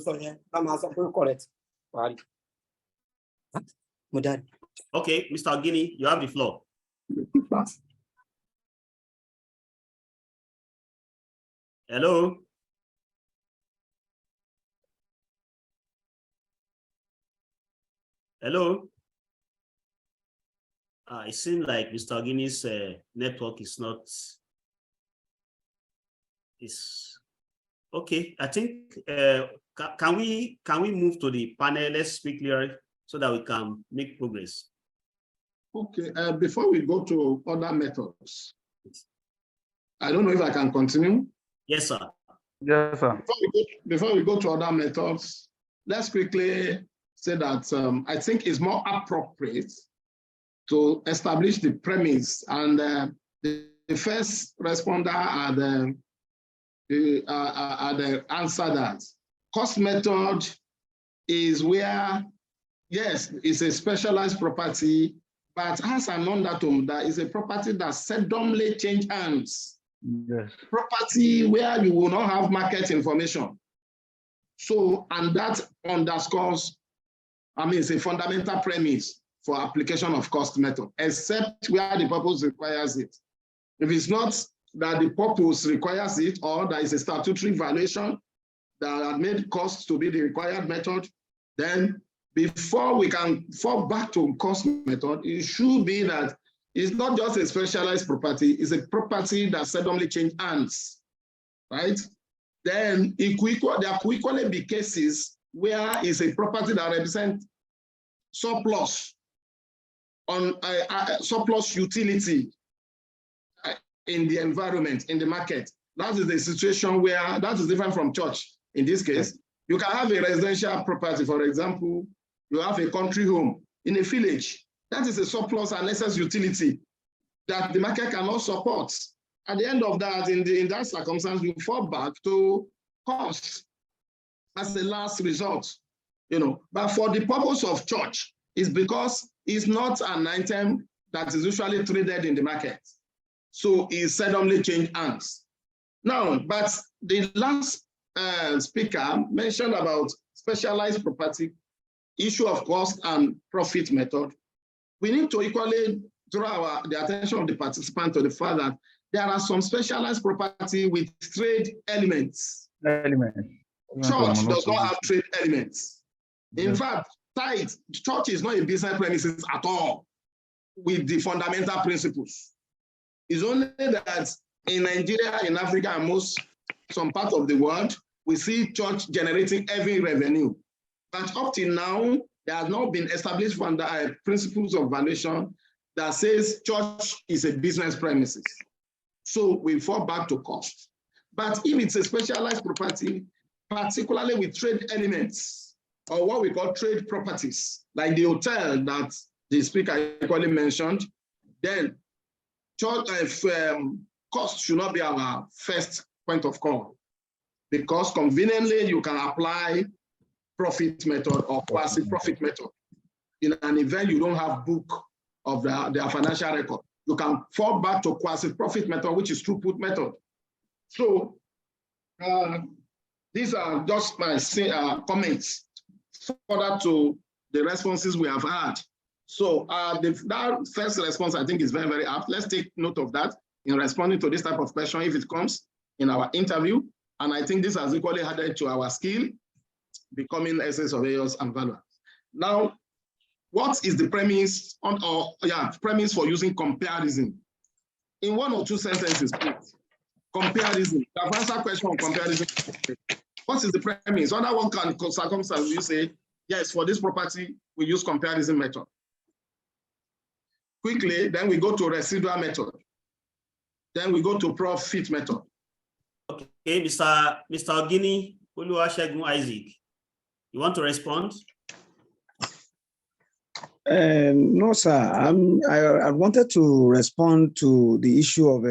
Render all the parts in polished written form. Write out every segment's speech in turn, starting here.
correct. Okay, Mr. Guinea, you have the floor. Hello. Hello. It seems like Mr. Guinea's network is not. Is okay. I think can we move to the panel? Let's speak clearly so that we can make progress. Okay. Before we go to other methods, I don't know if I can continue. Yes, sir. Yes, sir. Before we go to other methods, let's quickly say that I think it's more appropriate to establish the premise, and the first responder are the answer that cost method is where, yes, it's a specialized property, but has an undertone that is a property that seldomly change hands. Yes. Property where you will not have market information. So, and that underscores, it's a fundamental premise for application of cost method, except where the purpose requires it. If it's not that the purpose requires it, or there is a statutory violation that had made cost to be the required method, then before we can fall back to cost method, it should be that it's not just a specialized property, it's a property that seldomly change hands, right? Then there could equally be cases where it's a property that represents surplus on surplus utility in the environment, in the market. That is the situation where that is different from church. In this case, you can have a residential property, for example, you have a country home in a village. That is a surplus and excess utility that the market cannot support. At the end of that, in that circumstance, you fall back to cost as the last result. But for the purpose of church, it's because it's not an item that is usually traded in the market. So it's seldomly change hands. Now, but the last speaker mentioned about specialized property, issue of cost and profit method. We need to equally draw the attention of the participant to the fact that there are some specialized property with trade elements. Church does not have trade elements. In fact, church is not a business premises at all with the fundamental principles. It's only that in Nigeria, in Africa, and some parts of the world, we see church generating heavy revenue. But up till now, there has not been established principles of valuation that says church is a business premises. So we fall back to cost. But if it's a specialized property, particularly with trade elements, or what we call trade properties, like the hotel that the speaker equally mentioned, then cost should not be our first point of call, because conveniently you can apply profit method or quasi-profit method. In an event you don't have book of their financial record, you can fall back to quasi-profit method, which is throughput method. So these are just my comments further to the responses we have had. So that first response, I think, is very, very apt. Let's take note of that in responding to this type of question if it comes in our interview. And I think this has equally added to our skill, becoming essay surveyors and valuers. Now, what is the premise premise for using comparison? In one or two sentences, please. Comparison. The answer question on comparison. What is the premise? Under one circumstance, you say, yes, for this property, we use comparison method. Quickly, then we go to residual method. Then we go to profit method. Okay, Mr. Guinea, Oluwasegun Isaac, you want to respond? No, sir. I wanted to respond to the issue of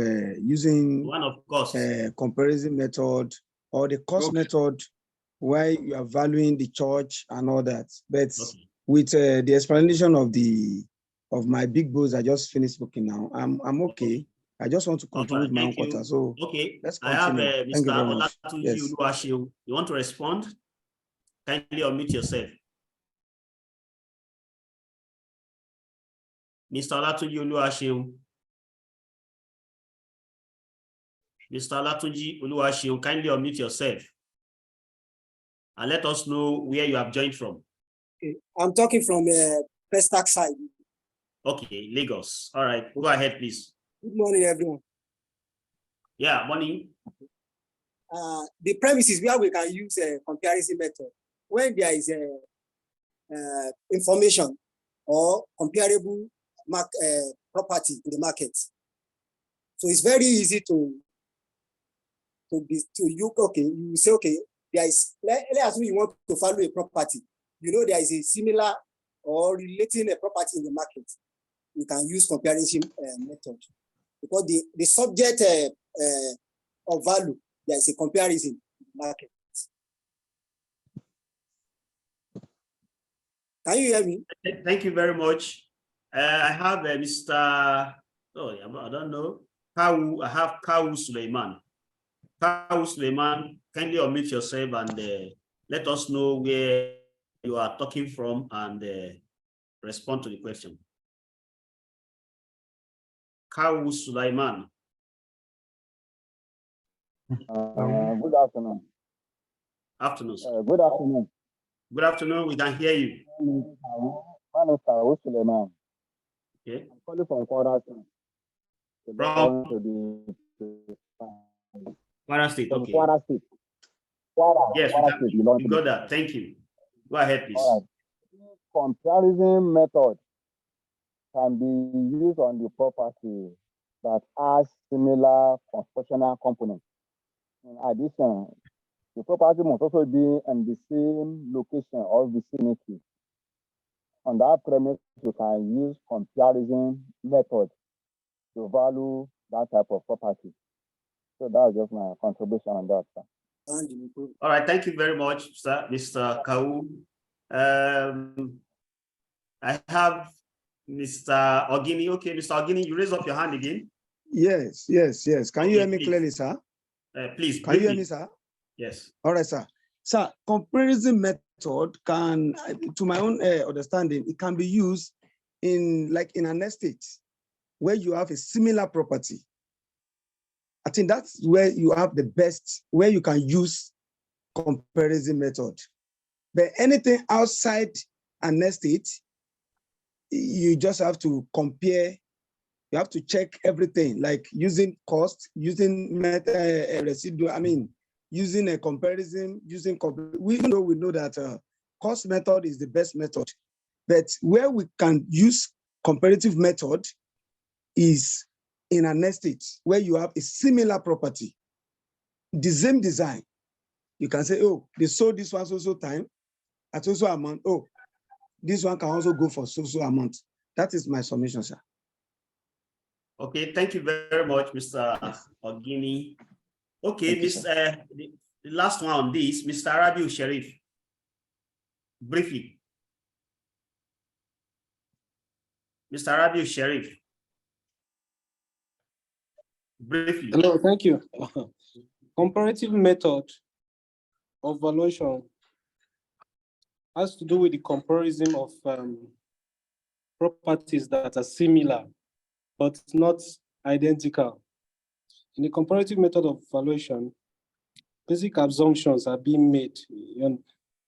using one of course comparison method or the cost method, where you are valuing the church and all that. But with the explanation of my big boss, I just finished speaking now. I'm okay. I just want to contribute my own quota. So okay, let's continue. I have Mr. Olatuji Oluwaseun. You want to respond? Kindly unmute yourself. Mr. Olatunji Oluwaseun. Mr. Olatunji Oluwaseun, kindly unmute yourself and let us know where you have joined from. Okay. I'm talking from Pestac side. Okay, Lagos. All right, go ahead, please. Good morning, everyone. Yeah, morning. The premises where we can use a comparison method when there is a information or comparable property in the market. So it's very easy to you. Okay, you say okay, there is. Let's assume you want to value a property. You know there is a similar or relating a property in the market. You can use comparison method because the subject of value, there is a comparison in the market. Can you hear me? Thank you very much. I have Mr. Oh, I don't know. I have Kawu Suleiman. Kawu Suleiman, kindly unmute yourself and let us know where you are talking from and respond to the question. Kawu Suleiman. Good afternoon. Afternoon. Good afternoon. Good afternoon. We can hear you. My name is Kawu Suleiman. Okay. I'm calling from Kwara State. Kwara State. Okay. Kwara State. Yes, we got that. Thank you. Go ahead, please. All right. Comparison method can be used on the property that has similar constructional components. In addition, the property must also be in the same location or vicinity. On that premise, you can use comparison method to value that type of property. So that's just my contribution on that, sir. All right, thank you very much, sir, Mr. Kawu. I have Mr. Ogini. Okay, Mr. Ogini, you raise up your hand again. Yes. Can you hear me clearly, sir? Please. Can you hear me, sir? Yes. All right, sir. Sir, comparison method can, to my own understanding, it can be used in an estate where you have a similar property. I think that's where you have the best, where you can use comparison method. But anything outside an estate, you just have to compare. You have to check everything, like using cost, using residual. I mean, using a comparison, even though we know that cost method is the best method, but where we can use comparative method is in an estate where you have a similar property, the same design. You can say, oh, they sold this one so time at so amount. Oh, this one can also go for so amount. That is my submission, sir. Okay, thank you very much, Mr. Ogini. Okay, the last one on this, Mr. Rabiu Sharif. Briefly. Mr. Rabiu Sharif. Briefly. Hello, thank you. Comparative method of valuation has to do with the comparison of properties that are similar but not identical. In the comparative method of valuation, basic assumptions are being made,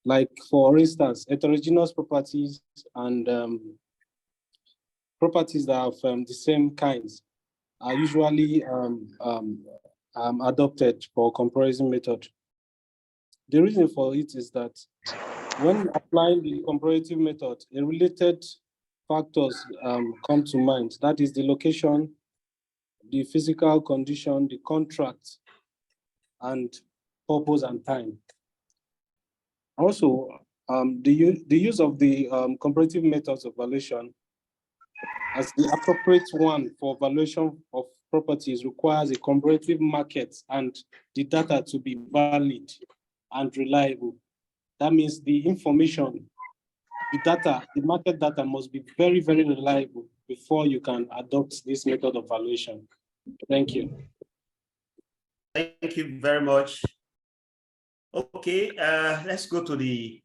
like for instance, heterogeneous properties and properties that have the same kinds are usually adopted for comparison method. The reason for it is that when applying the comparative method, a related factors come to mind. That is the location, the physical condition, the contract, and purpose and time. Also, the use of the comparative methods of valuation as the appropriate one for valuation of properties requires a comparative market and the data to be valid and reliable. That means the information, the data, the market data must be very, very reliable before you can adopt this method of valuation. Thank you. Thank you very much. Okay, let's go to the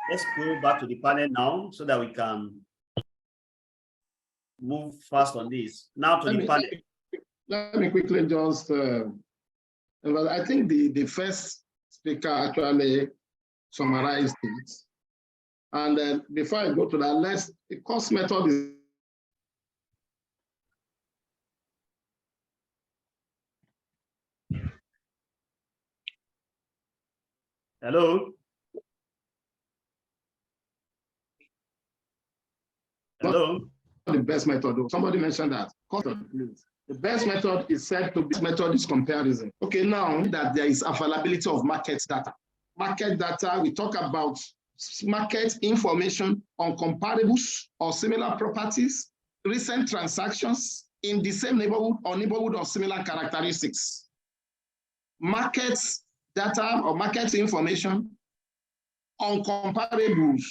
let's go back to the panel now so that we can move fast on this. Now to the panel. Let me quickly just, well, I think the first speaker actually summarized it. And then before I go to that, the cost method is. Hello? Hello? The best method, somebody mentioned that. The best method is said to be method is comparison. Okay, now that there is availability of market data. Market data, we talk about market information on comparables or similar properties, recent transactions in the same neighborhood or neighborhood of similar characteristics. Market data or market information on comparables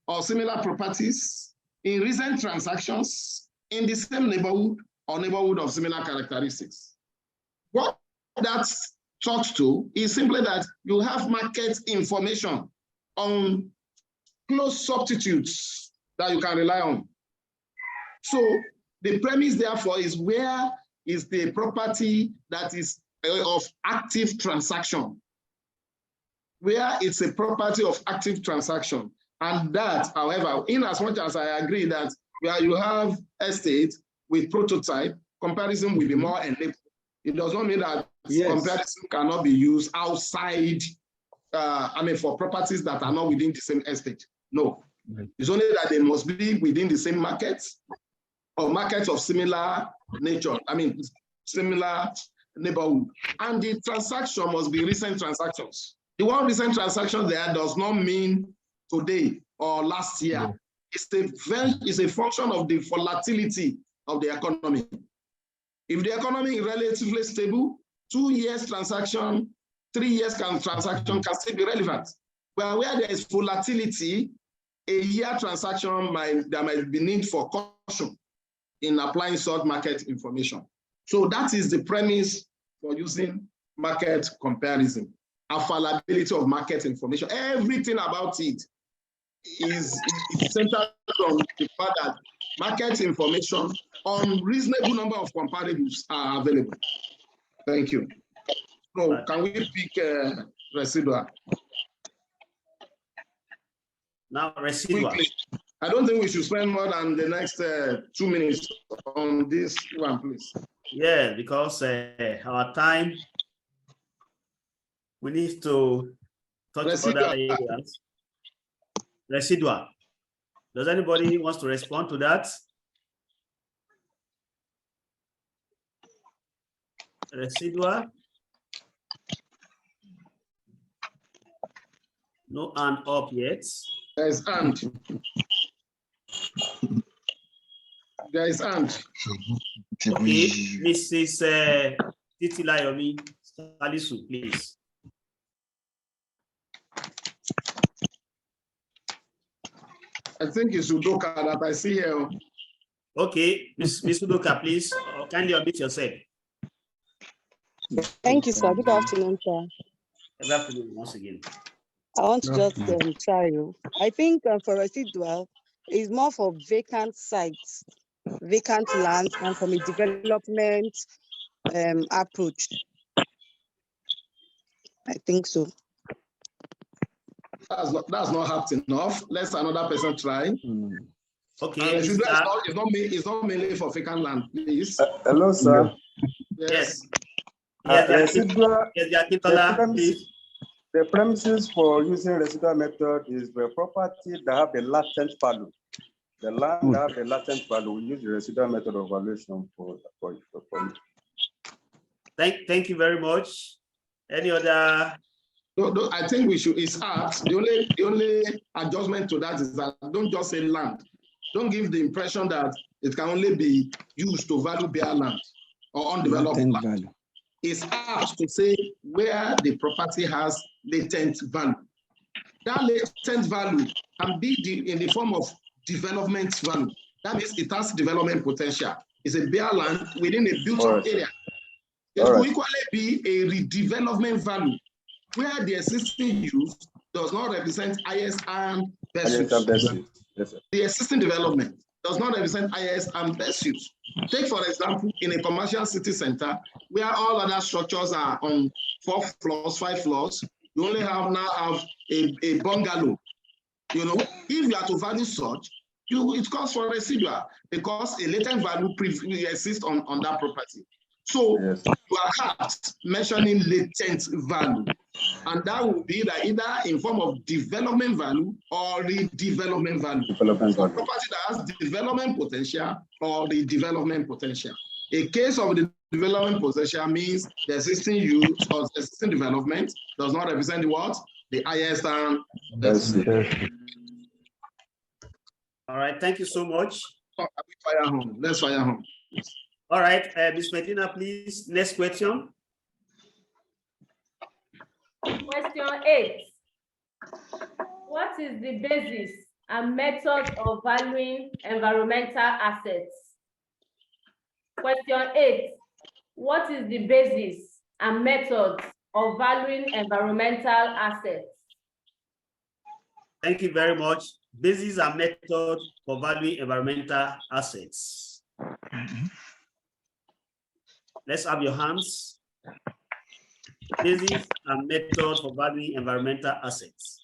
or similar properties in recent transactions in the same neighborhood or neighborhood of similar characteristics. What that talks to is simply that you have market information on close substitutes that you can rely on. So the premise therefore is where is the property that is of active transaction, where it's a property of active transaction. And that, however, in as much as I agree that where you have estate with prototype, comparison will be more enabled. It does not mean that comparison cannot be used outside, for properties that are not within the same estate. No, it's only that they must be within the same markets or markets of similar nature, similar neighborhood. And the transaction must be recent transactions. The one recent transaction there does not mean today or last year. It's a function of the volatility of the economy. If the economy is relatively stable, 2 years transaction, 3 years transaction can still be relevant. But where there is volatility, a year transaction there might be need for caution in applying such market information. So that is the premise for using market comparison. Availability of market information, everything about it is centered on the fact that market information on reasonable number of comparables are available. Thank you. So can we pick residual? Now residual. Quickly. I don't think we should spend more than the next 2 minutes on this one, please. Yeah, because our time, we need to touch Residual. other areas. Residual. Does anybody wants to respond to that? Residual. No hand up yet. There is hand. There is hand. Okay, Mrs. Titilayomi Salisu, please. I think it's Udoka that I see here. Okay, Ms. Udoka, please kindly unmute yourself. Thank you, sir. Good afternoon, sir. Good afternoon once again. I want to just try you. I think for residual, it's more for vacant sites, vacant lands, and from a development approach. I think so. That's not hard enough. Let's another person try. Okay. It's not mainly for vacant land, please. Hello, sir. Yes. Residual, Please. the premises for using residual method is the property that have a latent value. The land that have a latent value, we use the residual method of valuation for it. Thank you very much. Any other? No, I think we should. It's art. The only adjustment to that is that don't just say land. Don't give the impression that it can only be used to value bare land or undeveloped land. Value. It's art to say where the property has latent value. That latent value can be in the form of development value. That means it has development potential. It's a bare land within a built-up area. It could equally be a redevelopment value, where the existing use does not represent IS and best Yes, use. and best use. Yes, sir. The existing development does not represent IS and best use. Take, for example, in a commercial city center, where all other structures are on 4 floors, 5 floors, you only now have a bungalow. You know, if you are to value such, it calls for residual because a latent value exists on that property. So Yes. you are mentioning latent value, and that will be either in form of development value or redevelopment value. Development For value. property that has development potential or redevelopment potential. A case of the development potential means the existing use or existing development does not represent the what? The highest and best. All right, thank you so much. Fire home. Let's fire home. All right, Ms. Medina, please. Next question. Question 8. What is the basis and method of valuing environmental assets? Question 8. What is the basis and method of valuing environmental assets? Thank you very much. Basis and method for valuing environmental assets. Let's have your hands. Basis and method for valuing environmental assets.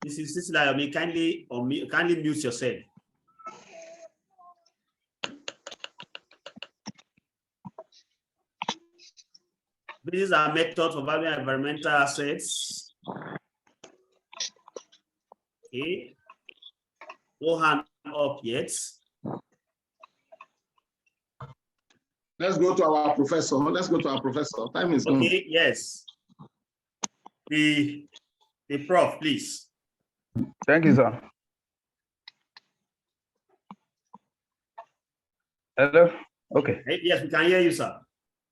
This is Cecilia. Kindly mute yourself. Basis and method for valuing environmental assets. Okay. No hand up yet. Let's go to our professor. Let's go to our professor. Time is gone. Okay, yes. The prof, please. Thank you, sir. Hello? Okay. Yes, we can hear you, sir.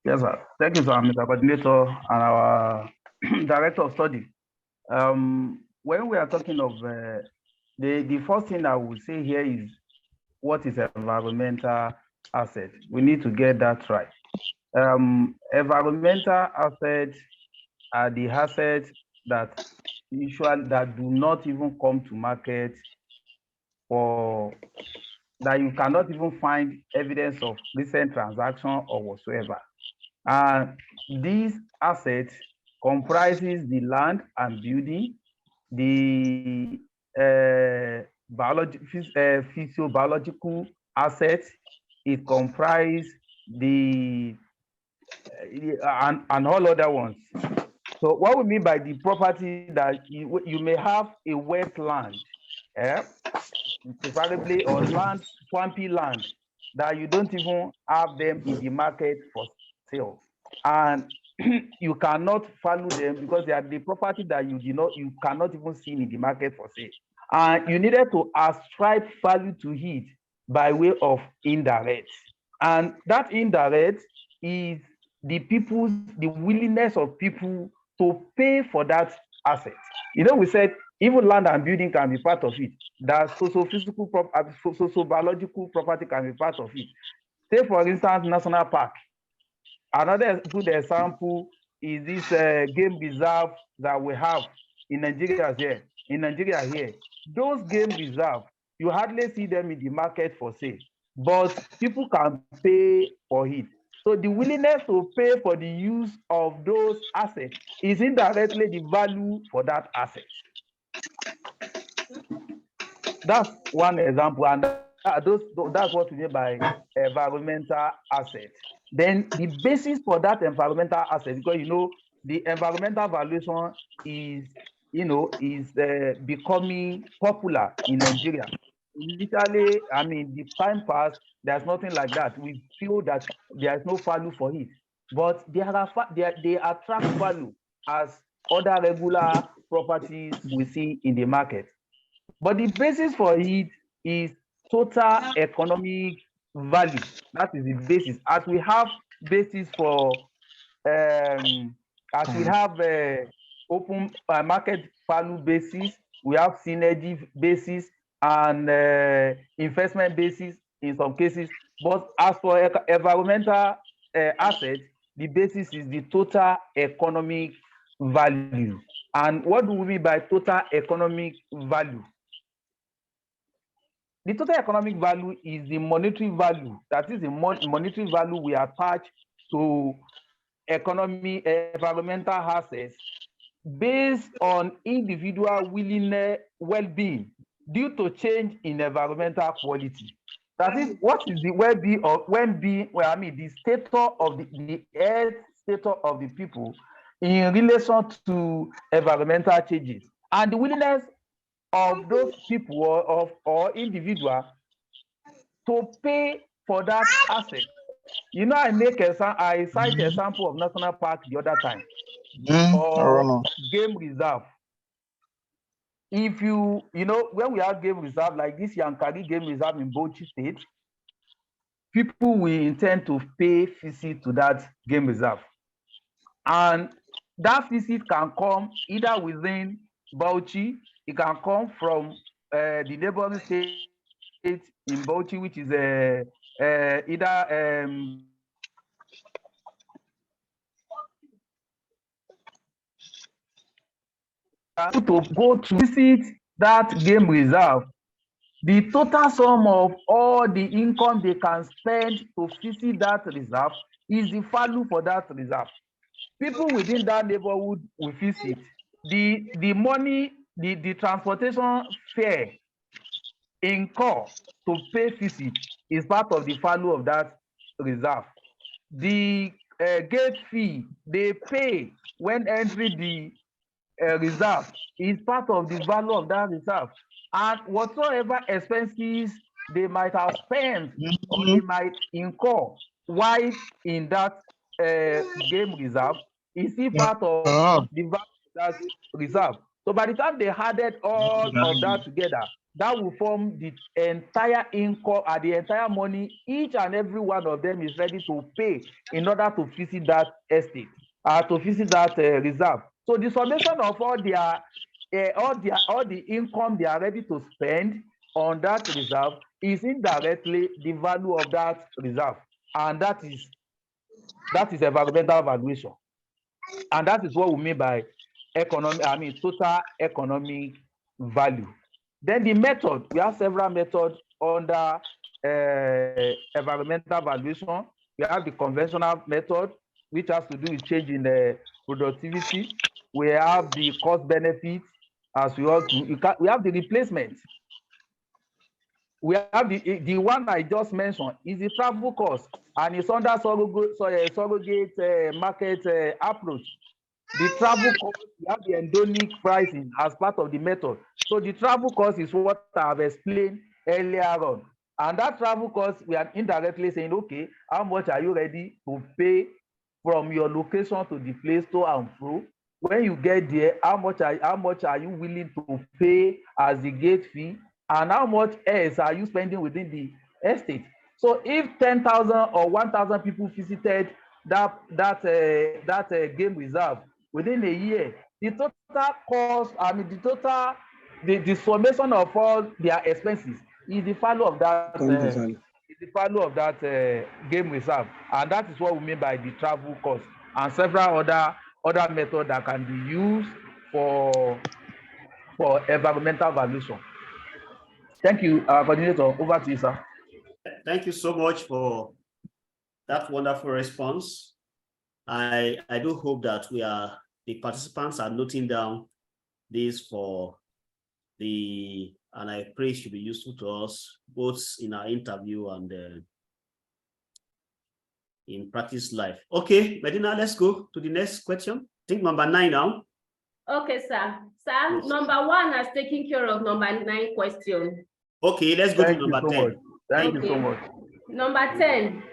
Yes, sir. Thank you, sir, Mr. Coordinator and our Director of Study. When we are talking of the first thing I would say here is what is environmental asset? We need to get that right. Environmental assets are the assets that do not even come to market, or that you cannot even find evidence of recent transaction or whatsoever. And these assets comprises the land and building, the physiobiological assets. It comprises and all other ones. So what we mean by the property that you may have a wetland, preferably or land, swampy land, that you don't even have them in the market for sale, and you cannot value them because they are the property that you cannot even see in the market for sale, and you needed to ascribe value to it by way of indirect, and that indirect is the willingness of people to pay for that asset. We said even land and building can be part of it. That socio-physical, socio-biological property can be part of it. Say, for instance, national park. Another good example is this game reserve that we have in Nigeria here. Those game reserves, you hardly see them in the market for sale, but people can pay for it. So the willingness to pay for the use of those assets is indirectly the value for that asset. That's one example, and that's what we mean by environmental assets. Then the basis for that environmental asset, because the environmental valuation is becoming popular in Nigeria. Literally, the time past, there's nothing like that. We feel that there is no value for it, but they attract value as other regular properties we see in the market. But the basis for it is total economic value. That is the basis. As we have basis for, as we have open market value basis, we have synergy basis and investment basis in some cases. But as for environmental assets, the basis is the total economic value. And what do we mean by total economic value? The total economic value is the monetary value, that is the monetary value we attach to environmental assets based on individual well-being due to change in environmental quality. That is, what is the well-being of the status of the health status of the people in relation to environmental changes, and the willingness of those people or individual to pay for that asset. You know, I cite a sample of national park the other time, or game reserve. If you know, when we have game reserve like this Yankari game reserve in Bauchi State, people will intend to pay visit to that game reserve, and that visit can come either within Bauchi, it can come from the neighboring state in Bauchi, which is either to go to visit that game reserve. The total sum of all the income they can spend to visit that reserve is the value for that reserve. People within that neighborhood will visit. The money, the transportation fare incur to pay visit is part of the value of that reserve. The gate fee they pay when entering the reserve is part of the value of that reserve. And whatsoever expenses they might have spent or they might incur while in that game reserve is still part of the value of that reserve. So by the time they added all of that together, that will form the entire income and the entire money each and every one of them is ready to pay in order to visit that estate, to visit that reserve. So the summation of all the income they are ready to spend on that reserve is indirectly the value of that reserve, and that is environmental valuation, and that is what we mean by total economic value. Then the method, we have several methods under environmental valuation. We have the conventional method, which has to do with change in productivity. We have the cost benefits, as we also we have the replacement. We have the one I just mentioned is the travel cost, and it's under surrogate market approach. The travel cost, we have the endemic pricing as part of the method. So the travel cost is what I have explained earlier on. And that travel cost, we are indirectly saying, okay, how much are you ready to pay from your location to the place to and fro? When you get there, how much are you willing to pay as the gate fee? And how much else are you spending within the estate? So if 10,000 or 1,000 people visited that game reserve within a year, the total cost, the summation of all their expenses is the value of that game reserve, and that is what we mean by the travel cost, and several other methods that can be used for environmental valuation. Thank you, coordinator. Over to you, sir. Thank you so much for that wonderful response. I do hope that the participants are noting down this and I pray it should be useful to us, both in our interview and in practice life. Okay, Medina, let's go to the next question. I think number 9 now. Okay, sir. Sir, yes. Number 1 has taken care of number 9 question. Okay, let's go to number 10. Thank you so much. Number 10,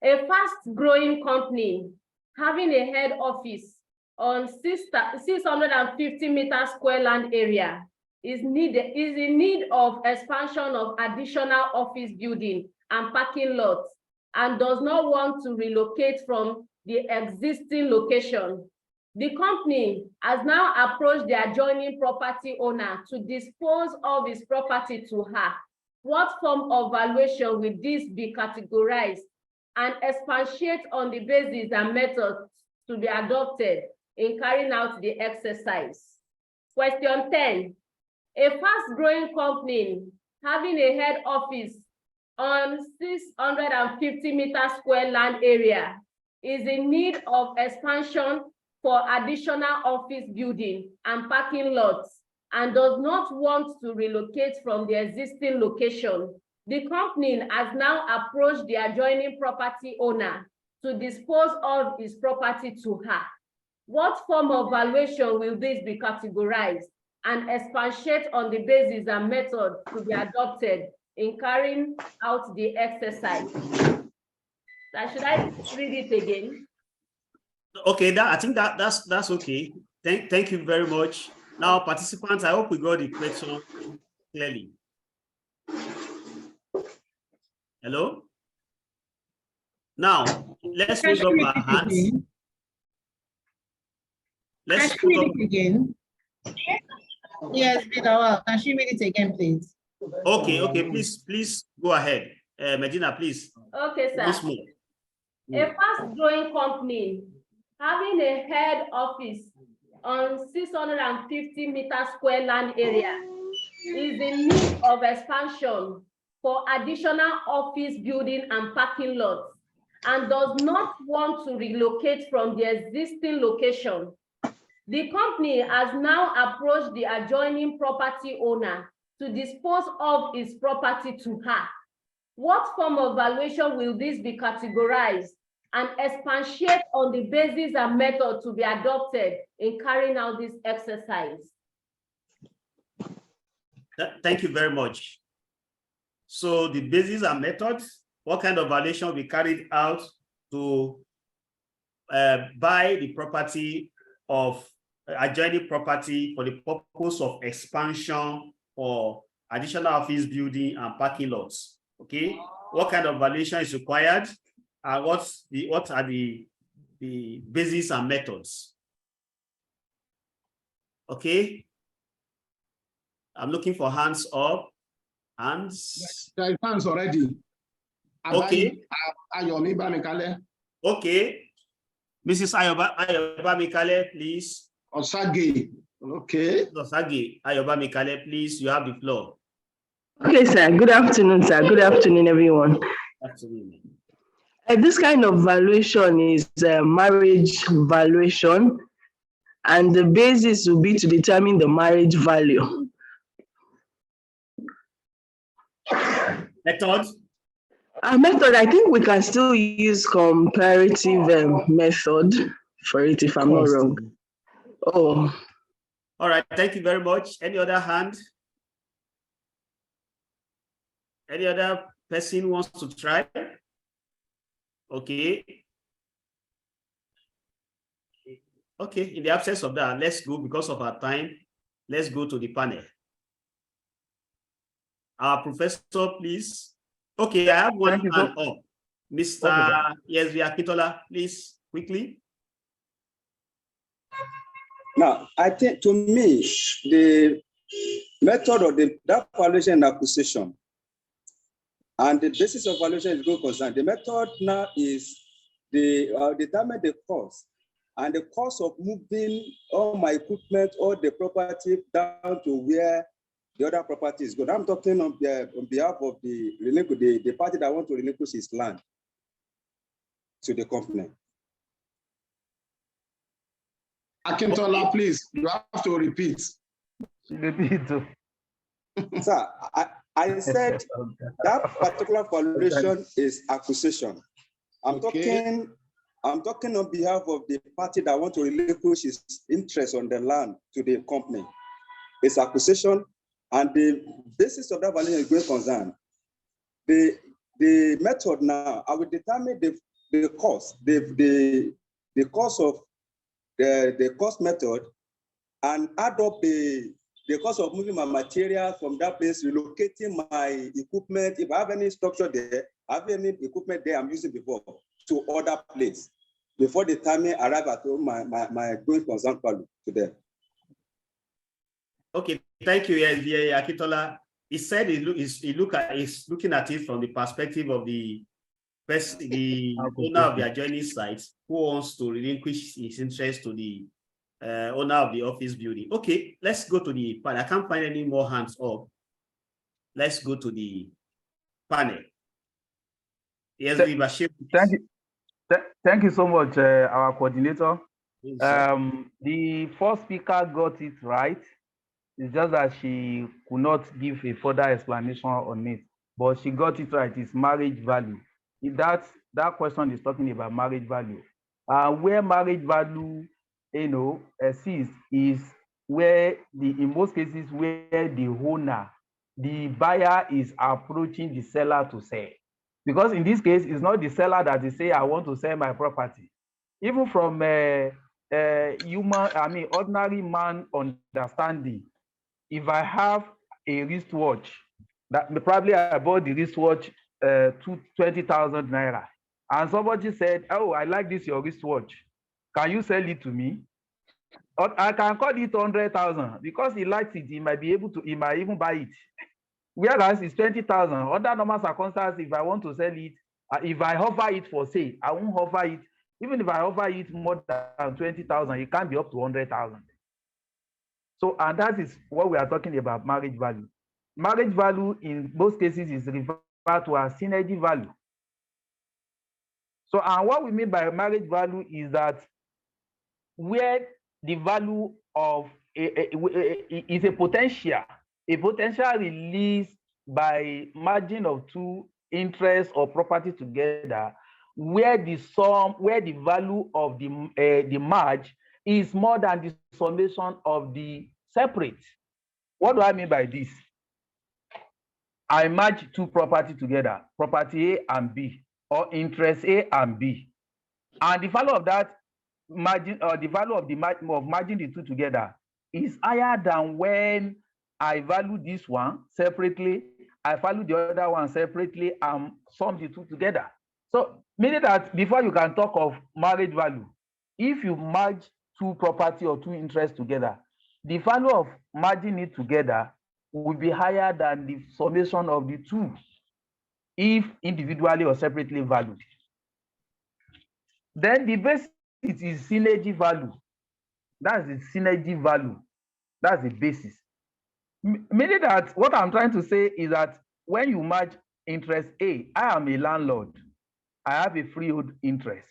a fast-growing company having a head office on 650 meter square land area is in need of expansion of additional office building and parking lots, and does not want to relocate from the existing location. The company has now approached the adjoining property owner to dispose of his property to her. What form of valuation will this be categorized and expatiate on the basis and methods to be adopted in carrying out the exercise. Question 10. A fast-growing company having a head office on 650 square meter land area is in need of expansion for additional office building and parking lots and does not want to relocate from the existing location. The company has now approached the adjoining property owner to dispose of his property to her. What form of valuation will this be categorized and expatiate on the basis and method to be adopted in carrying out the exercise? Should I read it again? Okay, I think that's okay. Thank you very much. Now, participants, I hope we got the question clearly. Hello? Now, let's raise up our hands. Let's read it again. Yes, can she read it again, please? Okay, please go ahead. Medina, please. Okay, sir. Once more. A fast-growing company having a head office on 650 square meter land area is in need of expansion for additional office building and parking lots and does not want to relocate from the existing location. The company has now approached the adjoining property owner to dispose of its property to her. What form of valuation will this be categorized and expatiate on the basis and method to be adopted in carrying out this exercise? Thank you very much. So the basis and methods, what kind of valuation will be carried out to buy the property of adjoining property for the purpose of expansion or additional office building and parking lots? Okay, what kind of valuation is required? What are the basis and methods? Okay, I'm looking for hands up. Hands. There are hands already. Okay. Okay. Mrs. Ayoba Mikale, please. Osage. Okay. Osage Ayoba Mikale, please. You have the floor. Okay, sir. Good afternoon, sir. Good afternoon, everyone. Absolutely. This kind of valuation is marriage valuation, and the basis will be to determine the marriage value. Method? Method, I think we can still use comparative method for it, if I'm not wrong. Oh. All right. Thank you very much. Any other hand? Any other person wants to try? Okay. Okay, in the absence of that, let's go, because of our time, let's go to the panel. Our professor, please. Okay, I have one hand up. Mr. ESV Akitola, please, quickly. Now, I think, to me, the method of that valuation and acquisition and the basis of valuation is good concern. The method now is the determine the cost and the cost of moving all my equipment or the property down to where the other property is good. I'm talking on behalf of the party that want to relinquish his land to the company. Akintola, please, you have to repeat. Sir, I said that particular valuation is acquisition. I'm talking on behalf of the party that want to relinquish his interest on the land to the company. It's acquisition, and the basis of that valuation is great concern. The method now, I will determine the cost, the cost of the cost method, and add up the cost of moving my material from that place, relocating my equipment. If I have any structure there, I have any equipment there I'm using before, to other place before the time I arrive at home, my going concern value to them. Okay, thank you, Akitola. He said he's looking at it from the perspective of the the owner of the adjoining site who wants to relinquish his interest to the owner of the office building. Okay, let's go to the panel. I can't find any more hands up. Let's go to the panel. Yes, thank you so much, our coordinator. The first speaker got it right. It's just that she could not give a further explanation on it, but she got it right. It's marriage value. If that question is talking about marriage value. Where marriage value, exists is where in most cases where the buyer is approaching the seller to sell. Because in this case, it's not the seller that is saying, I want to sell my property. Even from ordinary man understanding, if I have a wristwatch, that probably I bought the wristwatch 20,000 naira, and somebody said, oh, I like this, your wristwatch. Can you sell it to me? Or I can call it 100,000 because he likes it. He might even buy it. Whereas it's 20,000. Under normal circumstances, if I want to sell it, if I offer it for sale, I won't offer it. Even if I offer it more than 20,000, it can't be up to 100,000. So, and that is what we are talking about, marriage value. Marriage value in most cases is referred to as synergy value. So, and what we mean by marriage value is that where the value of is a potential release by margin of two interests or property together, where the value of the merge is more than the summation of the separate. What do I mean by this? I merge two property together, property A and B, or interest A and B, and the value of that margin, or the value of merging the two together is higher than when I value this one separately, I value the other one separately, and sum the two together. So, meaning that before you can talk of marriage value, if you merge two property or two interests together, the value of merging it together will be higher than the summation of the two, if individually or separately valued. Then the basis is synergy value. That's the synergy value. That's the basis. Meaning that what I'm trying to say is that when you merge interest A, I am a landlord. I have a freehold interest.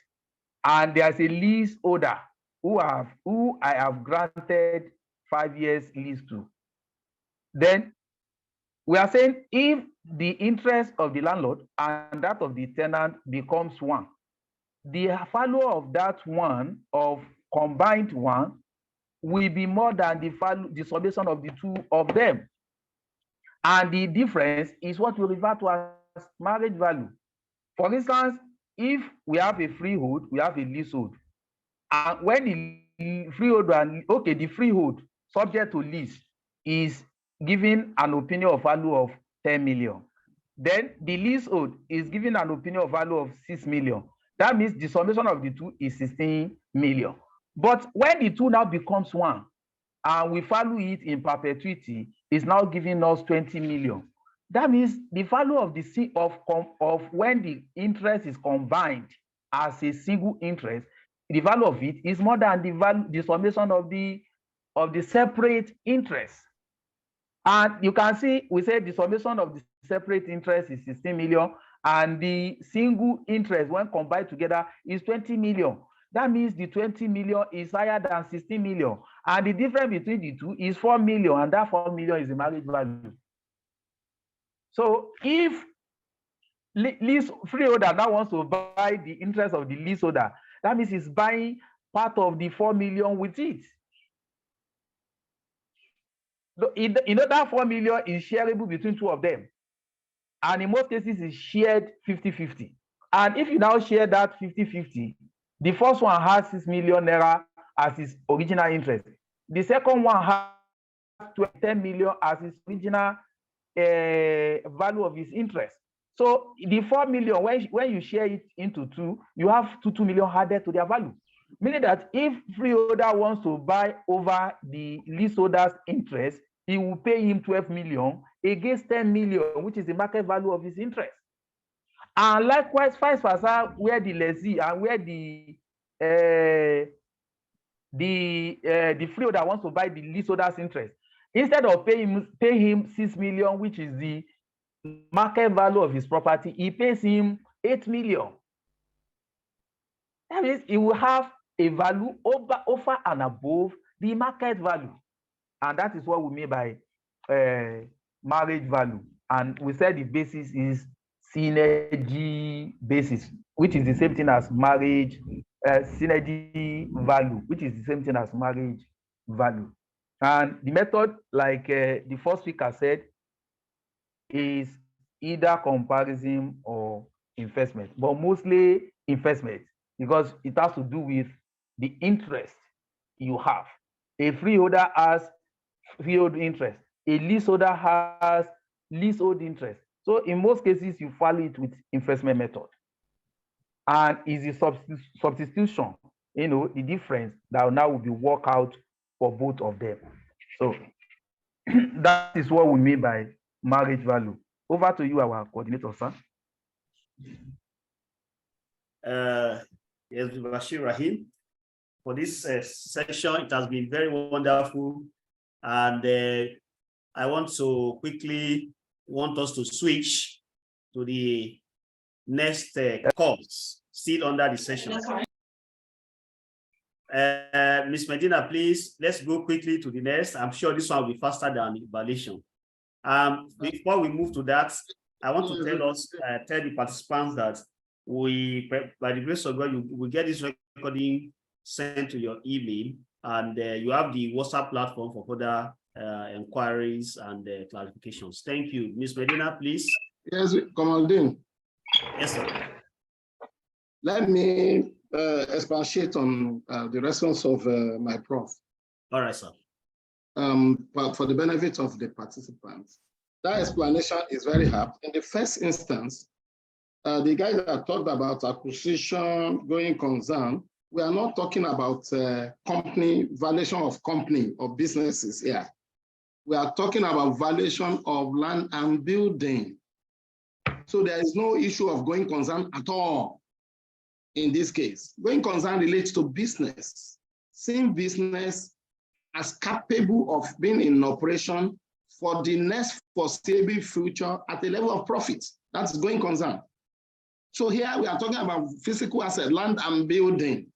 And there's a leaseholder who I have granted 5 years lease to. Then we are saying if the interest of the landlord and that of the tenant becomes one, the value of that one, of combined one, will be more than the summation of the two of them. And the difference is what we refer to as marriage value. For instance, if we have a freehold, we have a leasehold. And when the freehold subject to lease is given an opinion of value of 10 million. Then the leasehold is given an opinion of value of 6 million. That means the summation of the two is 16 million. But when the two now becomes one, and we value it in perpetuity, is now giving us 20 million. That means the value of when the interest is combined as a single interest, the value of it is more than the summation of the separate interest. And you can see, we say the summation of the separate interest is 16 million, and the single interest when combined together is 20 million. That means the 20 million is higher than 16 million. And the difference between the two is 4 million, and that 4 million is the marriage value. So if freeholder now wants to buy the interest of the leaseholder, that means he's buying part of the 4 million with it. That 4 million is shareable between two of them. And in most cases, it's shared 50-50. And if you now share that 50-50, the first one has 6 million naira as his original interest. The second one has 10 million as his original value of his interest. So the 4 million, when you share it into two, you have 2 million added to their value. Meaning that if freeholder wants to buy over the leaseholder's interest, he will pay him 12 million against 10 million, which is the market value of his interest. And likewise, vice versa, where the lessee and where the freeholder wants to buy the leaseholder's interest, instead of paying him 6 million, which is the market value of his property, he pays him 8 million. That means he will have a value over and above the market value. And that is what we mean by marriage value. And we said the basis is synergy basis, which is the same thing as marriage, synergy value, which is the same thing as marriage value. And the method, like the first speaker said, is either comparison or investment, but mostly investment, because it has to do with the interest you have. A freeholder has freehold interest. A leaseholder has leasehold interest. So in most cases, you follow it with investment method. And is the substitution, the difference that now will be worked out for both of them. So that is what we mean by marriage value. Over to you, our coordinator, sir. Yes, Bashir Rahim. For this session, it has been very wonderful. And I want to quickly want us to switch to the next course, still under the session. Ms. Medina, please, let's go quickly to the next. I'm sure this one will be faster than evaluation. Before we move to that, I want to tell the participants that by the grace of God, you will get this recording sent to your email, and you have the WhatsApp platform for further inquiries and clarifications. Thank you. Ms. Medina, please. Yes, Commanding. Yes, sir. Let me expatiate on the response of my prof. All right, sir. For the benefit of the participants. That explanation is very hard. In the first instance, the guys that talked about acquisition, going concern, we are not talking about company, valuation of company or businesses here. We are talking about valuation of land and building. So there is no issue of going concern at all in this case. Going concern relates to business. Seeing business as capable of being in operation for the next foreseeable future at a level of profit. That's going concern. So here we are talking about physical asset, land and building.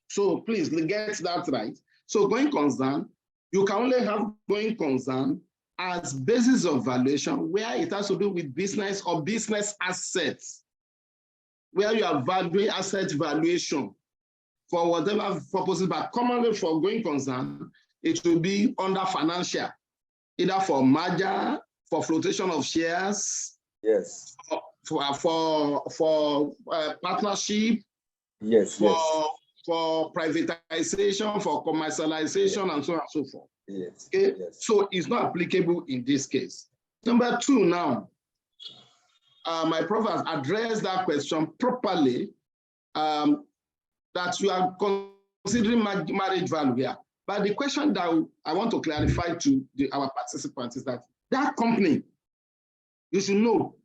So please get that right. So going concern, you can only have going concern as basis of valuation where it has to do with business or business assets, where you are valuing asset valuation for whatever purposes, but commonly for going concern, it will be under financial, either for merger, for flotation of shares, yes, for partnership, yes, for privatization, for commercialization, and so on and so forth. Yes. Okay, yes. So it's not applicable in this case. Number two, now, my prof has addressed that question properly, that you are considering marriage value here. But the question that I want to clarify to our participants is that company, you should know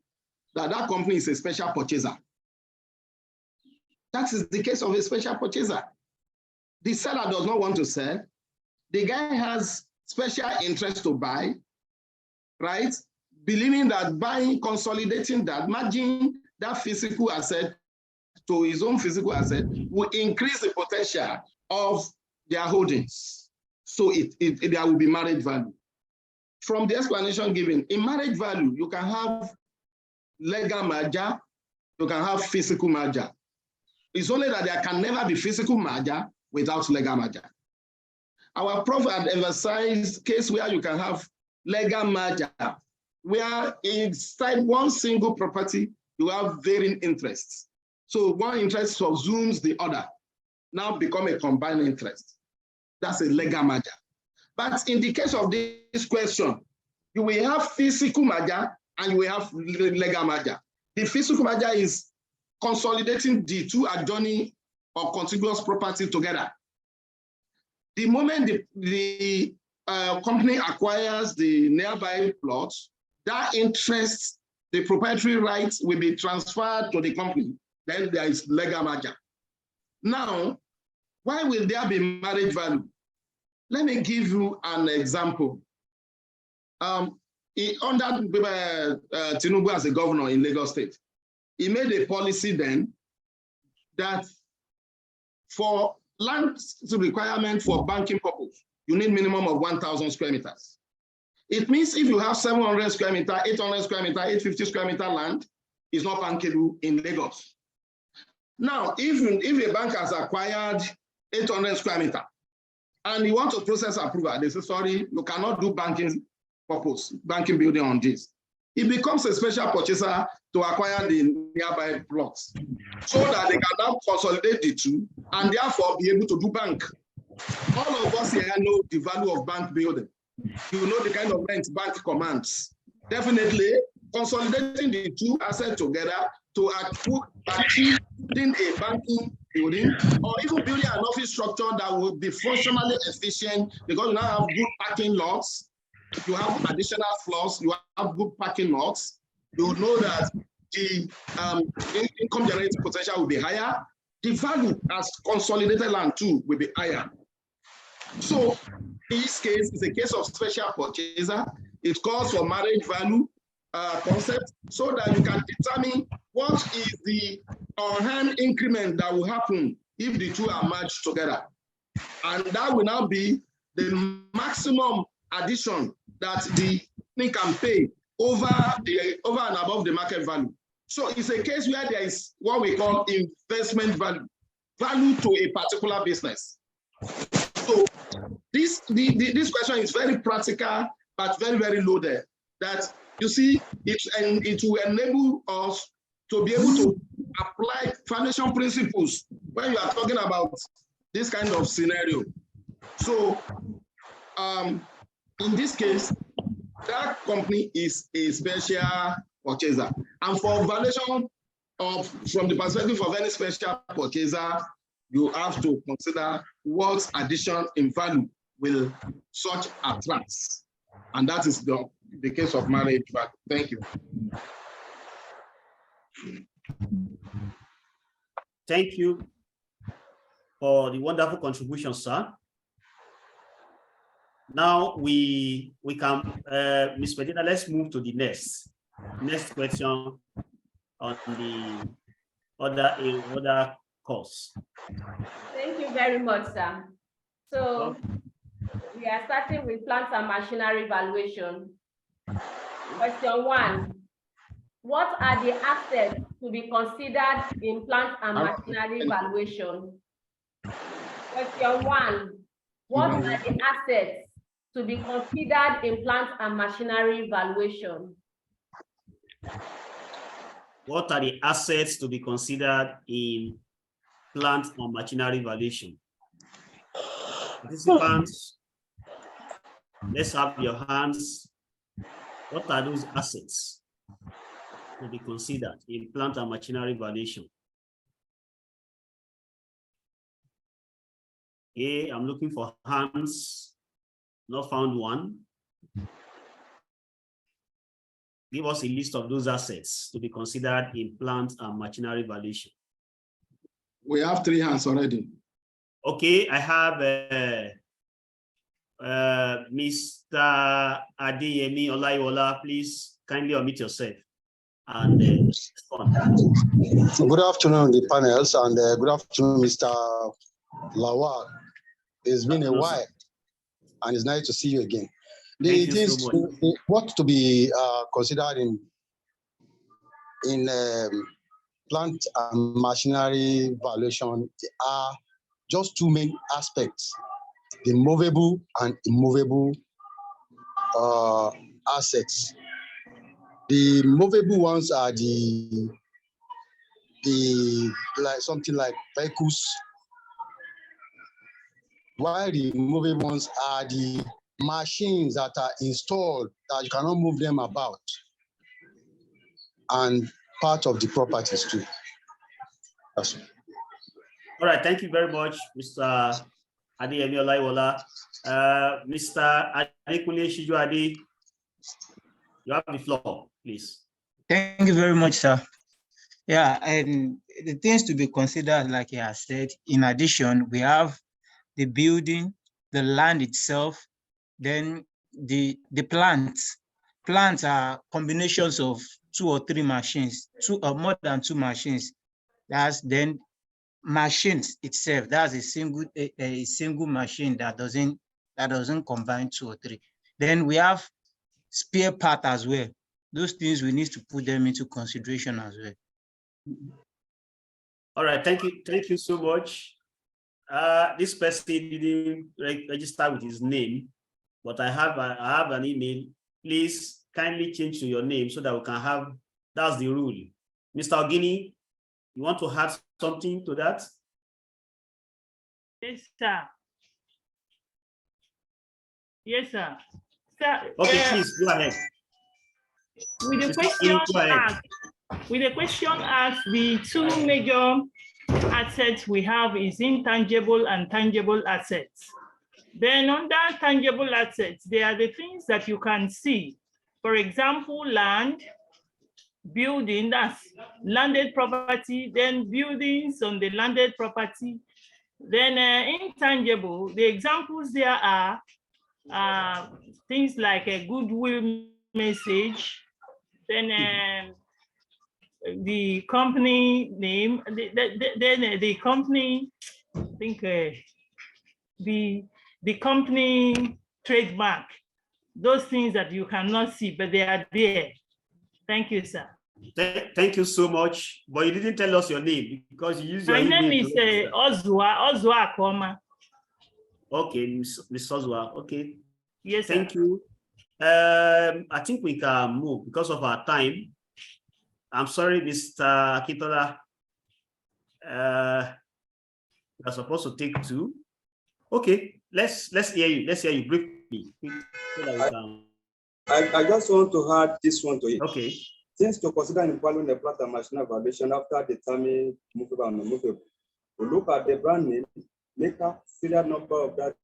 that that company is a special purchaser. That is the case of a special purchaser. The seller does not want to sell. The guy has special interest to buy, right? Believing that buying, consolidating that, merging that physical asset to his own physical asset will increase the potential of their holdings. So there will be marriage value. From the explanation given, in marriage value, you can have legal merger, you can have physical merger. It's only that there can never be physical merger without legal merger. Our prof had emphasized case where you can have legal merger, where inside one single property, you have varying interests. So one interest subsumes the other, now become a combined interest. That's a legal merger. But in the case of this question, you will have physical merger and you will have legal merger. The physical merger is consolidating the two adjoining or contiguous property together. The moment the company acquires the nearby plots, that interest the proprietary rights will be transferred to the company. Then there is legal merger. Now, why will there be marriage value? Let me give you an example. Under Tinubu as a governor in Lagos State, he made a policy then that for land requirement for banking purpose, you need minimum of 1,000 square meters. It means if you have 700 square meter, 800 square meter, 850 square meter land, it's not bankable in Lagos. Now, if a bank has acquired 800 square meter and you want to process approval, they say, sorry, you cannot do banking purpose, banking building on this. It becomes a special purchaser to acquire the nearby blocks so that they can now consolidate the two and therefore be able to do bank. All of us here know the value of bank building. You know the kind of rent bank commands. Definitely consolidating the two assets together to achieve a banking building or even building an office structure that will be functionally efficient because you now have good parking lots, you have additional floors, you have good parking lots, you know that the income generating potential will be higher, the value as consolidated land too will be higher. So in this case, it's a case of special purchaser. It calls for marriage value concept so that you can determine what is the on-hand increment that will happen if the two are merged together. And that will now be the maximum addition that the thing can pay over and above the market value. So it's a case where there is what we call investment value to a particular business. So this question is very practical, but very, very loaded. That you see, it will enable us to be able to apply foundation principles when you are talking about this kind of scenario. So in this case, that company is a special purchaser. And for valuation from the perspective of any special purchaser, you have to consider what addition in value will such attract. And that is the case of marriage value. Thank you. Thank you for the wonderful contribution, sir. Now we can, Ms. Medina, let's move to the next question on the other course. Thank you very much, sir. So we are starting with plant and machinery valuation. Question 1. What are the assets to be considered in plant and machinery valuation? Question 1. What are the assets to be considered in plant and machinery valuation? What are the assets to be considered in plant and machinery valuation? Participants, let's have your hands. What are those assets to be considered in plant and machinery valuation? Okay, I'm looking for hands. Not found one. Give us a list of those assets to be considered in plant and machinery valuation. We have 3 hands already. Okay, I have Mr. Adeyemi Olaiwola. Please kindly unmute yourself and respond. Good afternoon, the panels, and good afternoon, Mr. Lawal. It's been a while, and it's nice to see you again. Thank you so much. What to be considered in plant and machinery valuation are just 2 main aspects: the movable and immovable assets. The movable ones are the like something like vehicles, while the movable ones are the machines that are installed that you cannot move them about, and part of the properties too. That's all. All right, thank you very much, Mr. Adeyemi Olaiwola. Mr. Adekunle Shijuade, you have the floor, please. Thank you very much, sir. Yeah, and the things to be considered, like you have said, in addition, we have the building, the land itself, then the plants. Plants are combinations of 2 or 3 machines, 2 or more than 2 machines. That's then machines itself. That's a single machine that doesn't combine 2 or 3. Then we have spare part as well. Those things we need to put them into consideration as well. All right, thank you so much. This person didn't register with his name, but I have an email. Please kindly change to your name so that we can have, that's the rule. Mr. Ogini, you want to add something to that? Yes, sir. Yes, sir. Sir, okay, please go ahead. With the question asked, the 2 major assets we have is intangible and tangible assets. Then under tangible assets, there are the things that you can see. For example, land, building, that's landed property, then buildings on the landed property. Then intangible, the examples there are things like a goodwill message, then the company name, then the company, I think the company trademark, those things that you cannot see, but they are there. Thank you, sir. Thank you so much. But you didn't tell us your name because you used your email. My name is Ozua Akoma. Okay, Miss Ozua. Okay. Yes, sir. Thank you. I think we can move because of our time. I'm sorry, Mr. Akitola. We're supposed to take 2. Okay, let's hear you. Let's hear you briefly. I just want to add this one to it. Okay. Things to consider in valuing the plant and machinery valuation after determining movable and non-movable. We look at the brand name, maker, serial number of that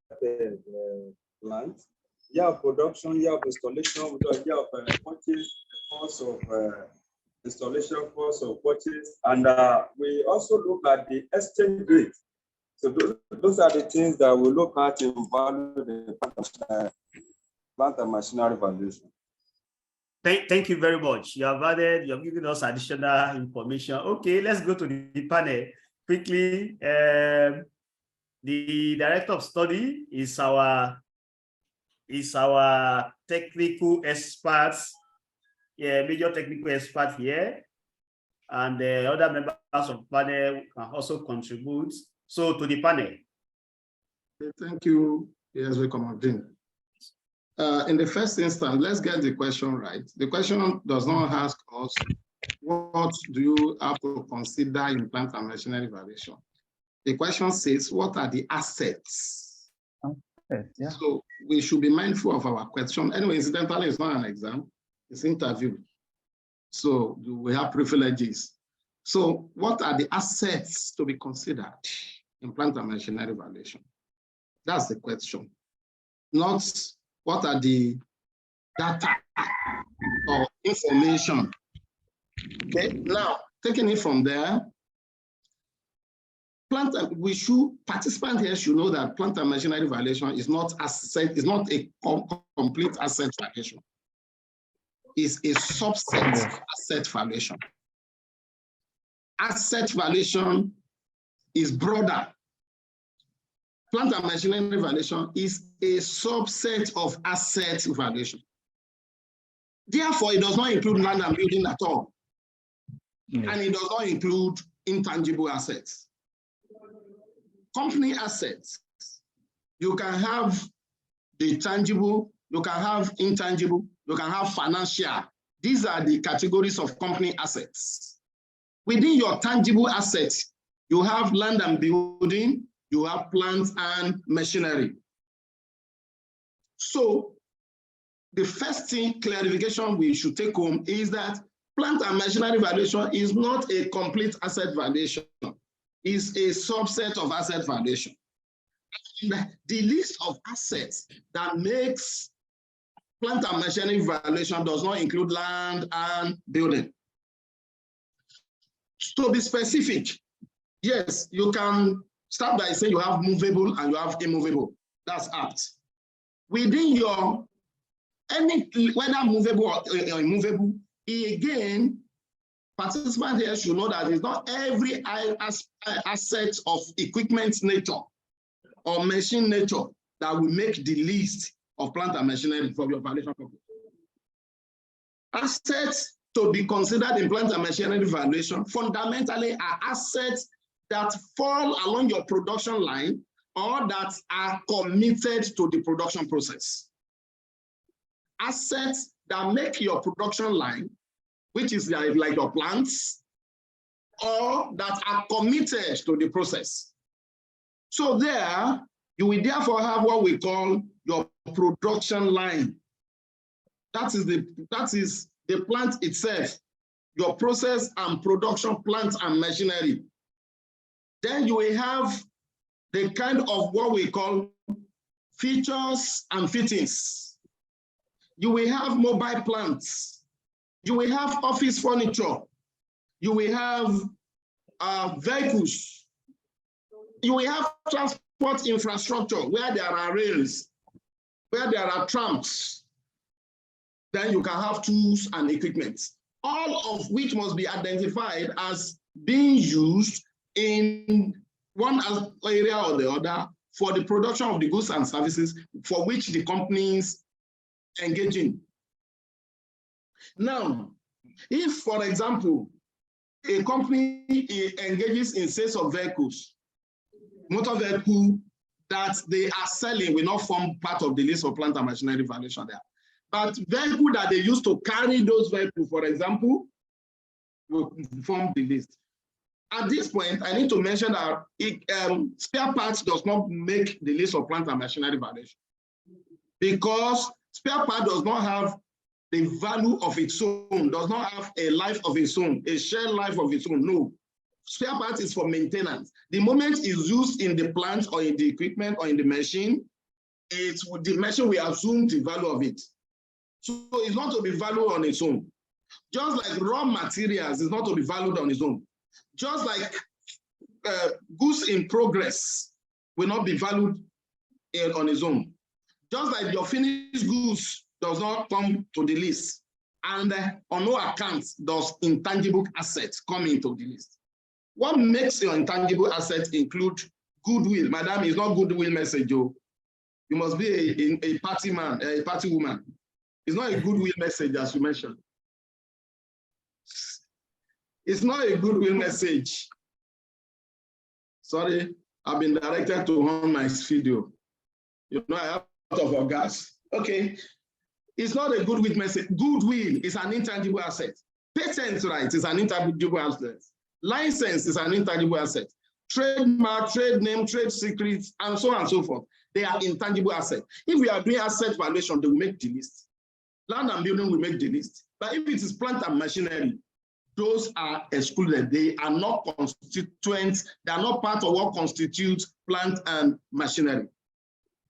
plant, year of production, year of installation, year of purchase, cost of installation, cost of purchase, and we also look at the exchange rate. So those are the things that we look at in value the plant and machinery valuation. Thank you very much. You have given us additional information. Okay, let's go to the panel quickly. The director of study is our technical experts, major technical expert here, and the other members of panel can also contribute. So to the panel. Thank you. Yes, welcome again. In the first instance, let's get the question right. The question does not ask us, what do you have to consider in plant and machinery valuation? The question says, what are the assets? Okay, yeah. So we should be mindful of our question. Anyway, incidentally, it's not an exam, it's an interview. So we have privileges. So what are the assets to be considered in plant and machinery valuation? That's the question. Not what are the data or information. Okay, now taking it from there, participant here should know that plant and machinery valuation is not a complete asset valuation. It's a subset of asset valuation. Asset valuation is broader. Plant and machinery valuation is a subset of asset valuation. Therefore, it does not include land and building at all. And it does not include intangible assets. Company assets, you can have the tangible, you can have intangible, you can have financial. These are the categories of company assets. Within your tangible assets, you have land and building, you have plants and machinery. So the first thing, clarification we should take home is that plant and machinery valuation is not a complete asset valuation. It's a subset of asset valuation. And the list of assets that makes plant and machinery valuation does not include land and building. To be specific, yes, you can start by saying you have movable and you have immovable. That's apt. Within your, whether movable or immovable, again, participants here should know that it's not every asset of equipment nature or machine nature that will make the list of plant and machinery for your valuation purpose. Assets to be considered in plant and machinery valuation fundamentally are assets that fall along your production line or that are committed to the production process. Assets that make your production line, which is like your plants, or that are committed to the process. So there, you will therefore have what we call your production line. That is the plant itself, your process and production plant and machinery. Then you will have the kind of what we call features and fittings. You will have mobile plants. You will have office furniture. You will have vehicles. You will have transport infrastructure where there are rails, where there are trams. Then you can have tools and equipment, all of which must be identified as being used in one area or the other for the production of the goods and services for which the companies engage in. Now, if, for example, a company engages in sales of vehicles, motor vehicle that they are selling will not form part of the list of plant and machinery valuation there. But vehicle that they use to carry those vehicles, for example, will form the list. At this point, I need to mention that spare parts does not make the list of plant and machinery valuation because spare part does not have the value of its own, does not have a life of its own, a shared life of its own. No. Spare part is for maintenance. The moment it's used in the plant or in the equipment or in the machine, the machine will assume the value of it. So it's not to be valued on its own. Just like raw materials is not to be valued on its own. Just like goods in progress will not be valued on its own. Just like your finished goods does not come to the list. And on no account does intangible assets come into the list. What makes your intangible assets include goodwill? Madam, it's not goodwill message, Joe. You must be a party man, a party woman. It's not a goodwill message, as you mentioned. It's not a goodwill message. Sorry, I've been directed to run my video. You know, I have a lot of gas. Okay, it's not a goodwill message. Goodwill is an intangible asset. Patent right is an intangible asset. License is an intangible asset. Trademark, trade name, trade secrets, and so on and so forth. They are intangible assets. If we are doing asset valuation, they will make the list. Land and building will make the list. But if it is plant and machinery, those are excluded. They are not constituents. They are not part of what constitutes plant and machinery.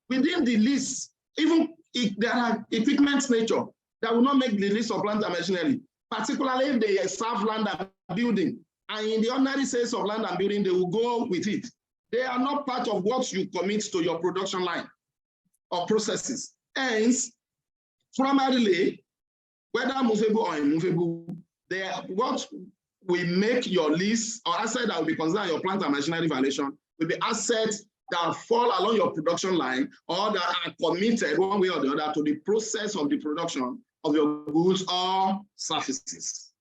Within the list, even if there are equipment nature that will not make the list of plant and machinery, particularly if they serve land and building. And in the ordinary sales of land and building, they will go with it. They are not part of what you commit to your production line or processes. Hence, primarily, whether movable or immovable, what will make your list or asset that will be considered your plant and machinery valuation will be assets that fall along your production line or that are committed one way or the other to the process of the production of your goods or services.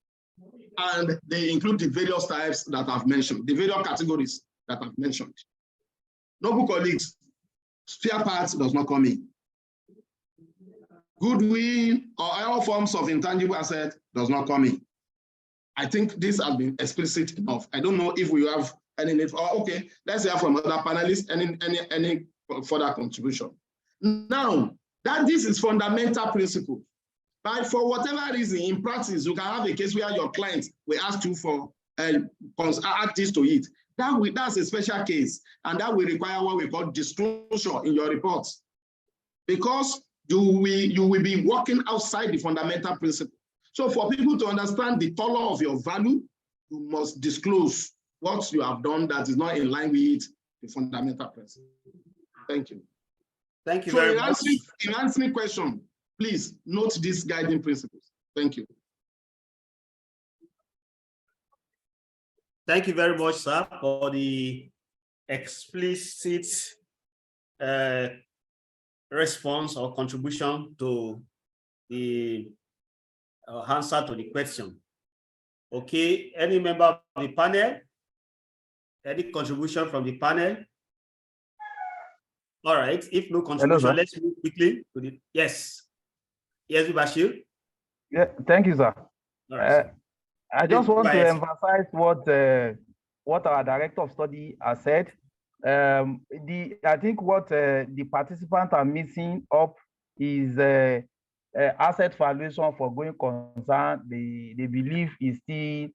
And they include the various types that I've mentioned, the various categories that I've mentioned. Noble colleagues, spare parts does not come in. Goodwill or all forms of intangible asset does not come in. I think this has been explicit enough. I don't know if we have any need for, okay, let's hear from other panelists, any further contribution. Now, that this is fundamental principle. But for whatever reason, in practice, you can have a case where your client will ask you for add this to it. That's a special case, and that will require what we call disclosure in your reports. Because you will be working outside the fundamental principle. So for people to understand the color of your value, you must disclose what you have done that is not in line with the fundamental principle. Thank you. Thank you very much. In answering question, please note these guiding principles. Thank you. Thank you very much, sir, for the explicit response or contribution to the answer to the question. Okay, any member of the panel? Any contribution from the panel? All right, if no contribution, Hello, let's move quickly to the, yes. Yes, Bashir? Yeah, thank you, sir. All right, I just want to emphasize what our director of study has said. I think what the participants are missing up is asset valuation for going concern. They believe is still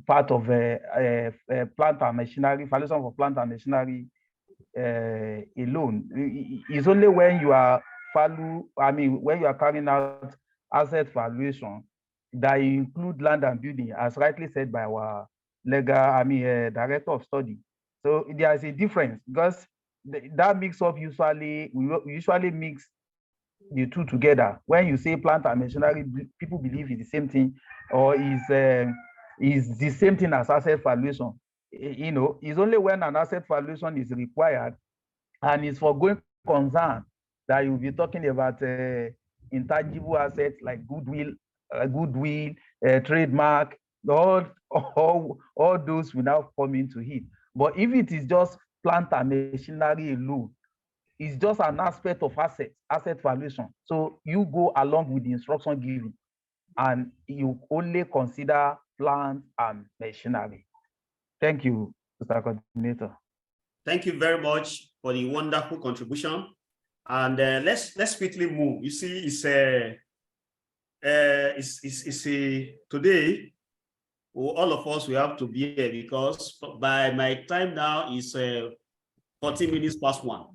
part of plant and machinery, valuation for plant and machinery alone. It's only when you are when you are carrying out asset valuation that you include land and building, as rightly said by our director of study. So there is a difference because that mix up we usually mix the two together. When you say plant and machinery, people believe it's the same thing, or is the same thing as asset valuation. You know, it's only when an asset valuation is required and it's for going concern that you'll be talking about intangible assets like goodwill, trademark, all those will now come into it. But if it is just plant and machinery alone, it's just an aspect of asset valuation. So you go along with the instruction given and you only consider plant and machinery. Thank you, Mr. Coordinator. Thank you very much for the wonderful contribution. And let's quickly move. You see, today, all of us, we have to be here because by my time now is 14 minutes past 1.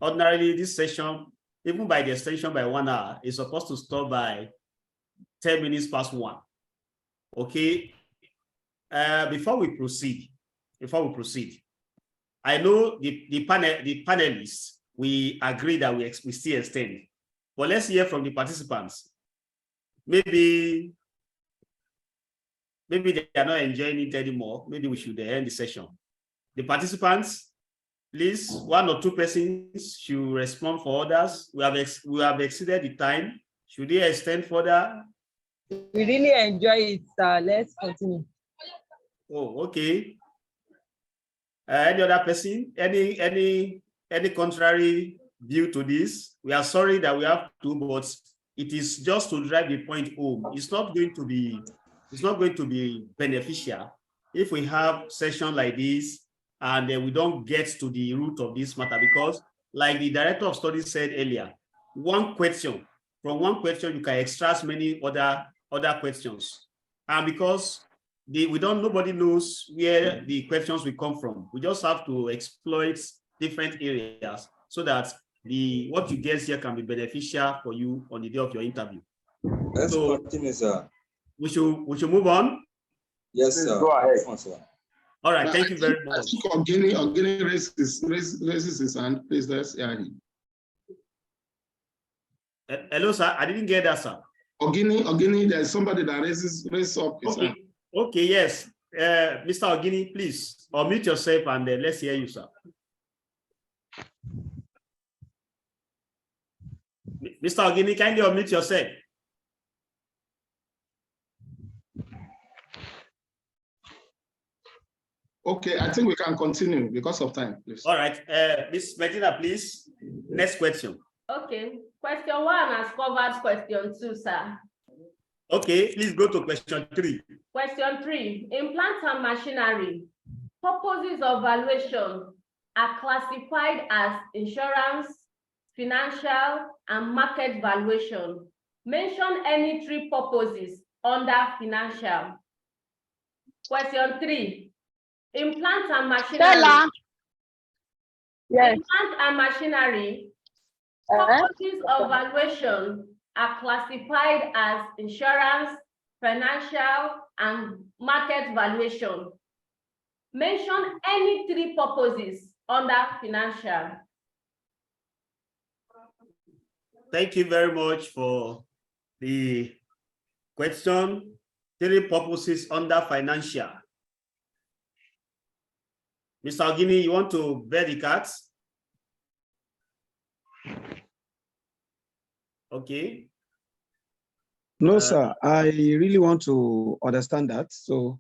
Ordinarily, this session, even by the extension by 1 hour, is supposed to stop by 10 minutes past 1. Okay. Before we proceed, I know the panelists, we agree that we still extend, but let's hear from the participants. Maybe they are not enjoying it anymore. Maybe we should end the session. The participants, please, 1 or 2 persons should respond for others. We have exceeded the time. Should they extend further? We really enjoy it, sir. Let's continue. Oh, okay. Any other person? Any contrary view to this? We are sorry that we have to, but it is just to drive the point home. It's not going to be beneficial if we have session like this and we don't get to the root of this matter, because like the director of studies said earlier, from one question you can extract many other questions, and because nobody knows where the questions will come from. We just have to exploit different areas so that what you get here can be beneficial for you on the day of your interview. Let's continue, sir. We should move on. Yes, sir. Go ahead. All right, thank you very much. Ogini raises his hand. Please, let's hear him. Hello, sir. I didn't get that, sir. Ogini, there's somebody that raises up his hand. Okay, yes. Mr. Ogini, please unmute yourself and let's hear you, sir. Mr. Ogini, kindly unmute yourself. Okay, I think we can continue because of time, please. All right, Ms. Medina, please. Next question. Okay, question 1 has covered question 2, sir. Okay, please go to question 3. Question 3, in plant and machinery, purposes of valuation are classified as insurance, financial, and market valuation. Mention any 3 purposes under financial. Question 3, in plant and machinery. Stella. Yes. In plant and machinery, Purposes of valuation are classified as insurance, financial, and market valuation. Mention any three purposes under financial. Thank you very much for the question. Three purposes under financial. Mr. Ogini, you want to bear the cards? Okay. No, sir. I really want to understand that. So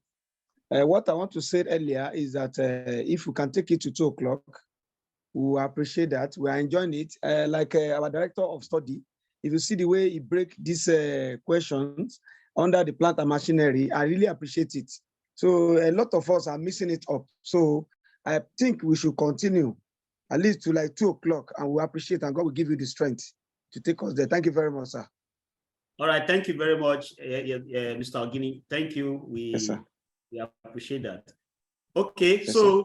what I want to say earlier is that if we can take it to 2 o'clock, we appreciate that. We are enjoying it. Like our director of study, if you see the way he break these questions under the plant and machinery, I really appreciate it. So a lot of us are missing it up. So I think we should continue at least to like 2 o'clock, and we appreciate, and God will give you the strength to take us there. Thank you very much, sir. All right, thank you very much, Mr. Ogini. Thank you. We appreciate that. Okay, yes, so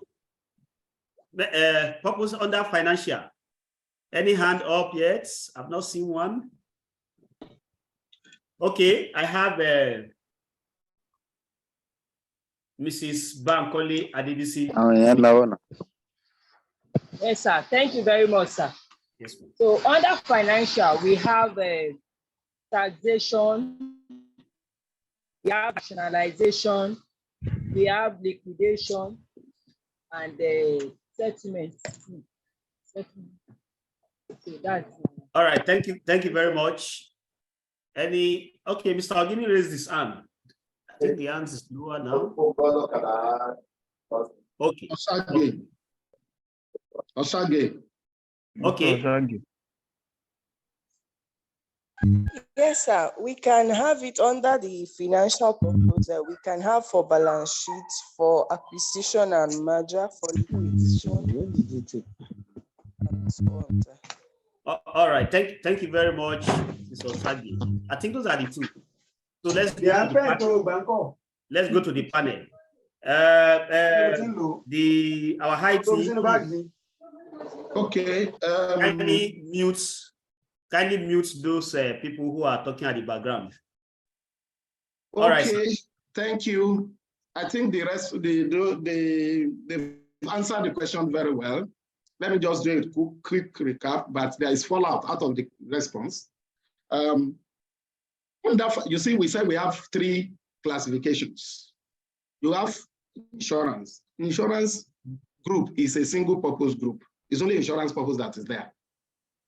purpose under financial. Any hand up yet? I've not seen one. Okay, I have Mrs. Bankole Adebisi. Yes, sir. Thank you very much, sir. Yes, ma'am. So under financial, we have taxation, we have nationalization, we have liquidation, and settlement. Okay, that's all right. Thank you. Thank you very much. Okay, Mr. Ogini raised his hand. I think the hand is lower now. Okay. Osage. Okay. Yes, sir. We can have it under the financial purpose. We can have for balance sheet, for acquisition and merger, for liquidation. All right. Thank you very much, Mr. Osage. I think those are the two. So let's go to the panel. Our high team. Okay. Kindly mute those people who are talking at the background. Okay, all right, thank you. I think the rest they've answered the question very well. Let me just do a quick recap, but there is fallout out of the response. You see, we said we have 3 classifications. You have insurance. Insurance group is a single purpose group. It's only insurance purpose that is there.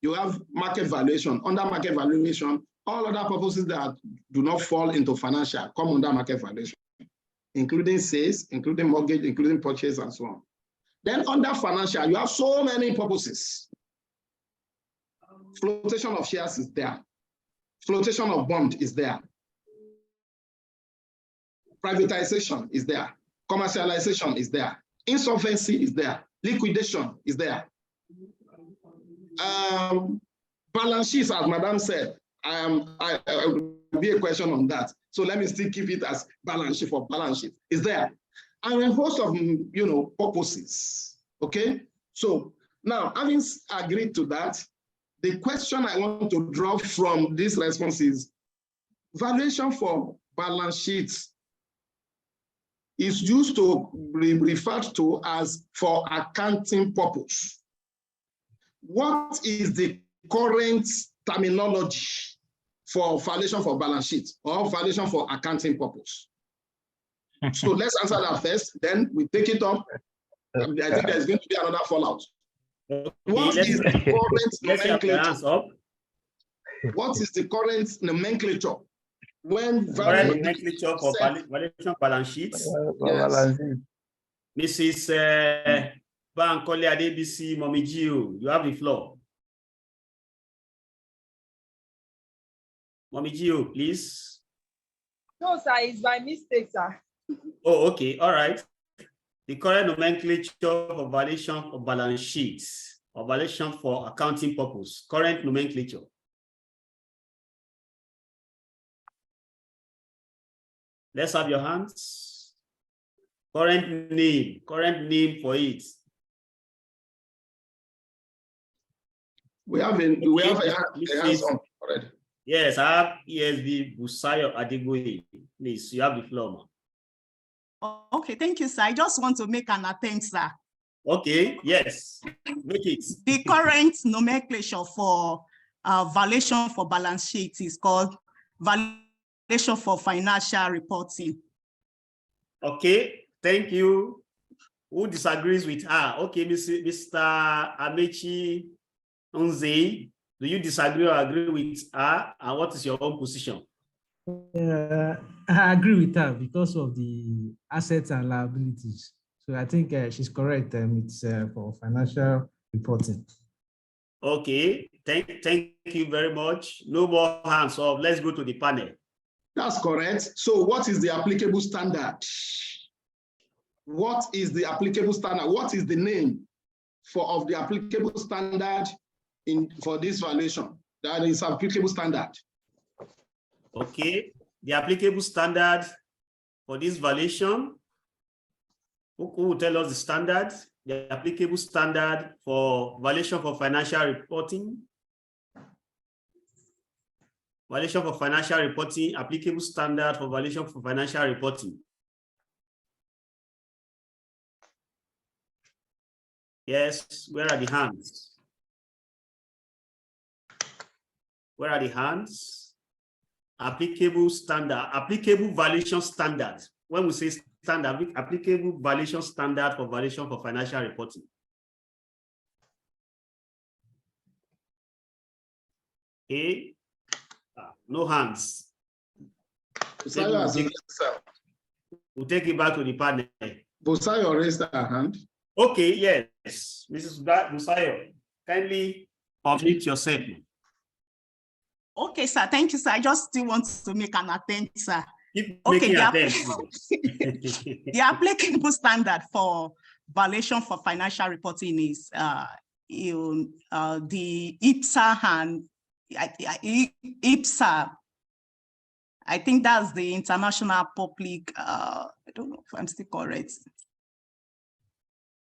You have market valuation. Under market valuation, all other purposes that do not fall into financial come under market valuation, including sales, including mortgage, including purchase, and so on. Then under financial, you have so many purposes. Flotation of shares is there. Flotation of bond is there. Privatization is there. Commercialization is there. Insolvency is there. Liquidation is there. Balance sheets, as Madam said, will be a question on that. So let me still keep it as balance sheet for balance sheet. Is there? And a host of purposes. Okay. So now, having agreed to that, the question I want to draw from this response is valuation for balance sheets is used to be referred to as for accounting purpose. What is the current terminology for valuation for balance sheet or valuation for accounting purpose? So let's answer that first, then we take it up. I think there's going to be another fallout. What is the current nomenclature? What is the current nomenclature when nomenclature for valuation balance sheets? Yes. Mrs. Bankole Adebisi Momijio, you have the floor. Momijio, please. No, sir, it's by mistake, sir. Oh, okay, all right. The current nomenclature for valuation of balance sheets or valuation for accounting purpose, current nomenclature. Let's have your hands. Current name for it. We have a hands on already. Yes, I have ESV Busayo Adegoye. Please, you have the floor. Okay, thank you, sir. I just want to make an attempt, sir. Okay, yes, make it. The current nomenclature for valuation for balance sheet is called valuation for financial reporting. Okay, thank you. Who disagrees with her? Okay, Mr. Amechi Nze, do you disagree or agree with her? And what is your own position? I agree with her because of the assets and liabilities. So I think she's correct. It's for financial reporting. Okay, thank you very much. No more hands up. Let's go to the panel. That's correct. So what is the applicable standard? What is the applicable standard? What is the name of the applicable standard for this valuation? That is applicable standard. Okay, the applicable standard for this valuation. Who will tell us the standard? The applicable standard for valuation for financial reporting. Valuation for financial reporting, applicable standard for valuation for financial reporting. Yes, where are the hands? Where are the hands? Applicable standard, applicable valuation standard. When we say standard, applicable valuation standard for valuation for financial reporting. Okay, no hands. We'll take it back to the panel. Busayo raised her hand. Okay, yes. Mrs. Busayo, kindly unmute yourself. Okay, sir. Thank you, sir. I just still want to make an attempt, sir. Keep okay, the applicable standard for valuation for financial reporting is the IPSA and IPSA. I think that's the International Public. I don't know if I'm still correct.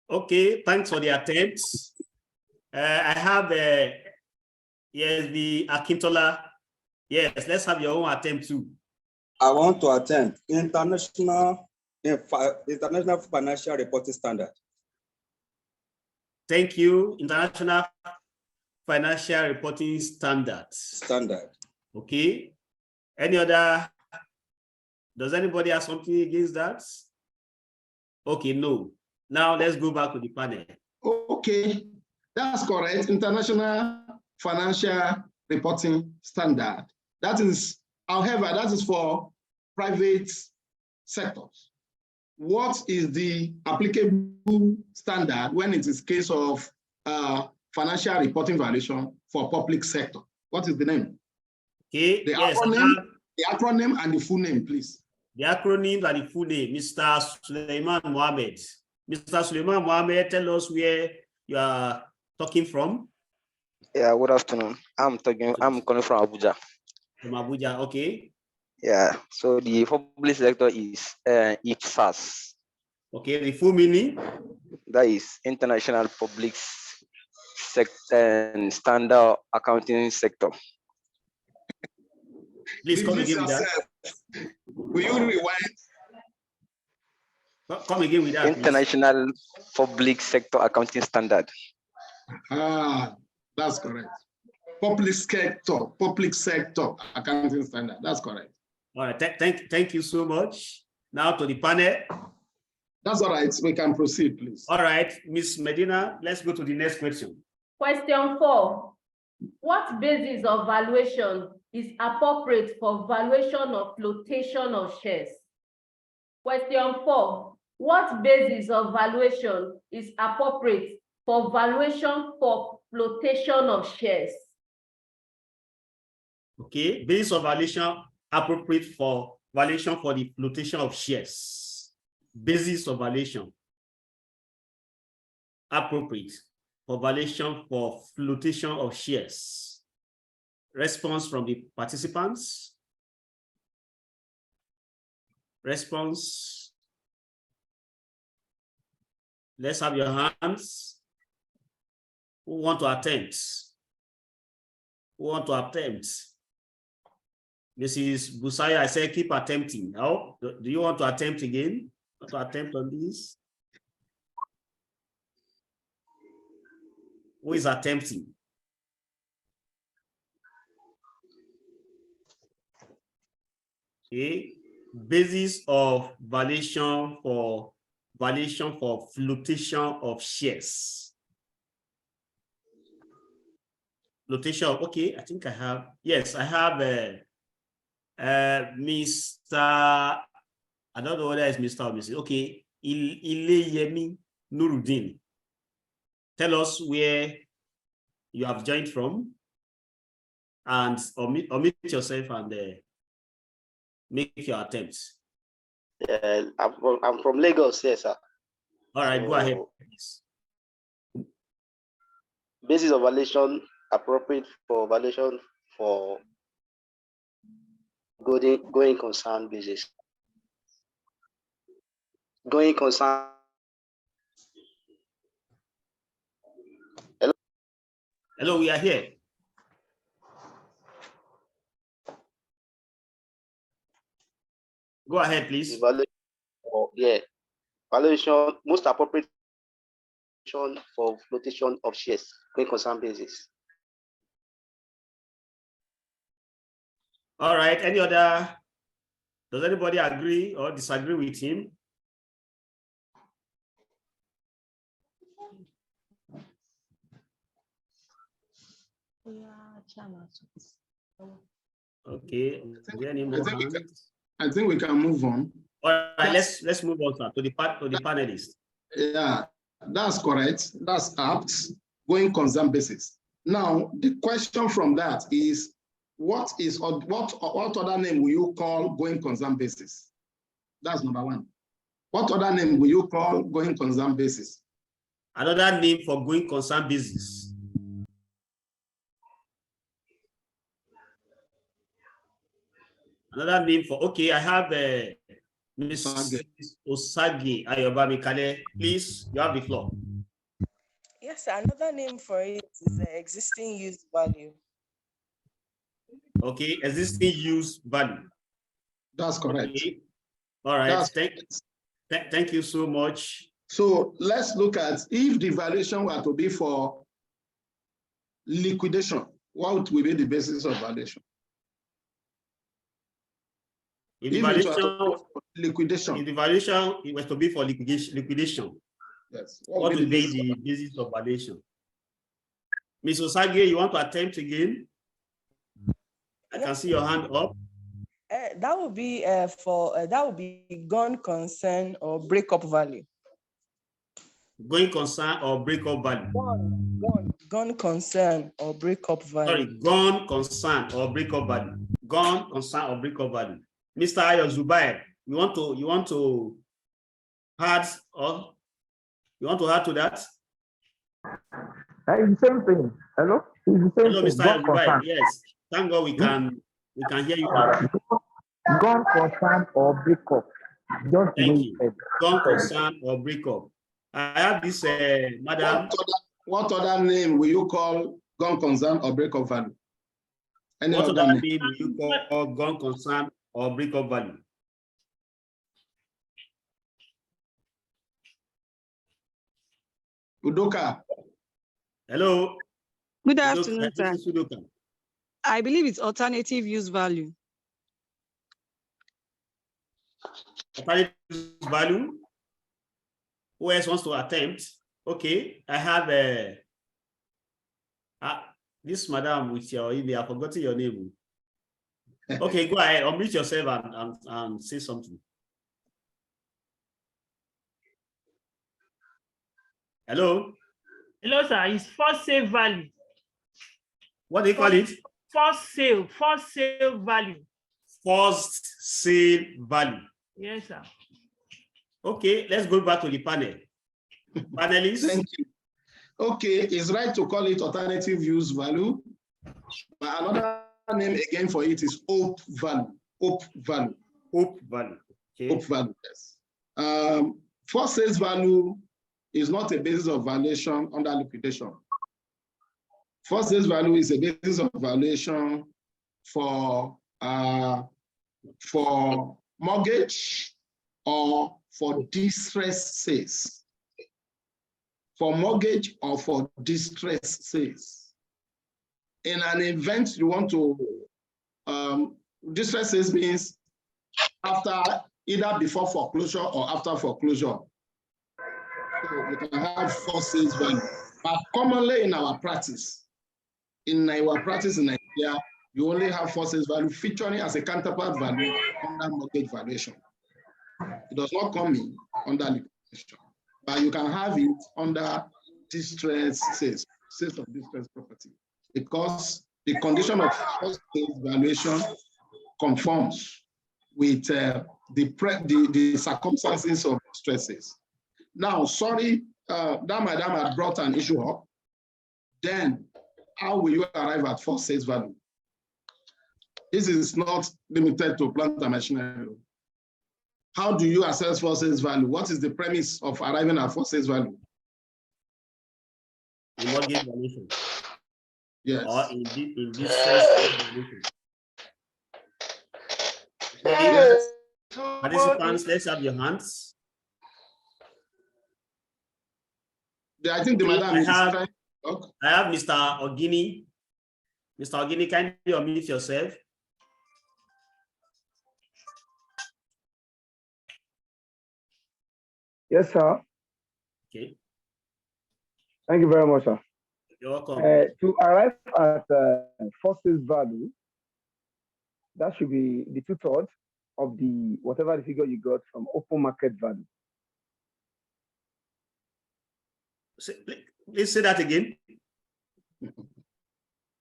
Okay, thanks for the attempts. I have yes, the Akintola. Yes, let's have your own attempt too. I want to attempt international financial reporting standard. Thank you. International financial reporting standard. Standard. Okay. Any other? Does anybody have something against that? Okay, no. Now let's go back to the panel. Okay, that's correct. International financial reporting standard. That is, however, that is for private sectors. What is the applicable standard when it is case of financial reporting valuation for public sector? What is the name? Okay, the acronym and the full name, please. The acronym and the full name, Mr. Suleiman Mohammed. Mr. Suleiman Mohammed, tell us where you are talking from. Yeah, good afternoon. I'm calling from Abuja. From Abuja, okay. Yeah, so the public sector is IPSAS. Okay, the full meaning? That is International Public Sector and Standard Accounting Sector. Please come again with that. Will you rewind? Come again with that. International Public Sector Accounting Standard. Ah, that's correct. Public sector accounting standard. That's correct. All right. Thank you so much. Now to the panel. That's all right. We can proceed, please. All right, Ms. Medina, let's go to the next question. Question 4. What basis of valuation is appropriate for valuation of flotation of shares? Question 4. What basis of valuation is appropriate for valuation for flotation of shares? Okay, basis of valuation appropriate for valuation for the flotation of shares. Basis of valuation appropriate for valuation for flotation of shares. Response from the participants. Response. Let's have your hands. Who want to attempt? Who want to attempt? Mrs. Busaya, I said keep attempting. Oh, do you want to attempt again? Want to attempt on this? Who is attempting? Okay. Basis of valuation for flotation of shares. Flotation. Okay, I think I have. Yes, I have. Mr. I don't know whether it's Mr. or Mrs. Okay, Ileyemi Nuruddin. Tell us where you have joined from, and omit yourself and make your attempts. I'm from Lagos, yes, sir. All right, go ahead, please. Basis of valuation appropriate for valuation for going concern basis. Going concern. Hello? Hello, we are here. Go ahead, please. Valuation, most appropriate for flotation of shares, going concern basis. All right, any other? Does anybody agree or disagree with him? Okay. I think we can move on. All right, let's move on, sir, to the panelists. Yeah, that's correct. That's apt. Going concern basis. Now, the question from that is, what other name will you call going concern basis? That's number one. What other name will you call going concern basis? Another name for going concern basis. Another name for, okay, I have Ms. Osage Ayobami Kale. Please, you have the floor. Yes, another name for it is the existing use value. Okay, existing use value. That's correct. Okay. All right, thank you so much. So let's look at if the valuation were to be for liquidation, what will be the basis of valuation? If the valuation it was to be for liquidation. Yes. What will be the basis of valuation? Ms. Osage, you want to attempt again? I can see your hand up. That would be that would be gone concern or breakup value. Going concern or breakup value. Gone concern or breakup value. Sorry, gone concern or breakup value. Gone concern or breakup value. Mr. Ayo Zubair, you want to add to that? It's the same thing. Hello? It's the same Hello, thing. Mr. Ayo Zubair. Yes. Thank God we can hear you now. Gone concern or breakup. Thank you. Gone concern or breakup. I have this madam. What other name will you call gone concern or breakup value? What other name will you call gone concern or breakup value? Udoka. Hello. Good afternoon, sir. I believe it's alternative use value. Alternative use value? Who else wants to attempt? Okay, I have this madam with your email. I've forgotten your name. Okay, go ahead. Unmute yourself and say something. Hello. Hello, sir. It's first sale value. What do you call it? First sale value. First sale value. Yes, sir. Okay, let's go back to the panel. Panelists. Thank you. Okay, it's right to call it alternative use value. But another name again for it is hope value. Hope value. Hope value. Okay. Hope value, yes. First sales value is not a basis of valuation under liquidation. First sales value is a basis of valuation for mortgage or for distress sales. For mortgage or for distress sales. In an event you want to, distress sales means after, either before foreclosure or after foreclosure. So you can have first sales value. But commonly in our practice in Nigeria, you only have first sales value featuring as a counterpart value under mortgage valuation. It does not come in under liquidation, but you can have it under distress sales, sales of distress property, because the condition of first sales valuation conforms with the circumstances of stresses. Now, sorry, that madam had brought an issue up. Then, how will you arrive at first sales value? This is not limited to plant and machinery. How do you assess first sales value? What is the premise of arriving at first sales value? In mortgage valuation. Yes. Or in distress valuation. Yes. Participants, let's have your hands. Yeah, I think the madam is trying. Okay. I have Mr. Ogini. Mr. Ogini, can you unmute yourself? Yes, sir. Okay. Thank you very much, sir. You're welcome. To arrive at first sales value, that should be the 2/3 of the whatever the figure you got from open market value. Please say that again.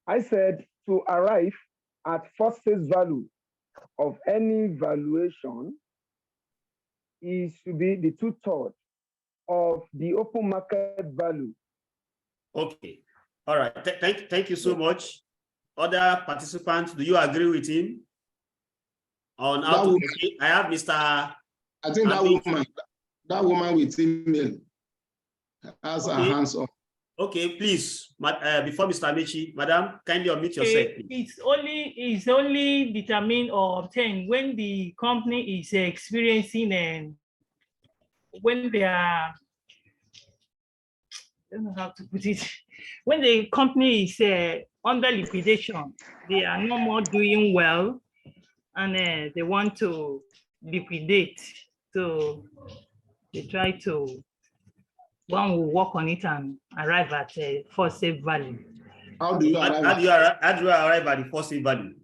I said to arrive at first sales value of any valuation is to be the 2/3 of the open market value. Okay. All right. Thank you so much. Other participants, do you agree with him? On how to, okay, I have Mr. I think that woman with email has her hands up. Okay, please, before Mr. Amechi, madam, kindly unmute yourself, please. It's only determined or obtained when the company is experiencing and when they are, I don't know how to put it. When the company is under liquidation, they are no more doing well, and they want to liquidate. So they try to, one will work on it and arrive at a first save value. How do you arrive? How do you arrive at the first save value?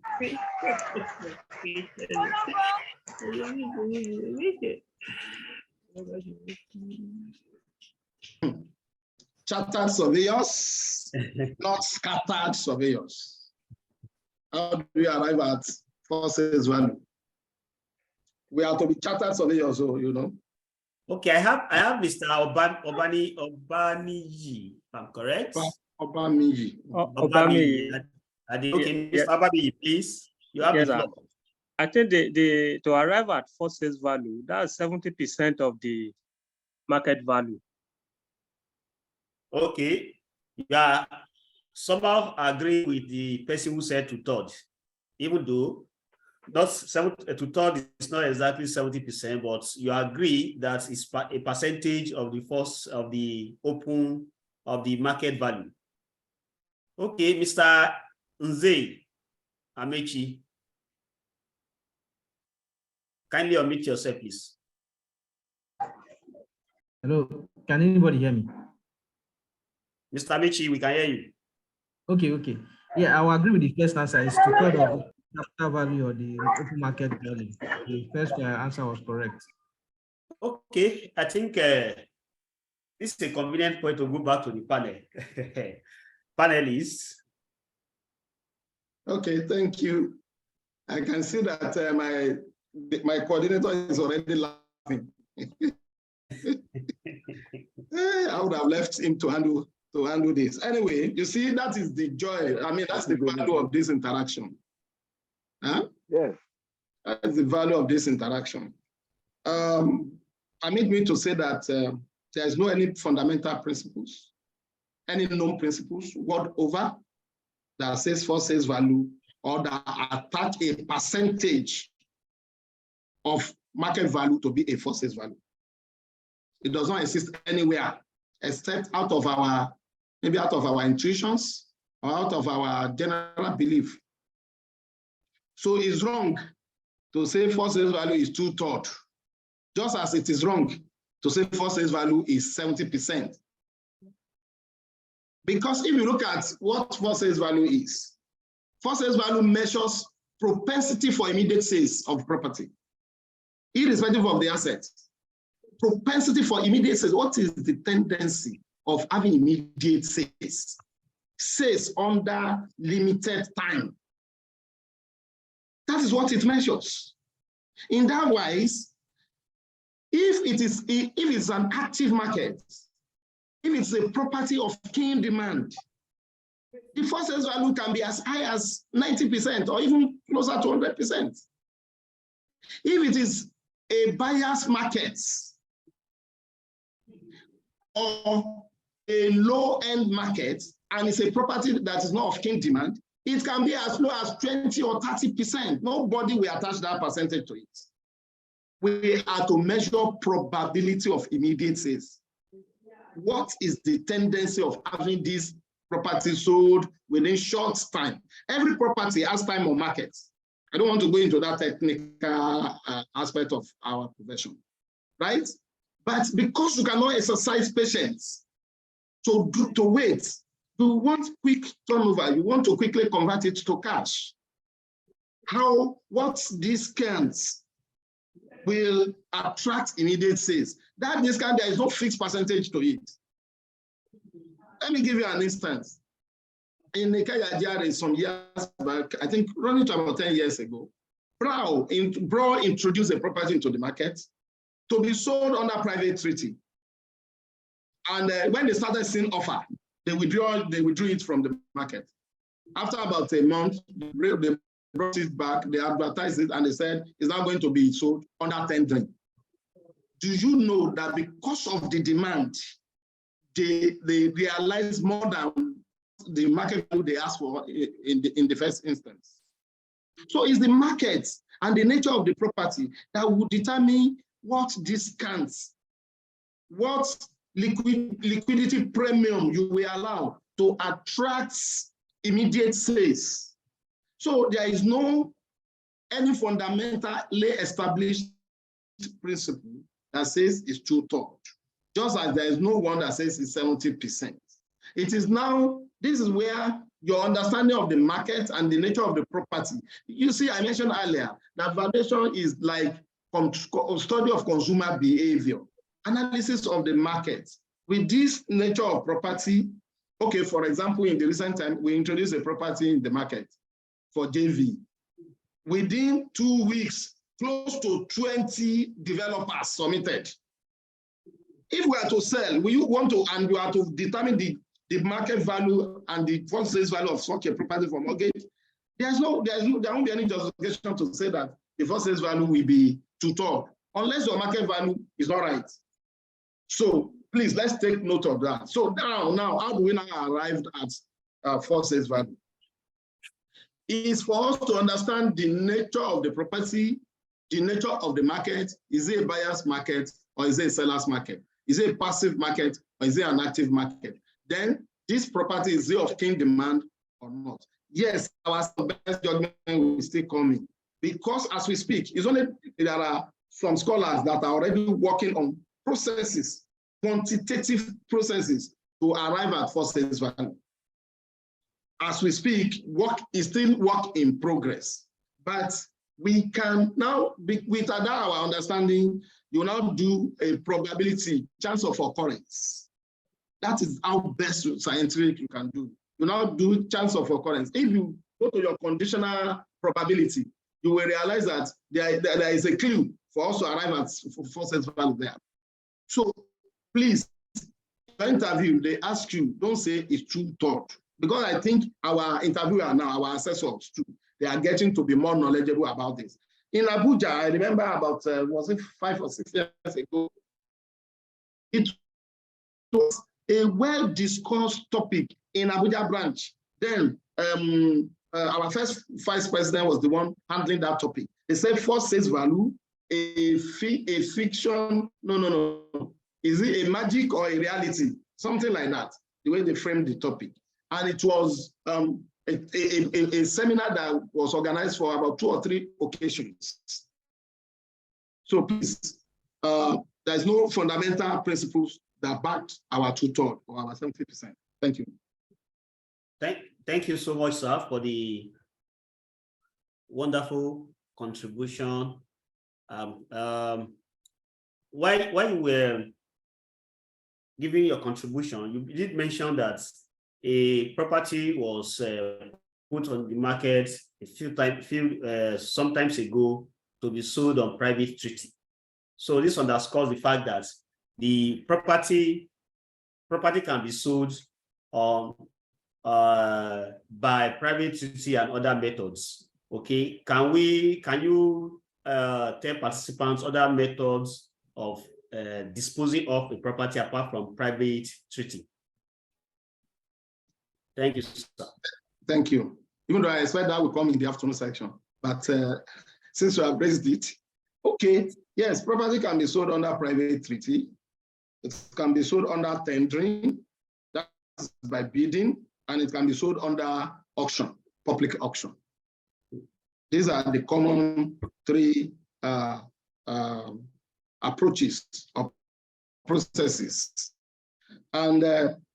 Chartered surveyors, not scattered surveyors. How do we arrive at first sales value? We have to be chartered surveyors, so you know. Okay, I have Mr. Obaniji, if I'm correct. Obamiji. Okay, Mr. Obamiji, please. You have the floor. I think to arrive at first sales value, that's 70% of the market value. Okay, yeah, somehow agree with the person who said 2/3, even though not 2/3 is not exactly 70%, but you agree that it's a percentage of the first of the open of the market value. Okay, Mr. Nze Amechi, kindly unmute yourself, please. Hello, can anybody hear me? Mr. Amechi, we can hear you. Okay. Yeah, I will agree with the first answer. It's 2/3 of the capital value or the open market value. The first answer was correct. Okay, I think this is a convenient point to go back to the panel. Panelists. Okay, thank you. I can see that my coordinator is already laughing. I would have left him to handle this. Anyway, you see, that is the joy. I mean, that's the value of this interaction. Huh? Yes. That's the value of this interaction. Permit me to say that there is no any fundamental principles, any known principles world over that says for sales value or that attach a percentage of market value to be a for sales value. It does not exist anywhere except out of our, maybe out of our intuitions or out of our general belief. So it's wrong to say for sales value is 2/3, just as it is wrong to say for sales value is 70%. Because if you look at what for sales value is, for sales value measures propensity for immediate sales of property, irrespective of the asset. Propensity for immediate sales, what is the tendency of having immediate sales? Sales under limited time. That is what it measures. In that wise, if it's an active market, if it's a property of keen demand, the for sales value can be as high as 90% or even closer to 100%. If it is a buyer's market or a low-end market and it's a property that is not of keen demand, it can be as low as 20 or 30%. Nobody will attach that percentage to it. We are to measure probability of immediate sales. What is the tendency of having this property sold within short time? Every property has time on market. I don't want to go into that technical aspect of our profession, right? But because you cannot exercise patience to wait, you want quick turnover, you want to quickly convert it to cash. What discounts will attract immediate sales? That discount, there is no fixed percentage to it. Let me give you an instance. In Nikaya some years back, I think running to about 10 years ago, Bro introduced a property into the market to be sold under private treaty. And when they started seeing offer, they withdrew it from the market. After about a month, they brought it back, they advertised it, and they said it's now going to be sold under tendering. Do you know that because of the demand, they realized more than the market value they asked for in the first instance? So it's the market and the nature of the property that will determine what discounts, what liquidity premium you will allow to attract immediate sales. So there is no any fundamentally established principle that says it's 2/3, just as there is no one that says it's 70%. It is now, this is where your understanding of the market and the nature of the property. You see, I mentioned earlier that valuation is like study of consumer behavior, analysis of the market. With this nature of property, okay, for example, in the recent time, we introduced a property in the market for JV. Within 2 weeks, close to 20 developers submitted. If we are to sell, we want to, and we are to determine the market value and the for sales value of such a property for mortgage, there won't be any justification to say that the for sales value will be 2/3, unless your market value is not right. So please, let's take note of that. So now how do we now arrive at for sales value? It's for us to understand the nature of the property, the nature of the market. Is it a buyer's market or is it a seller's market? Is it a passive market or is it an active market? Then this property, is it of keen demand or not? Yes, our best judgment will still come in, because as we speak, it's only there are some scholars that are already working on processes, quantitative processes to arrive at for sales value. As we speak, work is still work in progress, but we can now, with our understanding, you now do a probability, chance of occurrence. That is how best scientific you can do. You now do chance of occurrence. If you go to your conditional probability, you will realize that there is a clue for us to arrive at for sales value there. So please, the interview, they ask you, don't say it's 2/3. Because I think our interviewer now, our assessors too, they are getting to be more knowledgeable about this. In Abuja, I remember about, was it 5 or 6 years ago, it was a well-discussed topic in Abuja branch. Then our first vice president was the one handling that topic. He said first sales value, a fiction, no. Is it a magic or a reality? Something like that, the way they framed the topic. And it was a seminar that was organized for about 2 or 3 occasions. So please, there's no fundamental principles that backed our 2/3 or our 70%. Thank you. Thank you so much, sir, for the wonderful contribution. While you were giving your contribution, you did mention that a property was put on the market sometimes ago to be sold on private treaty. So this underscores the fact that the property can be sold on by private treaty and other methods. Okay, can you tell participants other methods of disposing of a property apart from private treaty? Thank you, sir. Thank you. Even though I expect that will come in the afternoon section, but since you have raised it, okay, yes, property can be sold under private treaty. It can be sold under tendering, that's by bidding, and it can be sold under auction, public auction. These are the common 3 approaches or processes. And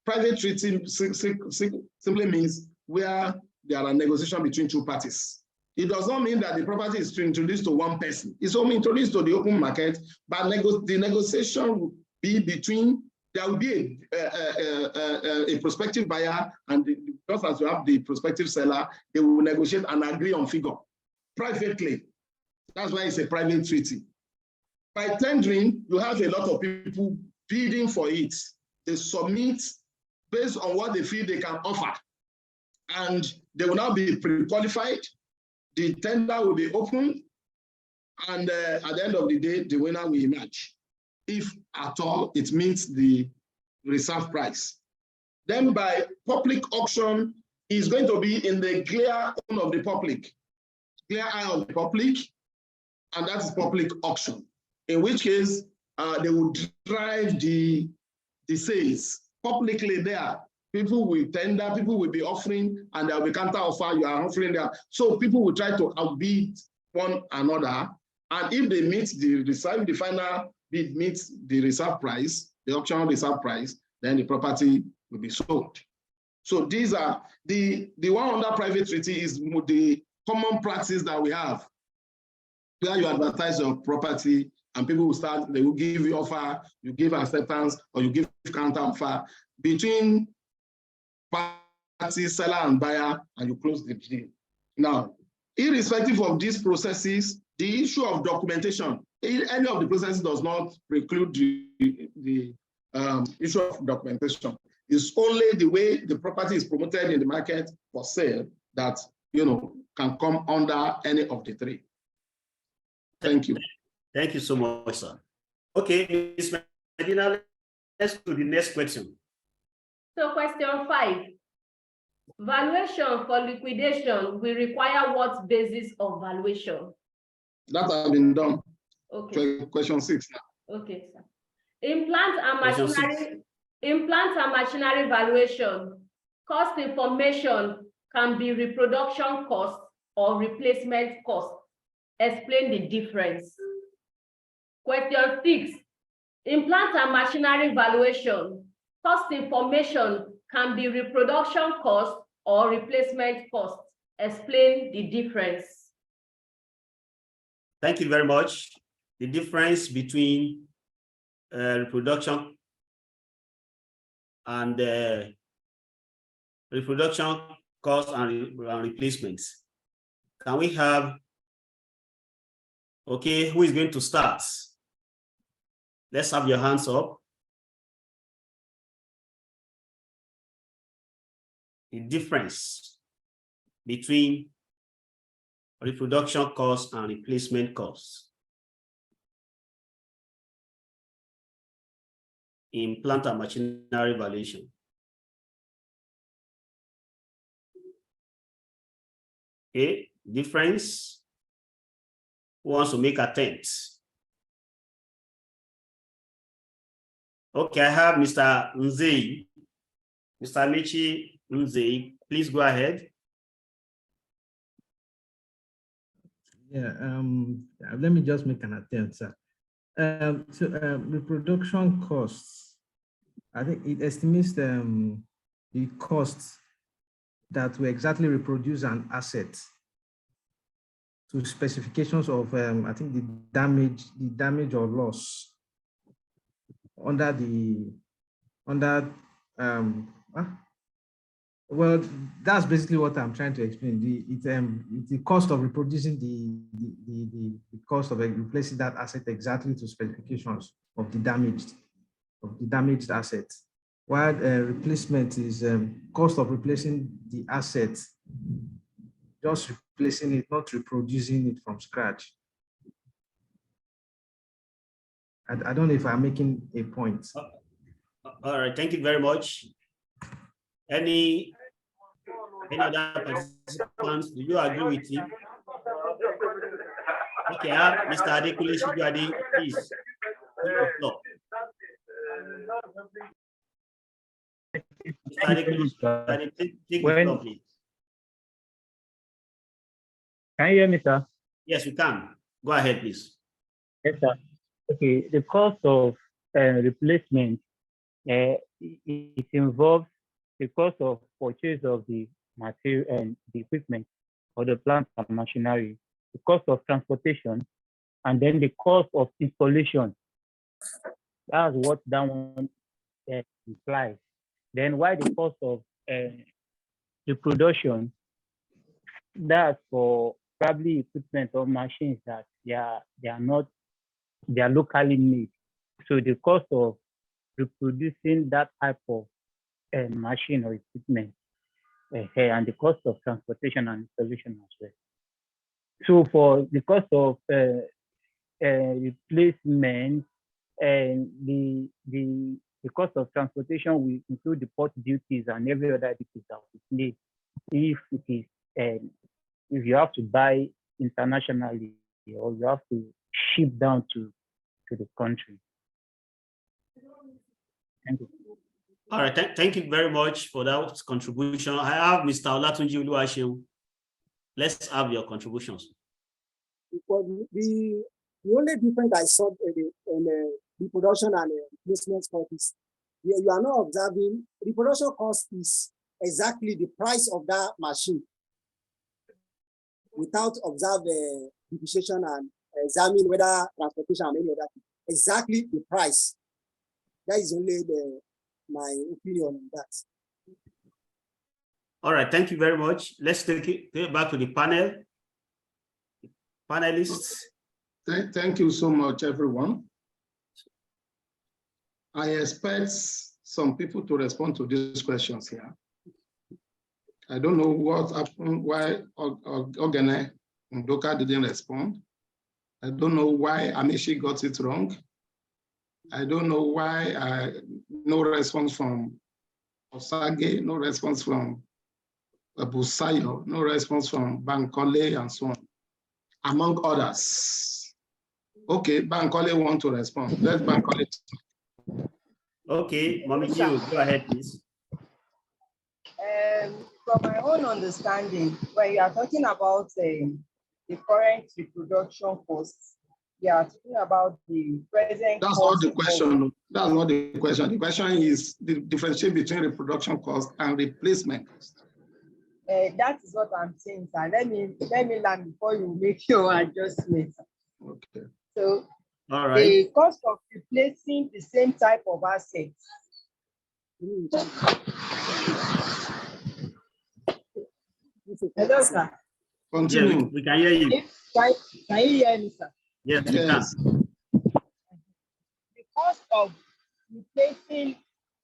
private treaty simply means where there are negotiations between 2 parties. It does not mean that the property is introduced to one person. It's only introduced to the open market, but the negotiation will be between, there will be a prospective buyer, and just as you have the prospective seller, they will negotiate and agree on figure privately. That's why it's a private treaty. By tendering, you have a lot of people bidding for it. They submit based on what they feel they can offer, and they will now be pre-qualified. The tender will be open, and at the end of the day, the winner will emerge, if at all it meets the reserve price. Then by public auction, is going to be in the clear eye of the public, and that is public auction, in which case they will drive the sales publicly there. People will tender, people will be offering, and there will be counter offer, you are offering there. So people will try to outbid one another. And if they meet the final bid meets the reserve price, the auction reserve price, then the property will be sold. So these are the one under private treaty is the common practice that we have, where you advertise your property and people will start, they will give you offer, you give acceptance, or you give counter offer between party, seller and buyer, and you close the deal. Now, irrespective of these processes, the issue of documentation, any of the processes does not preclude the issue of documentation. It's only the way the property is promoted in the market for sale that, can come under any of the 3. Thank you. Thank you so much, sir. Okay, Ms. Medina, let's go to the next question. So question 5, valuation for liquidation will require what basis of valuation? That has been done. Okay. Question 6 now. Okay, sir. Implant and machinery valuation, cost information can be reproduction cost or replacement cost. Explain the difference. Question 6, implant and machinery valuation, cost information can be reproduction cost or replacement cost. Explain the difference. Thank you very much. The difference between reproduction and reproduction cost and replacements. Can we have, okay, who is going to start? Let's have your hands up. The difference between reproduction cost and replacement costs in plant and machinery valuation. Okay, difference. Who wants to make attempts? Okay, I have Mr. Nzei. Mr. Michi Nzei, please go ahead. Yeah, let me just make an attempt, sir. Reproduction costs, I think it estimates the costs that will exactly reproduce an asset to specifications of, I think the damage or loss well, that's basically what I'm trying to explain. It's the cost of reproducing the cost of replacing that asset exactly to specifications of the damaged asset. While replacement is cost of replacing the asset, just replacing it, not reproducing it from scratch. I don't know if I'm making a point. All right, thank you very much. Any other participants? Do you agree with him? Okay, Mr. Adekule Shiguadi, please. Take the floor. Mr. Adekule Shiguadi, take the floor, please. Can you hear me, sir? Yes, we can. Go ahead, please. Yes, sir. Okay, the cost of replacement, it involves the cost of purchase of the material and the equipment or the plant and machinery, the cost of transportation, and then the cost of installation. That's what that one implies. Then why the cost of the production, that's for probably equipment or machines that they are locally made. So the cost of reproducing that type of machine or equipment and the cost of transportation and installation as well. So for the cost of replacement and the cost of transportation will include the port duties and every other duties that we pay if it is if you have to buy internationally or you have to ship down to the country. Thank you. All right, thank you very much for that contribution. I have Mr. Olatunji Oluwaseun. Let's have your contributions. The only difference I saw in the production and replacement cost is you are not observing the production cost is exactly the price of that machine without observing depreciation and examine whether transportation and any other thing. Exactly the price. That is only my opinion on that. All right, thank you very much. Let's take it back to the panel. Panelists. Thank you so much, everyone. I expect some people to respond to these questions here. I don't know what happened, why Ogene Ndoka didn't respond. I don't know why Amishi got it wrong. I don't know why no response from Osage, no response from Busayo, no response from Bankole and so on, among others. Okay, Bankole want to respond. Let Bankole. Okay, Mommy Gio, go ahead, please. From my own understanding, when you are talking about the current reproduction costs, you are talking about the present. That's not the question. That's not the question. The question is the differentiation between reproduction cost and replacement cost. That is what I'm saying, sir. Let me learn before you make your adjustment. Okay. So all right. The cost of replacing the same type of assets. Hello, sir. Continue. Yeah, we can hear you. Can you hear me, sir? Yes, we can. The cost of replacing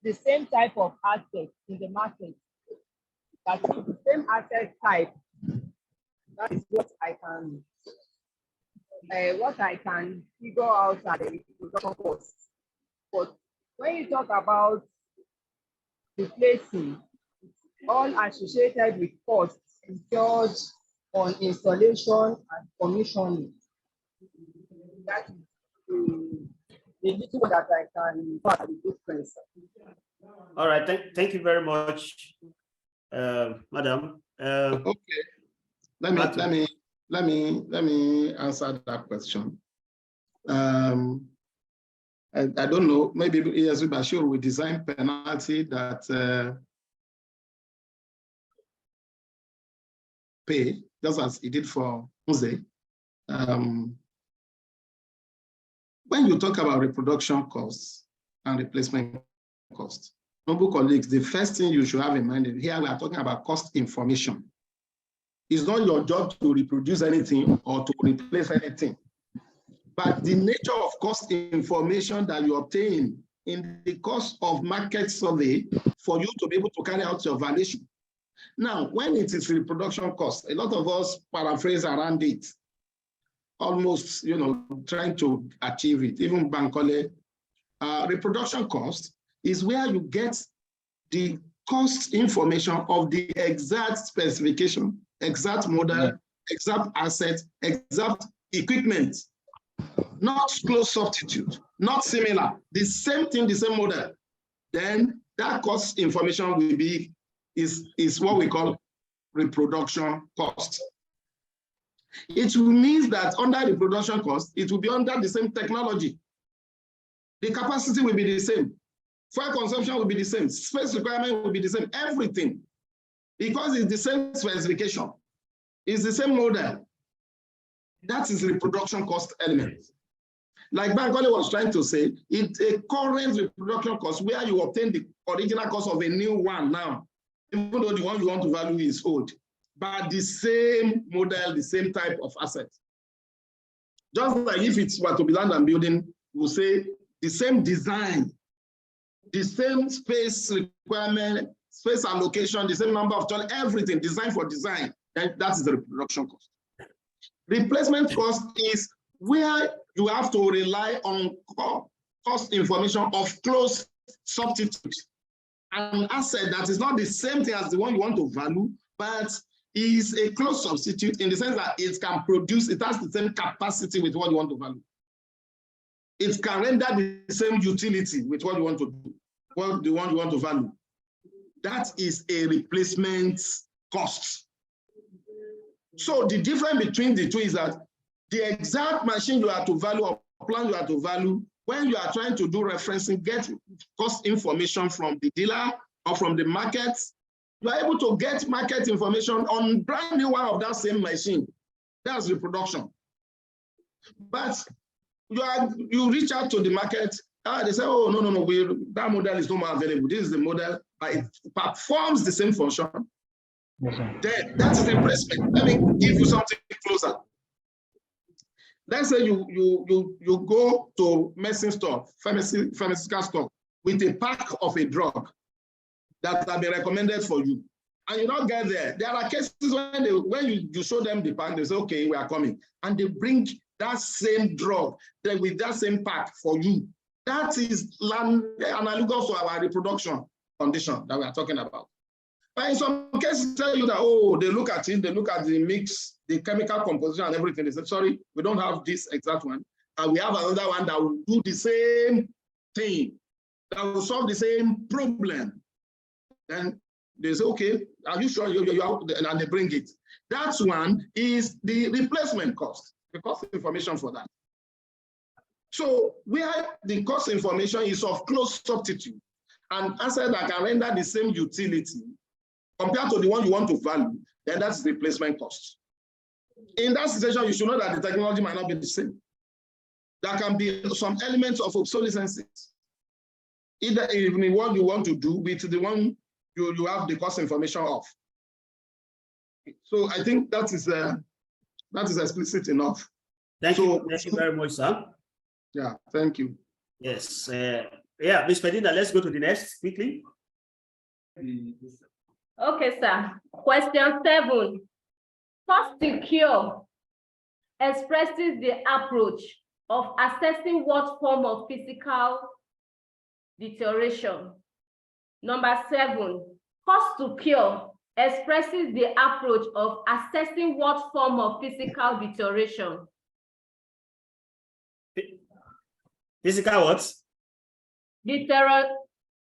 the same type of asset in the market, that is the same asset type, that is what I can figure out as a production cost. But when you talk about replacing, all associated with costs incurred on installation and commissioning. That is the little that I can pass the difference. All right, thank you very much, madam. Okay, let me answer that question. I don't know, maybe ESV Bashir will design penalty that pay, just as he did for Jose. When you talk about reproduction costs and replacement costs, noble colleagues, the first thing you should have in mind is here we are talking about cost information. It's not your job to reproduce anything or to replace anything, but the nature of cost information that you obtain in the course of market survey for you to be able to carry out your valuation. Now, when it is reproduction cost, a lot of us paraphrase around it, almost, trying to achieve it. Even Bankole, reproduction cost is where you get the cost information of the exact specification, exact model, exact asset, exact equipment, not close substitute, not similar, the same thing, the same model. Then that cost information will be, is what we call reproduction cost. It means that under the production cost, it will be under the same technology. The capacity will be the same. Fuel consumption will be the same. Space requirement will be the same. Everything. Because it's the same specification. It's the same model. That is the reproduction cost element. Like Bankole was trying to say, it's a current reproduction cost where you obtain the original cost of a new one now, even though the one you want to value is old. But the same model, the same type of asset. Just like if it were to be land and building, we'll say the same design, the same space requirement, space allocation, the same number of tons, everything, design for design. And that is the reproduction cost. Replacement cost is where you have to rely on cost information of close substitute. An asset that is not the same thing as the one you want to value, but is a close substitute in the sense that it can produce, it has the same capacity with what you want to value. It can render the same utility with what you want to do, what the one you want to value. That is a replacement cost. So the difference between the two is that the exact machine you are to value or plan you are to value, when you are trying to do referencing, get cost information from the dealer or from the market, you are able to get market information on brand new one of that same machine. That's reproduction. But you reach out to the market, they say, oh, no, that model is no more available. This is the model, but it performs the same function. Then that's replacement. Let me give you something closer. Let's say you go to medicine store, pharmaceutical store, with a pack of a drug that have been recommended for you, and you don't get there. There are cases when you show them the pack, they say, okay, we are coming, and they bring that same drug with that same pack for you. That is analogous to our reproduction condition that we are talking about. But in some cases, tell you that, oh, they look at it, they look at the mix, the chemical composition and everything. They say, sorry, we don't have this exact one, and we have another one that will do the same thing, that will solve the same problem. Then they say, okay, are you sure you are? And they bring it. That one is the replacement cost, the cost information for that. So where the cost information is of close substitute, and asset that can render the same utility compared to the one you want to value, then that's the replacement cost. In that situation, you should know that the technology might not be the same. There can be some elements of obsolescence, either in what you want to do with the one you have the cost information of. So I think that is explicit enough. Thank you very much, sir. Yeah, thank you. Yes, yeah, Ms. Medina, let's go to the next quickly. Okay, sir. Question 7. Cost to cure expresses the approach of assessing what form of physical deterioration. Number 7, cost to cure expresses the approach of assessing what form of physical deterioration. Physical what?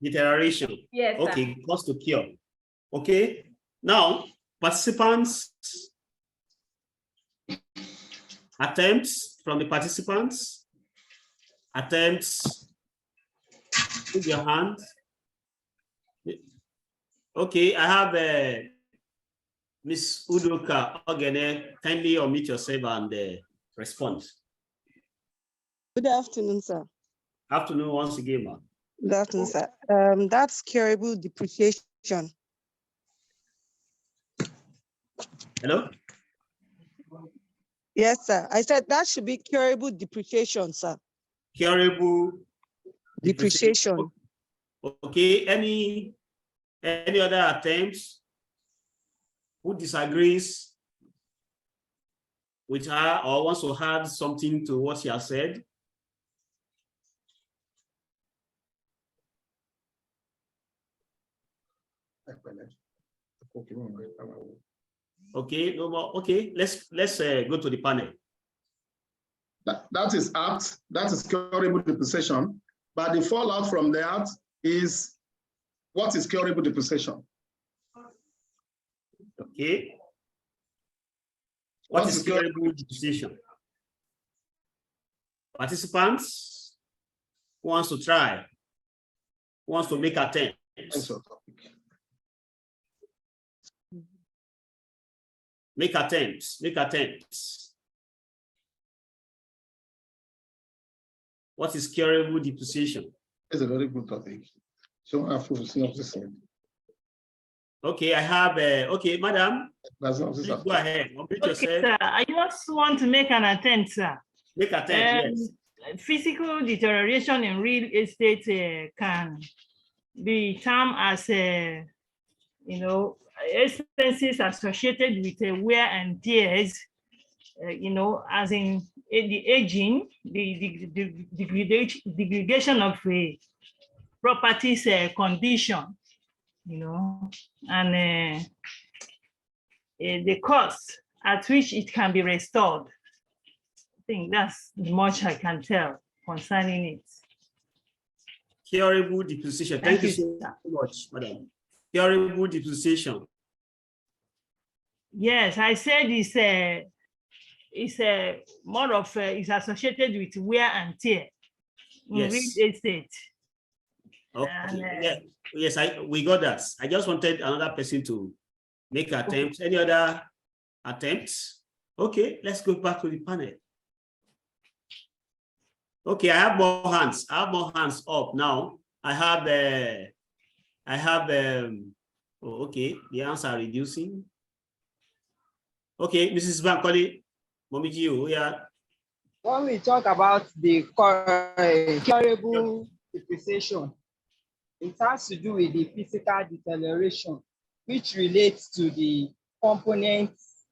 Deterioration. Yes. Okay, cost to cure. Okay. Now, participants, attempts from the participants, attempts, put your hand. Okay, I have Ms. Udoka Ogene. Kindly unmute yourself and respond. Good afternoon, sir. Afternoon once again, ma'am. Good afternoon, sir. That's curable depreciation. Hello? Yes, sir. I said that should be curable depreciation, sir. Curable depreciation. Okay, any other attempts? Who disagrees with her or wants to add something to what she has said? Okay, no more. Okay, let's go to the panel. That is apt. That is curable depreciation. But the fallout from that is, what is curable depreciation? Okay. What is curable depreciation? Participants who wants to try, who wants to make attempts. Make attempts. What is curable depreciation? It's a very good topic. So I have to see what this said. Okay, I have, okay, madam. Please go ahead. Okay, sir, I just want to make an attempt, sir. Make attempt, yes. Physical deterioration in real estate can be termed as, expenses associated with wear and tears, as in the aging, the degradation of a property's condition, and the cost at which it can be restored. I think that's much I can tell concerning it. Curable depreciation. Thank you so much, madam. Curable depreciation. Yes, I said it's more of it's associated with wear and tear in Yes. real estate. Okay. And, yes, we got that. I just wanted another person to make attempts. Any other attempts? Okay, let's go back to the panel. Okay, I have more hands. I have more hands up now. I have oh, okay, the hands are reducing. Okay, Mrs. Bankole, Momiji, yeah. When we talk about the curable depreciation, it has to do with the physical deterioration, which relates to the components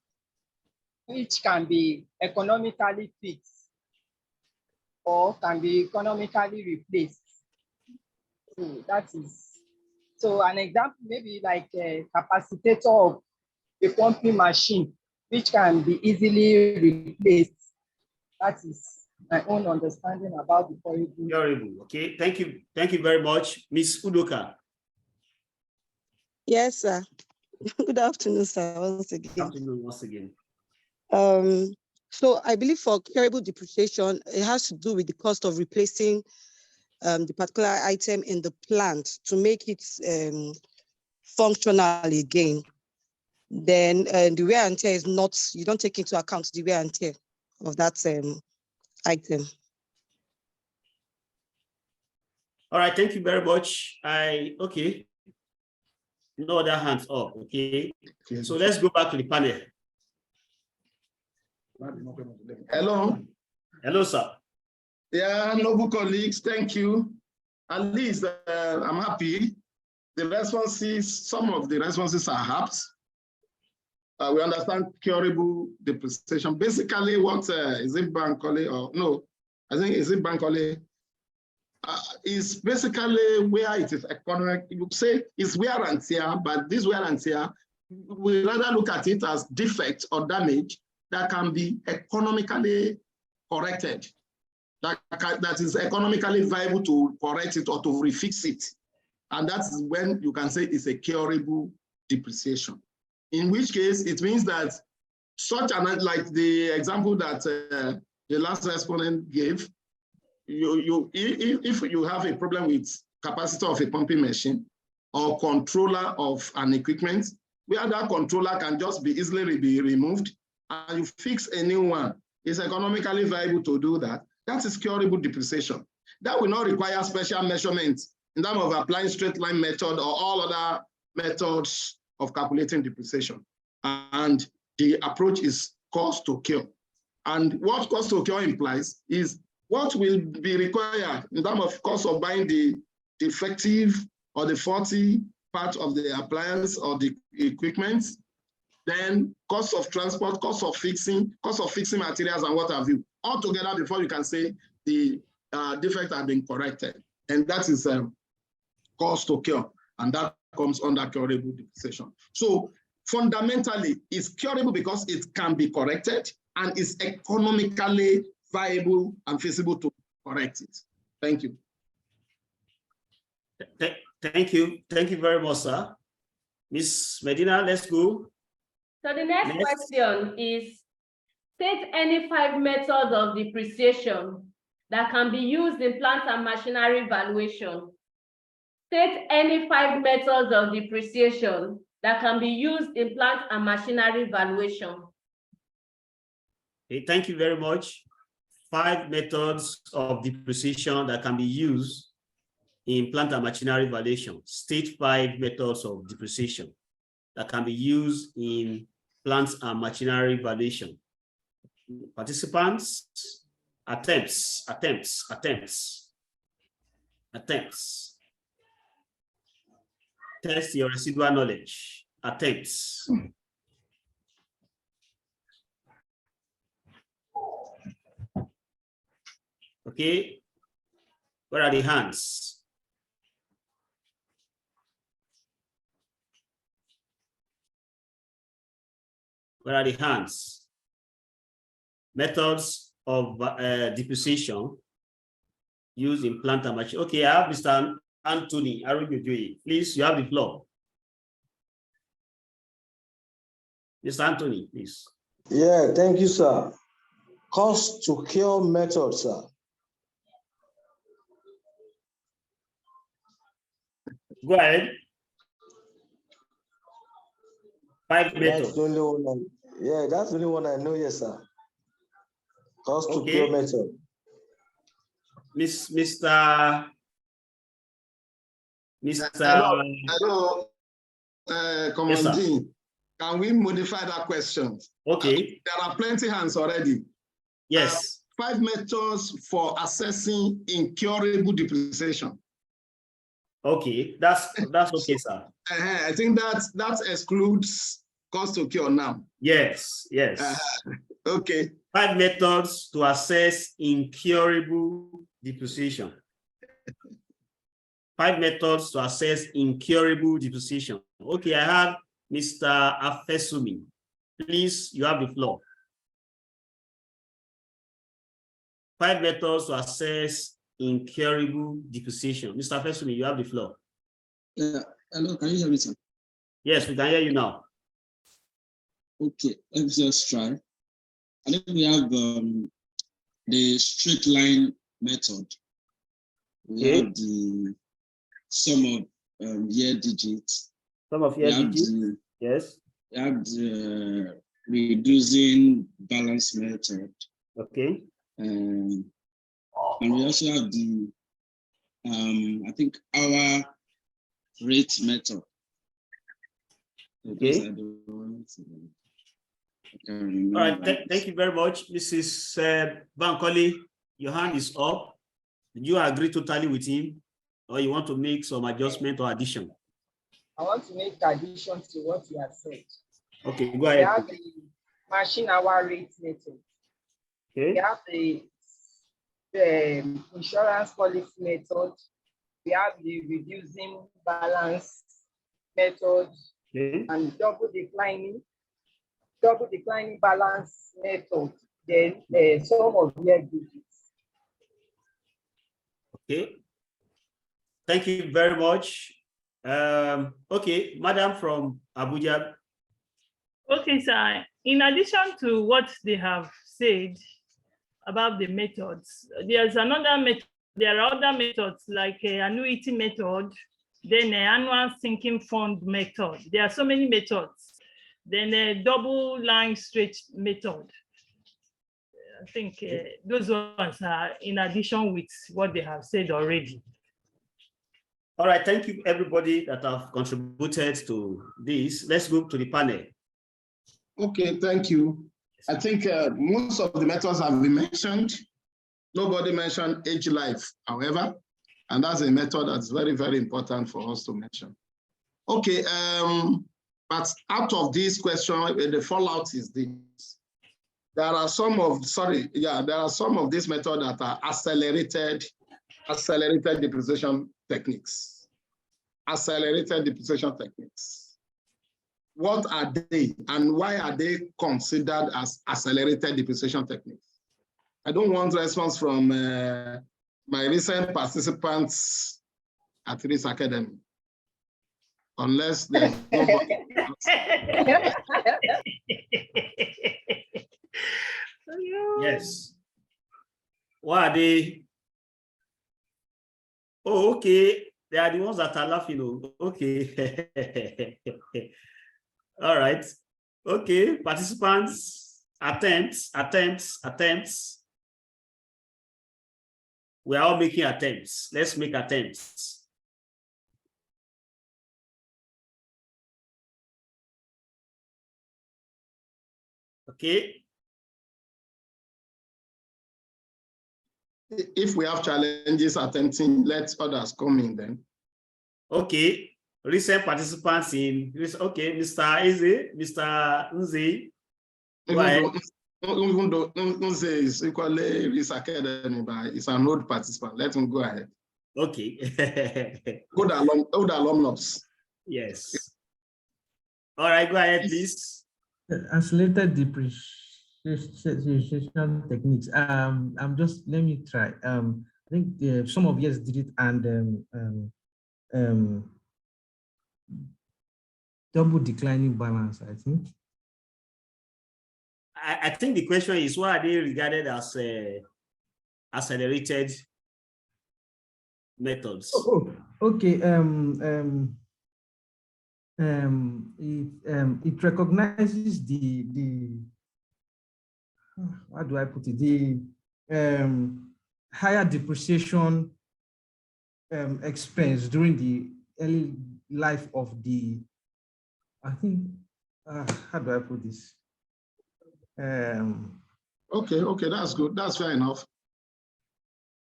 which can be economically fixed or can be economically replaced. So that is, so an example maybe like a capacitator of a pumping machine, which can be easily replaced. That is my own understanding about the curable. Okay, thank you very much, Ms. Udoka. Yes, sir. Good afternoon, sir. Once again. Good afternoon once again. So I believe for curable depreciation, it has to do with the cost of replacing the particular item in the plant to make it functional again. Then the wear and tear is not, you don't take into account the wear and tear of that item. All right, thank you very much. Okay. No other hands up, okay. So let's go back to the panel. Hello. Hello, sir. Yeah, noble colleagues, thank you. At least I'm happy. The responses, some of the responses are apt. We understand curable depreciation. Basically, what is it Bankole or no? I think is it Bankole? Is basically where it is economic. You say it's wear and tear, but this wear and tear we rather look at it as defect or damage that can be economically corrected, that is economically viable to correct it or to refix it. And that's when you can say it's a curable depreciation. In which case, it means that such an, like the example that the last respondent gave, if you have a problem with capacitor of a pumping machine or controller of an equipment, where that controller can just be easily be removed and you fix a new one, it's economically viable to do that. That is curable depreciation. That will not require special measurements in terms of applying straight line method or all other methods of calculating depreciation. And the approach is cost to cure. And what cost to cure implies is what will be required in terms of cost of buying the defective or the faulty part of the appliance or the equipment, then cost of transport, cost of fixing materials and what have you, all together before you can say the defect has been corrected. And that is cost to cure, and that comes under curable depreciation. So fundamentally, it's curable because it can be corrected and is economically viable and feasible to correct it. Thank you. Thank you. Thank you very much, sir. Ms. Medina, let's go. So the next question is, state any 5 methods of depreciation that can be used in plant and machinery valuation. State any 5 methods of depreciation that can be used in plant and machinery valuation. Okay, thank you very much. 5 methods of depreciation that can be used in plant and machinery valuation. State 5 methods of depreciation that can be used in plants and machinery valuation. Participants, attempts. Test your residual knowledge. Attempts. Okay, where are the hands? Where are the hands? Methods of depreciation used in plant and machinery. Okay, I have Mr. Anthony Arugujui. Please, you have the floor. Mr. Anthony, please. Yeah, thank you, sir. Cost to cure method, sir. Go ahead. 5 methods. That's the only one. Yeah, that's the only one I know, yes, sir. Cost to cure method. Mr. Hello, Commanding. Can we modify that question? Okay. There are plenty hands already. Yes. 5 methods for assessing incurable depreciation. Okay, that's okay, sir. I think that excludes cost to cure now. Yes. Okay. 5 methods to assess incurable depreciation. 5 methods to assess incurable depreciation. Okay, I have Mr. Afesumi. Please, you have the floor. 5 methods to assess incurable depreciation. Mr. Afesumi, you have the floor. Hello, can you hear me, sir? Yes, we can hear you now. Okay, let's just try. I think we have the straight line method. We have the sum of year digits. Sum of year digits, yes. We have the reducing balance method. Okay. And we also have the, I think, hour rate method. Okay. All right, thank you very much. Mrs. Bankole, your hand is up. Did you agree totally with him, or you want to make some adjustment or addition? I want to make addition to what you have said. Okay, go ahead. We have the machine hour rate method. Okay. We have the insurance policy method. We have the reducing balance method. and double declining balance method, then sum of year digits. Okay. Thank you very much. Okay, Madam from Abuja. Okay, sir. In addition to what they have said about the methods, there's another method. There are other methods like annuity method, then annual sinking fund method. There are so many methods. Then a double line stretch method. I think those ones are in addition with what they have said already. All right, thank you everybody that have contributed to this. Let's go to the panel. Okay, thank you. I think most of the methods have been mentioned. Nobody mentioned age life, however, and that's a method that's very, very important for us to mention. Okay, but out of this question, the fallout is this. There are some of, there are some of these methods that are accelerated depreciation techniques. Accelerated depreciation techniques. What are they and why are they considered as accelerated depreciation techniques? I don't want response from my recent participants at this academy, unless there's nobody else. Yes. What are they? Oh, okay. They are the ones that are laughing. Okay. All right. Okay. Participants, attempts. We are all making attempts. Let's make attempts. Okay. If we have challenges attempting, let others come in then. Okay. Recent participants in, okay, Mr. Eze, Mr. Nze. Even though Nze is equally Risk Academy, but it's an old participant. Let him go ahead. Okay. Good alumnus. Yes. All right, go ahead, please. Accelerated depreciation techniques. Let me try. I think some of us did it, and double declining balance, I think. I think the question is, why are they regarded as accelerated methods? Oh, okay. It recognizes the how do I put it? The higher depreciation expense during the early life of the, I think, how do I put this? Okay, that's good. That's fair enough.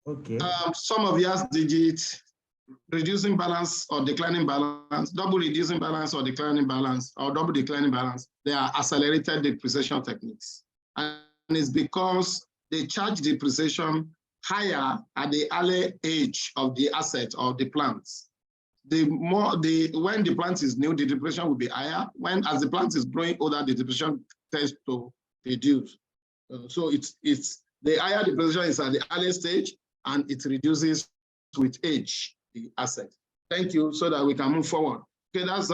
Okay. Some of yours digit reducing balance or declining balance, double reducing balance or declining balance, or double declining balance. They are accelerated depreciation techniques. And it's because they charge depreciation higher at the early age of the asset or the plants. When the plant is new, the depreciation will be higher. As the plant is growing older, the depreciation tends to reduce. So it's the higher depreciation is at the early stage, and it reduces with age, the asset. Thank you, so that we can move forward. Okay, that's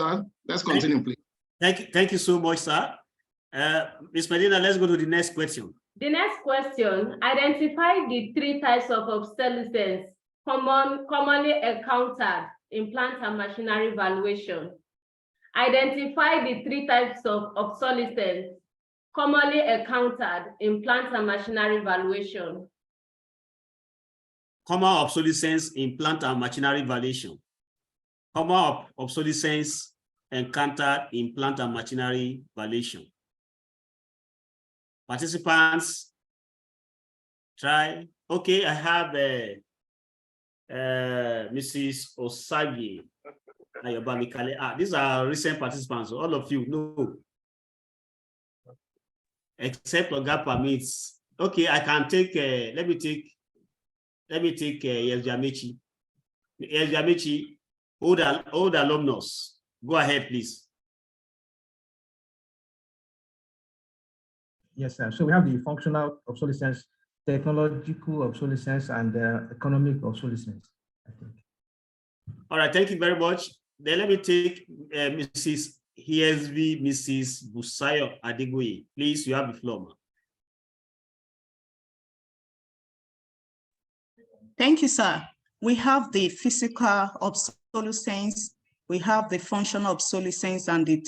let's continue, please. Thank you so much, sir. Ms. Medina, let's go to the next question. The next question, identify the 3 types of obsolescence commonly encountered in plant and machinery valuation. Identify the 3 types of obsolescence commonly encountered in plant and machinery valuation. Common obsolescence in plant and machinery valuation. Common obsolescence encountered in plant and machinery valuation. Participants, try. Okay, I have Mrs. Osagi. These are recent participants. All of you know. Except Oga permits. Okay, I can take. Let me take Yeljamechi. Yeljamechi, old alumnus. Go ahead, please. Yes, sir. So we have the functional obsolescence, technological obsolescence, and economic obsolescence, I think. All right, thank you very much. Then let me take Mrs. ESV, Mrs. Busayo Adegoye. Please, you have the floor, ma'am. Thank you, sir. We have the physical obsolescence, we have the functional obsolescence, and the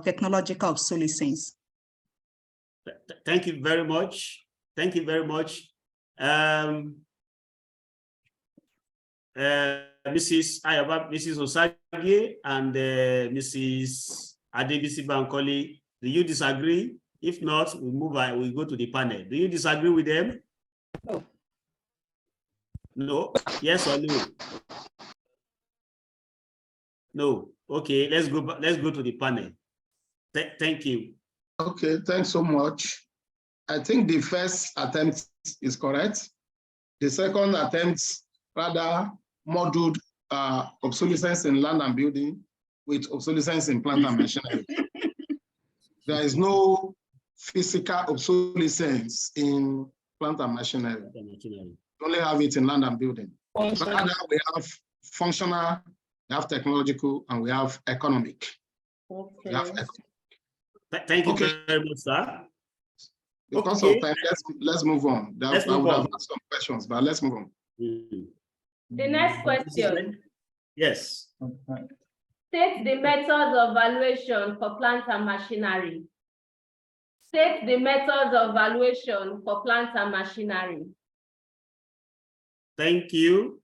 technological obsolescence. Thank you very much. Thank you very much. Mrs. Osage and Mrs. Adebisi Bankole, do you disagree? If not, we move on, we go to the panel. Do you disagree with them? No. No? Yes or no? No. Okay, let's go to the panel. Thank you. Okay, thanks so much. I think the first attempt is correct. The second attempt rather modeled obsolescence in land and building with obsolescence in plant and machinery. There is no physical obsolescence in plant and machinery. We only have it in land and building. Rather, we have functional, we have technological, and we have economic. Okay. We have economic. Thank you very much, sir. Because of time, let's move on. I would have asked some questions, but let's move on. The next question. Yes. State the methods of valuation for plant and machinery. State the methods of valuation for plant and machinery. Thank you.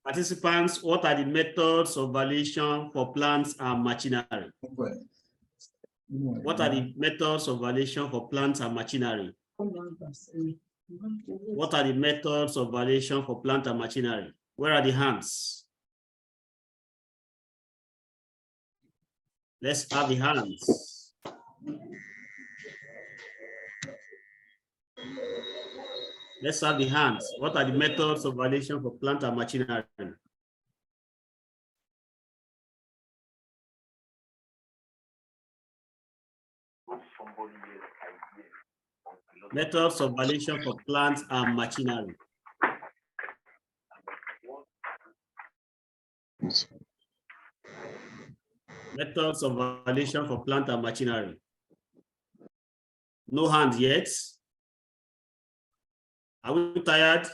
Participants, what are the methods of valuation for plants and machinery? What are the methods of valuation for plants and machinery? What are the methods of valuation for plant and machinery? Where are the hands? Let's have the hands. Let's have the hands. What are the methods of valuation for plant and machinery? Methods of valuation for plants and machinery. Methods of valuation for plant and machinery. No hands yet. Are we tired?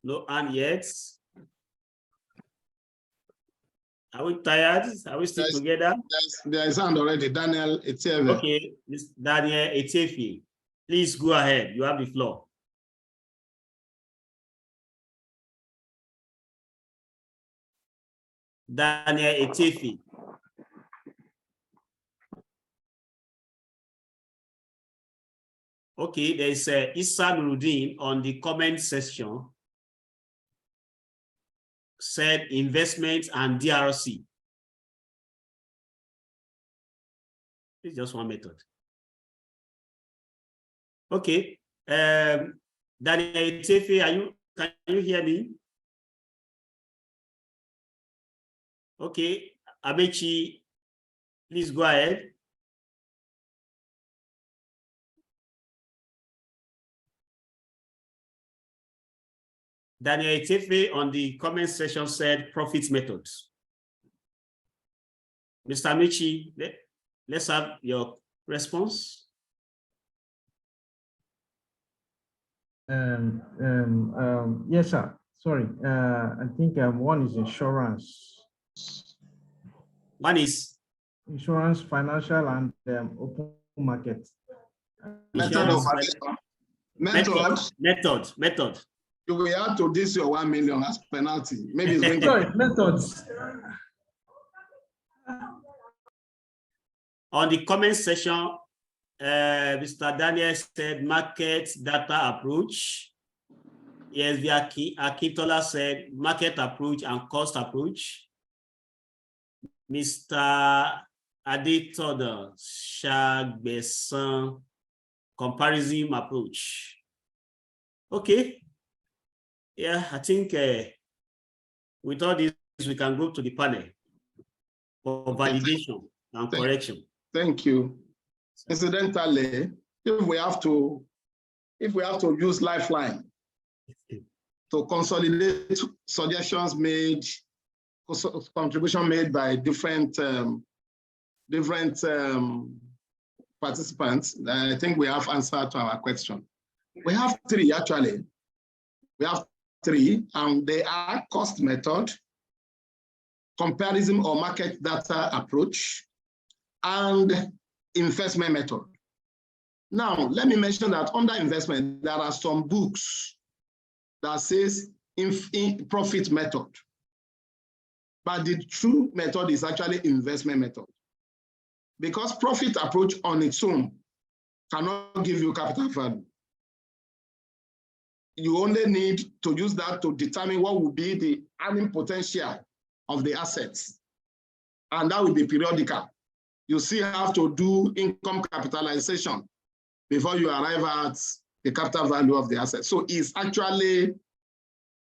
No hand yet. Are we tired? Are we still together? There is hand already. Daniel Etiefe. Okay, Daniel Etiefe. Please go ahead. You have the floor. Daniel Etiefe. Okay, there is Issa Nuruddin on the comment section. Said investment and DRC. It's just one method. Okay. Daniel Etiefe, can you hear me? Okay, Amechi, please go ahead. Daniel Etiefe on the comment section said profit methods. Mr. Amechi, let's have your response. Yes, sir. Sorry. I think one is insurance. One is insurance, financial, and open market. Method. You will add to this your 1 million as penalty. Maybe it's going to sorry, methods. On the comment section, Mr. Daniel said market data approach. Yes, Akintola said market approach and cost approach. Mr. Adetodo Shagbesan comparison approach. Okay. Yeah, I think with all these we can go to the panel for validation and correction. Thank you. Incidentally, if we have to use Lifeline to consolidate suggestions made, contribution made by different participants, I think we have answered to our question. We have three actually. We have three, and they are cost method, comparison or market data approach, and investment method. Now, let me mention that under investment, there are some books that says in profit method, but the true method is actually investment method, because profit approach on its own cannot give you capital value. You only need to use that to determine what will be the earning potential of the assets, and that will be periodical. You still have to do income capitalization before you arrive at the capital value of the asset. So it's actually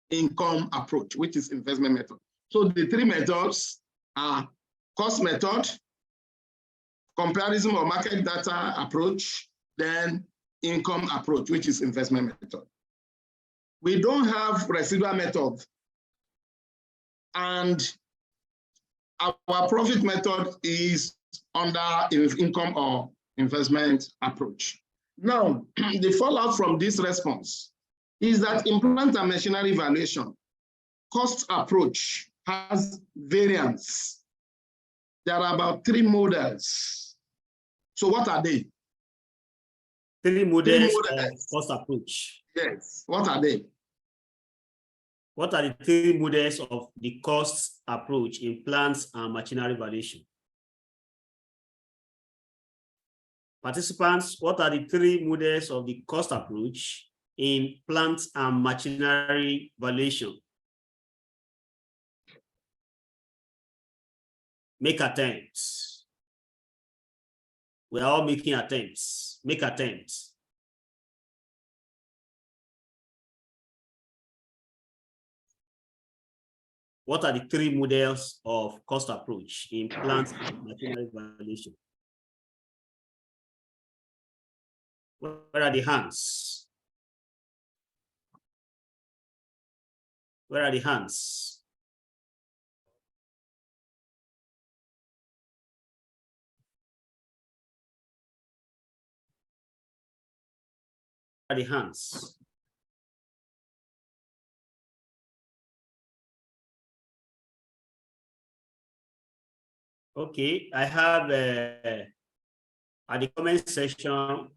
income approach, which is investment method. So the three methods are cost method, comparison or market data approach, then income approach, which is investment method. We don't have residual method, and our profit method is under income or investment approach. Now, the fallout from this response is that in plant and machinery valuation, cost approach has variance. There are about 3 models. So what are they? 3 models of cost approach. Yes, what are they? What are the 3 models of the cost approach in plants and machinery valuation? Participants, what are the 3 models of the cost approach in plants and machinery valuation? Make attempts. We are all making attempts. Make attempts. What are the 3 models of cost approach in plants and machinery valuation? Where are the hands? Where are the hands? Where are the hands? Okay, I have at the comment section,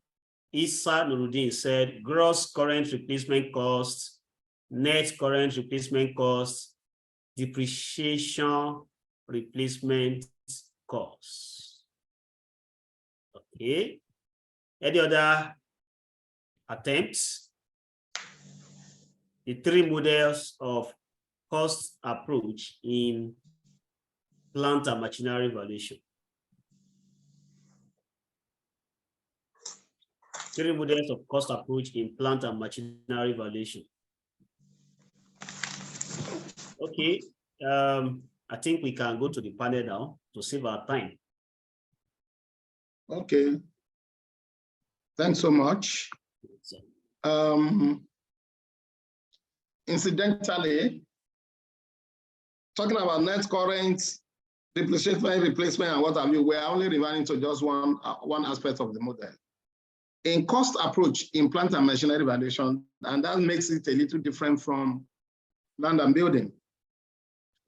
Issa Nuruddin said gross current replacement cost, net current replacement cost, depreciation replacement cost. Okay. Any other attempts? The 3 models of cost approach in plant and machinery valuation. 3 models of cost approach in plant and machinery valuation. Okay, I think we can go to the panel now to save our time. Okay. Thanks so much. Incidentally, talking about net current, depreciation, replacement, and what have you, we're only referring to just one aspect of the model. In cost approach in plant and machinery valuation, and that makes it a little different from land and building.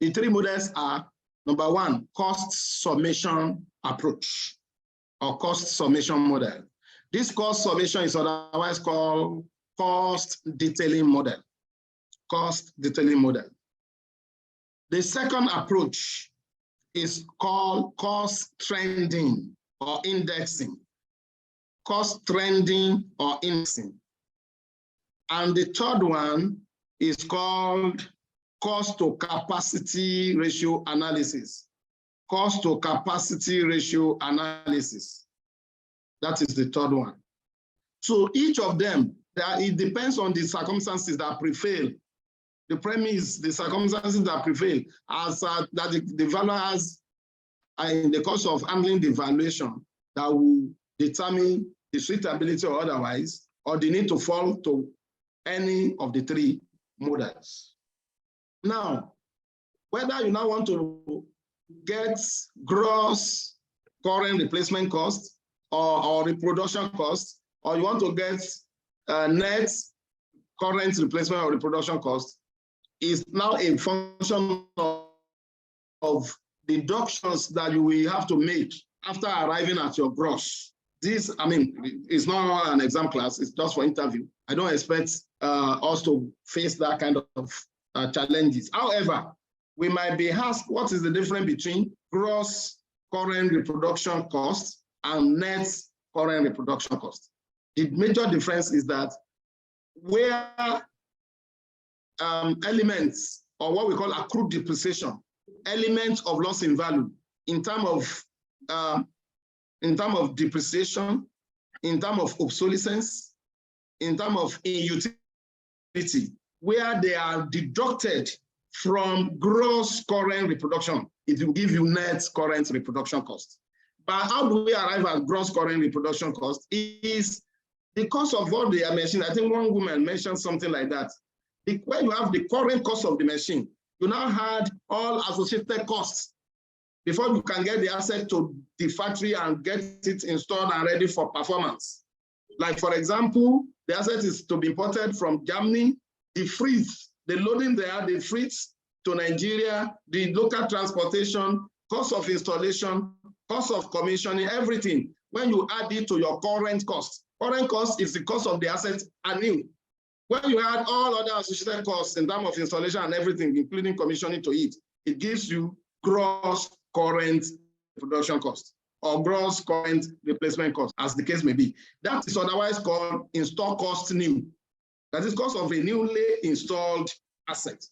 The 3 models are, number 1, cost summation approach or cost summation model. This cost summation is otherwise called cost detailing model. Cost detailing model. The second approach is called cost trending or indexing. Cost trending or indexing. And the third one is called cost to capacity ratio analysis. Cost to capacity ratio analysis. That is the third one. So each of them, it depends on the circumstances that prevail the premise, the circumstances that prevail, as that the value has in the course of handling the valuation that will determine the suitability or otherwise, or the need to fall to any of the three models. Now, whether you now want to get gross current replacement cost or reproduction cost, or you want to get net current replacement or reproduction cost, is now a function of deductions that you will have to make after arriving at your gross. This, I mean, it's not an exam class, it's just for interview. I don't expect us to face that kind of challenges. However, we might be asked, what is the difference between gross current reproduction cost and net current reproduction cost? The major difference is that where elements, or what we call accrued depreciation, elements of loss in value in terms of depreciation, in terms of obsolescence, in terms of inutility, where they are deducted from gross current reproduction, it will give you net current reproduction cost. But how do we arrive at gross current reproduction cost? It is the cost of what they are mentioning. I think one woman mentioned something like that. When you have the current cost of the machine, you now had all associated costs before you can get the asset to the factory and get it installed and ready for performance. Like, for example, the asset is to be imported from Germany, the freight, the loading there, the freight to Nigeria, the local transportation, cost of installation, cost of commissioning, everything. When you add it to your current cost is the cost of the asset anew. When you add all other associated costs in terms of installation and everything, including commissioning to it, it gives you gross current production cost or gross current replacement cost, as the case may be. That is otherwise called install cost new. That is cost of a newly installed asset.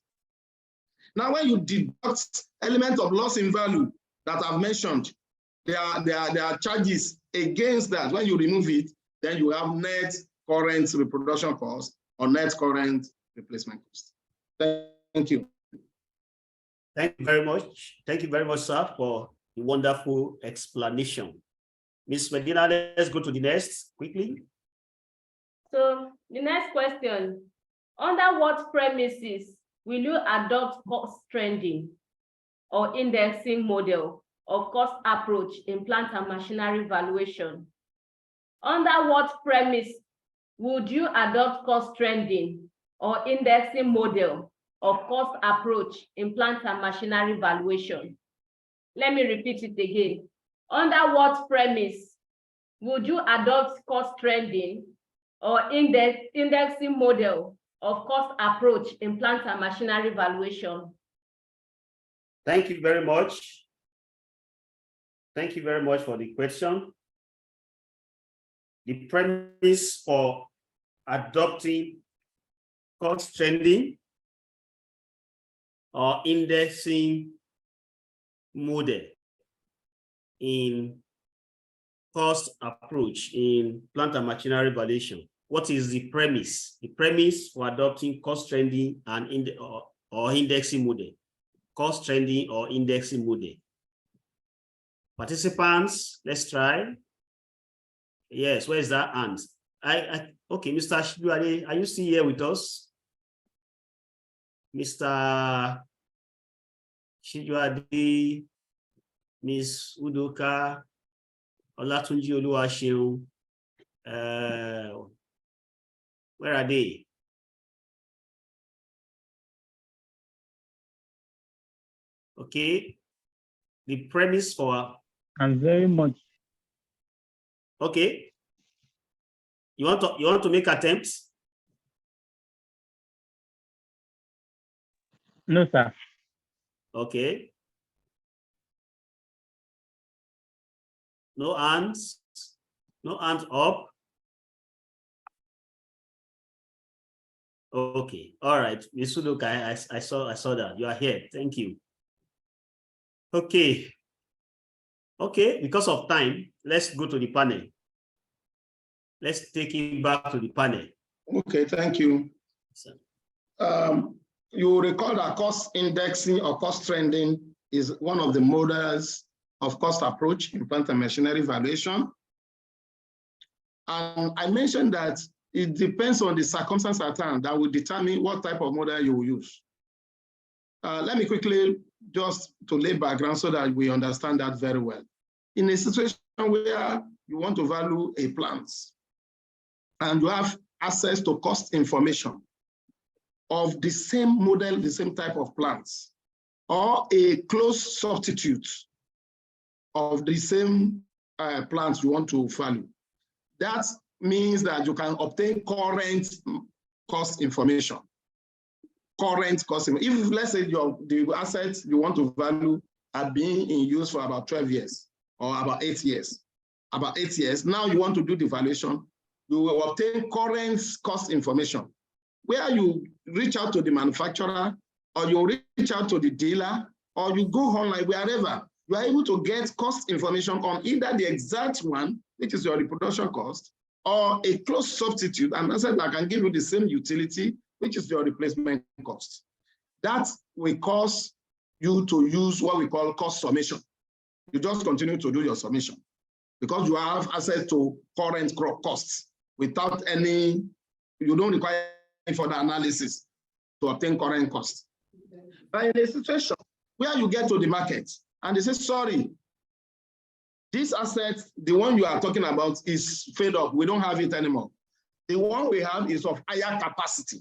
Now, when you deduct elements of loss in value that I've mentioned, there are charges against that. When you remove it, then you have net current reproduction cost or net current replacement cost. Thank you. Thank you very much. Thank you very much, sir, for the wonderful explanation. Ms. Medina, let's go to the next quickly. So the next question, under what premises will you adopt cost trending or indexing model of cost approach in plant and machinery valuation? Under what premise would you adopt cost trending or indexing model of cost approach in plant and machinery valuation? Let me repeat it again. Under what premise would you adopt cost trending or indexing model of cost approach in plant and machinery valuation? Thank you very much. Thank you very much for the question. The premise for adopting cost trending or indexing model in cost approach in plant and machinery valuation. What is the premise? The premise for adopting cost trending and or indexing model. Cost trending or indexing model. Participants, let's try. Yes, where is that hand? Okay, Mr. Shibuade, are you still here with us? Mr. Shibuade, Ms. Udoka, Olatunji Oluwaseun, where are they? Okay, the premise for... I'm very much. Okay. You want to make attempts? No, sir. Okay. No hands. No hands up. Okay. All right. Ms. Udoka, I saw that. You are here. Thank you. Okay. Okay, because of time, let's go to the panel. Let's take it back to the panel. Okay, thank you. you recall that cost indexing or cost trending is one of the models of cost approach in plant and machinery valuation. And I mentioned that it depends on the circumstance at hand that will determine what type of model you will use. Let me quickly just to lay background so that we understand that very well. In a situation where you want to value a plant and you have access to cost information of the same model, the same type of plants, or a close substitute of the same plants you want to value, that means that you can obtain current cost information. Current cost. If let's say the assets you want to value are being in use for about 12 years or about 8 years, now you want to do the valuation, you will obtain current cost information where you reach out to the manufacturer or you reach out to the dealer or you go online, wherever you are able to get cost information on either the exact one, which is your reproduction cost, or a close substitute, and I said I can give you the same utility, which is your replacement cost. That will cause you to use what we call cost summation. You just continue to do your summation because you have access to current costs without any, you don't require any further analysis to obtain current costs. But in a situation where you get to the market and they say, sorry, this asset, the one you are talking about is fed up, we don't have it anymore. The one we have is of higher capacity.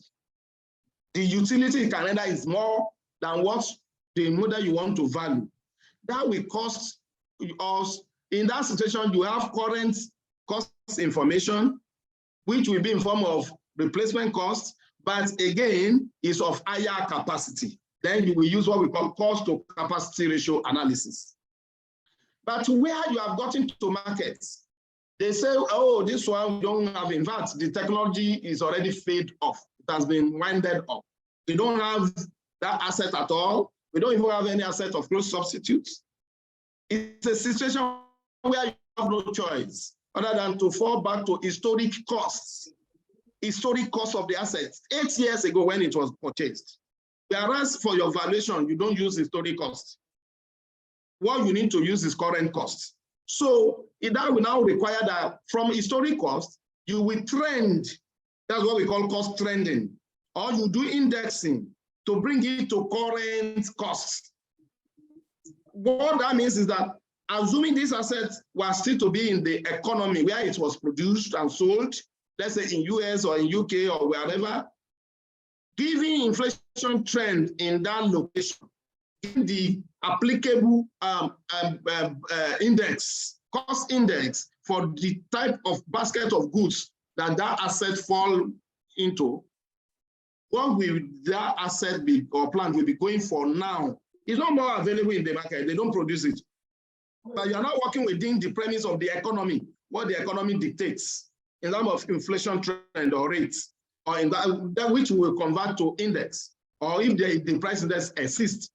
The utility in Canada is more than what the model you want to value. That will cost us, in that situation, you have current cost information, which will be in form of replacement cost, but again, is of higher capacity. Then you will use what we call cost to capacity ratio analysis. But where you have gotten to markets, they say, oh, this one we don't have. In fact, the technology is already fade off. It has been winded up. We don't have that asset at all. We don't even have any asset of close substitutes. It's a situation where you have no choice other than to fall back to historic costs of the assets 8 years ago when it was purchased. Whereas for your valuation, you don't use historic costs. What you need to use is current costs. So that will now require that from historic cost, you will trend. That's what we call cost trending. Or you do indexing to bring it to current costs. What that means is that assuming these assets were still to be in the economy where it was produced and sold, let's say in US or in UK or wherever, giving inflation trend in that location, in the applicable index, cost index for the type of basket of goods that asset fall into, what will that asset be or plant will be going for now? It's not more available in the market. They don't produce it. But you're not working within the premise of the economy, what the economy dictates in terms of inflation trend or rates, or in that which will convert to index, or if the price index exists.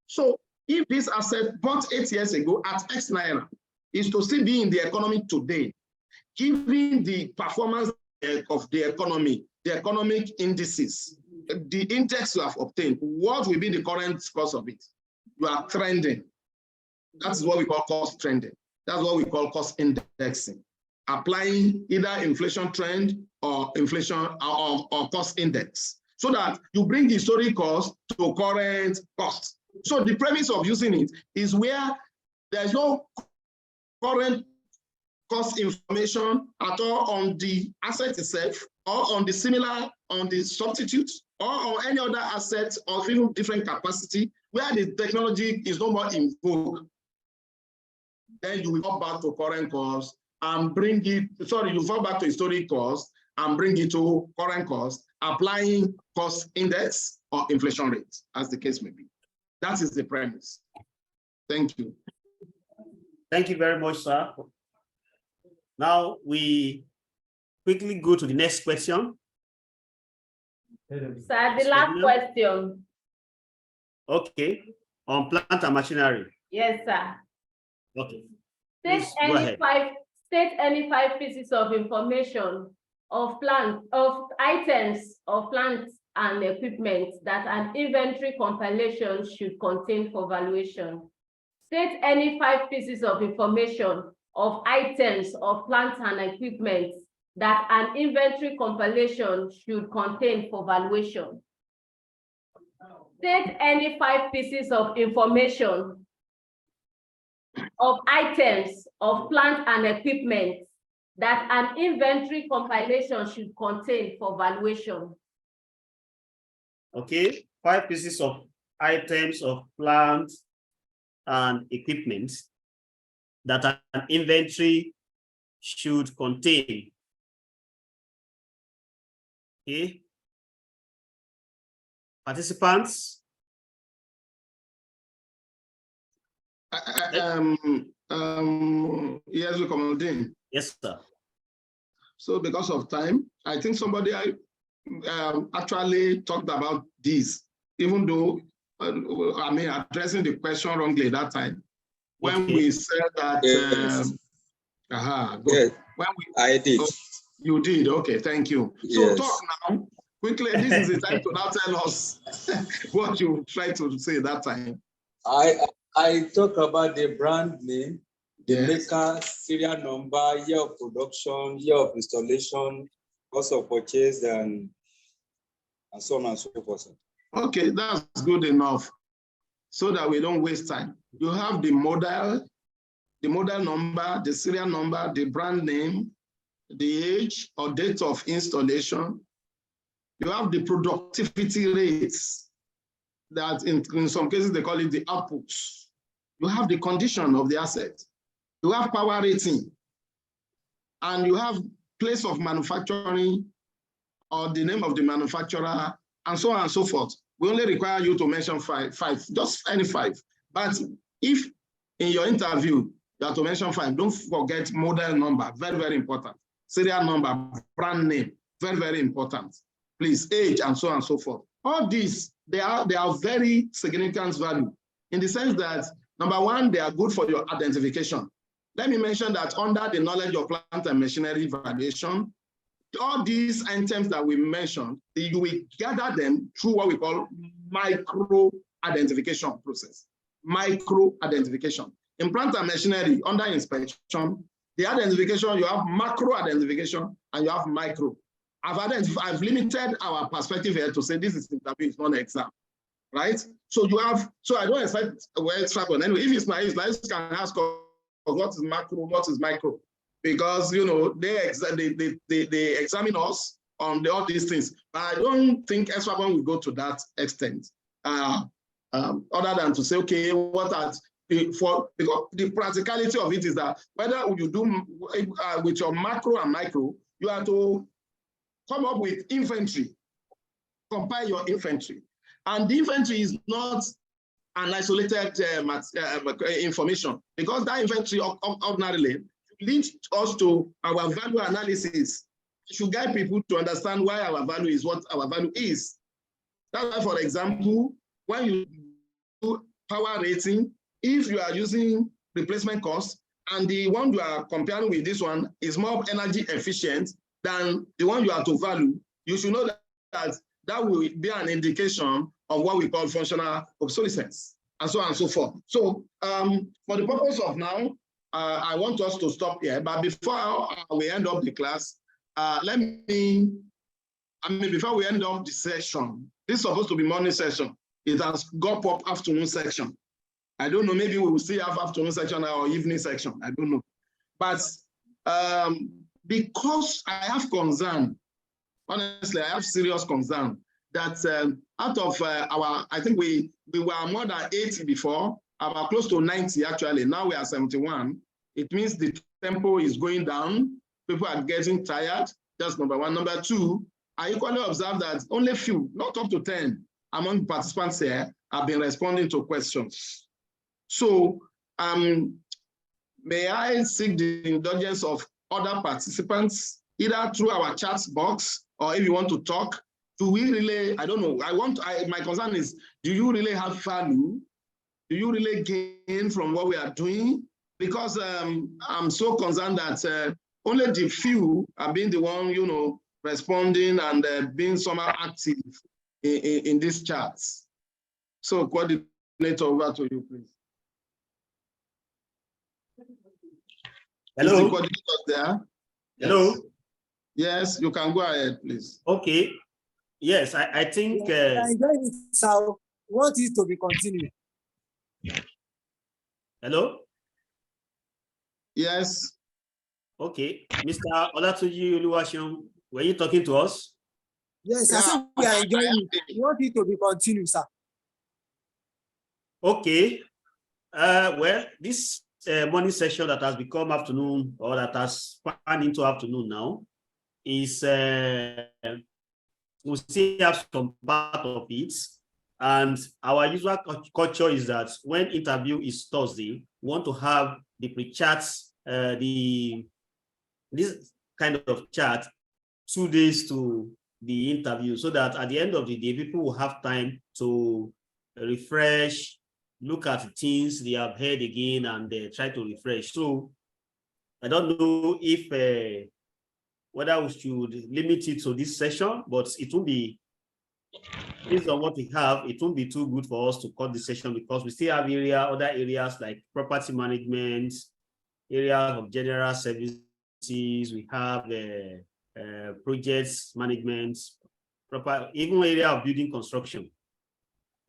So if this asset bought 8 years ago at X Naira is to still be in the economy today, given the performance of the economy, the economic indices, the index you have obtained, what will be the current cost of it? You are trending. That's what we call cost trending. That's what we call cost indexing. Applying either inflation trend or inflation or cost index, so that you bring the historic cost to current cost. So the premise of using it is where there's no current cost information at all on the asset itself, or on the similar, on the substitute, or on any other asset of even different capacity, where the technology is no more in vogue. Then you will go back to current cost and bring it, you fall back to historic cost and bring it to current cost, applying cost index or inflation rate, as the case may be. That is the premise. Thank you. Thank you very much, sir. Now we quickly go to the next question. Sir, the last question. Okay, on plant and machinery. Yes, sir. Okay. State any 5 pieces of information of items of plants and equipment that an inventory compilation should contain for valuation. State any 5 pieces of information of items of plant and equipment that an inventory compilation should contain for valuation. State any 5 pieces of information of items of plant and equipment that an inventory compilation should contain for valuation. Okay, 5 pieces of items of plant and equipment that an inventory should contain. Okay. Participants? Yes, we come in. Yes, sir. So because of time, I think somebody actually talked about this, even though I mean addressing the question wrongly that time when we said that. Yes. Yes. When I did. Oh, you did. Okay, thank you. So Yes. talk now quickly. This is the time to now tell us what you tried to say that time. I talk about the brand name, the Yes. maker, serial number, year of production, year of installation, cost of purchase, and so on and so forth. Okay, that's good enough. So that we don't waste time. You have the model number, the serial number, the brand name, the age or date of installation. You have the productivity rates that in some cases they call it the outputs. You have the condition of the asset. You have power rating. And you have place of manufacturing or the name of the manufacturer and so on and so forth. We only require you to mention five, just any 5. But if in your interview, you have to mention 5, don't forget model number, very, very important. Serial number, brand name, very, very important. Please, age and so on and so forth. All these, they are very significant value in the sense that, number 1, they are good for your identification. Let me mention that under the knowledge of plant and machinery valuation, all these items that we mentioned, you will gather them through what we call micro identification process. Micro identification. In plant and machinery, under inspection, the identification, you have macro identification and you have micro. I've limited our perspective here to say this is interview, it's not an exam, right? So you have, so I don't expect where it's happening. Anyway, if it's nice, let's can ask what is macro, what is micro. Because they examine us on all these things. But I don't think ESVARBON will go to that extent. Other than to say, okay, what are because the practicality of it is that whether you do with your macro and micro, you have to come up with inventory, compile your inventory, and the inventory is not an isolated information because that inventory ordinarily leads us to our value analysis. It should guide people to understand why our value is what our value is. That's why, for example, when you do power rating, if you are using replacement cost and the one you are comparing with this one is more energy efficient than the one you are to value, you should know that will be an indication of what we call functional obsolescence, and so on and so forth. So for the purpose of now, I want us to stop here, but before we end up the class, before we end up the session, this is supposed to be morning session. It has got up afternoon section. I don't know, maybe we will still have afternoon section or evening section. I don't know. But because I have concern, honestly, I have serious concern that out of I think we were more than 80 before, about close to 90 actually. Now we are 71. It means the tempo is going down. People are getting tired. That's number 1. Number 2, I equally observe that only few, not up to 10, among participants here have been responding to questions. So may I seek the indulgence of other participants, either through our chat box or if you want to talk, do we really, I don't know, my concern is, do you really have value? Do you really gain from what we are doing? Because I'm so concerned that only the few are being the one, responding and being somehow active in these charts. So coordinator, over to you, please. Hello. Is the coordinator there? Hello. Yes, you can go ahead, please. Okay. Yes, I think. I enjoyed it, so want it to be continued. Hello. Yes. Okay, Mr. Olatunji Oluwaseun, were you talking to us? Yes, I said we are enjoying it. We want it to be continued, sir. Okay. Well, this morning session that has become afternoon, or that has spanned into afternoon now, is we still have some part of it. And our usual culture is that when interview is Thursday, we want to have the pre-charts, this kind of chart 2 days to the interview, so that at the end of the day, people will have time to refresh, look at things they have heard again, and try to refresh. So I don't know if whether we should limit it to this session, but it will be, based on what we have, it won't be too good for us to cut the session, because we still have other areas like property management, areas of general services. We have projects management, even area of building construction.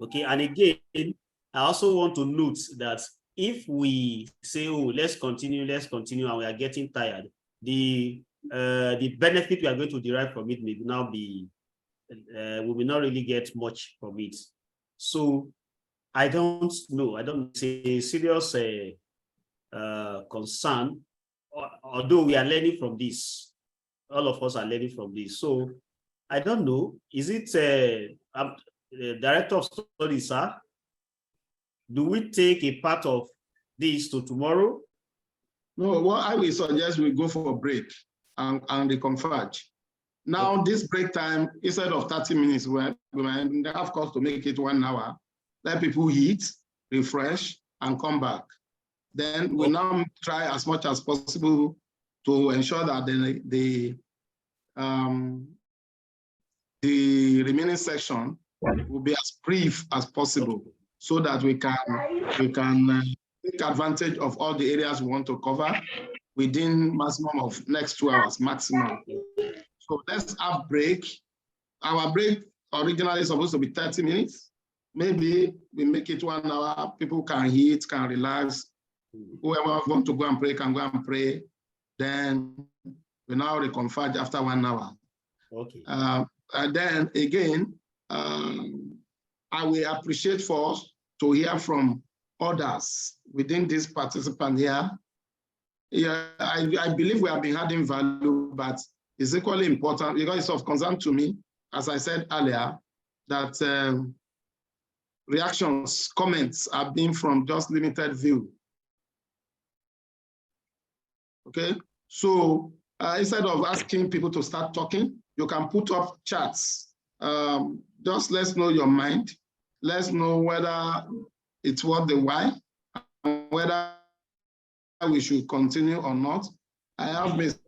Okay, and again, I also want to note that if we say, oh, let's continue, and we are getting tired, the benefit we are going to derive from it may now be, we will not really get much from it. So I don't know. I don't see serious concern, although we are learning from this. All of us are learning from this. So I don't know. Is it director of studies, sir? Do we take a part of this to tomorrow? No, what I will suggest we go for a break and reconverge. Now, this break time, instead of 30 minutes, we might have course to make it 1 hour. Let people eat, refresh, and come back. Then we now try as much as possible to ensure that the remaining section will be as brief as possible, so that we can take advantage of all the areas we want to cover within maximum of next 2 hours maximum. So let's have break. Our break originally is supposed to be 30 minutes. Maybe we make it 1 hour. People can eat, can relax. Whoever wants to go and pray can go and pray. Then we now reconverge after 1 hour. Okay. And then again, I will appreciate for us to hear from others within this participant here. Yeah, I believe we have been adding value, but it's equally important because it's of concern to me, as I said earlier, that reactions, comments are being from just limited view. Okay, so instead of asking people to start talking, you can put up chats. Just let's know your mind. Let's know whether it's worth the why, and whether we should continue or not. I have Mr.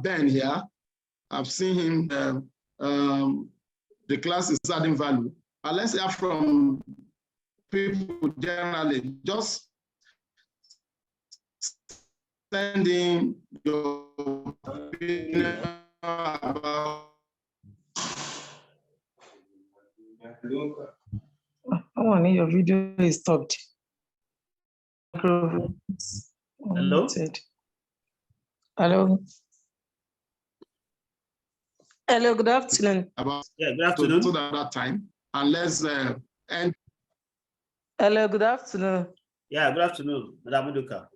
Ben here. I've seen him. The class is adding value. Let's hear from people generally. Just sending your opinion about. Oh, your video is stopped. Hello? Hello. Hello, good afternoon. Yeah, good afternoon. To that time, and let's end. Hello, good afternoon. Yeah, good afternoon, Madam Udoka.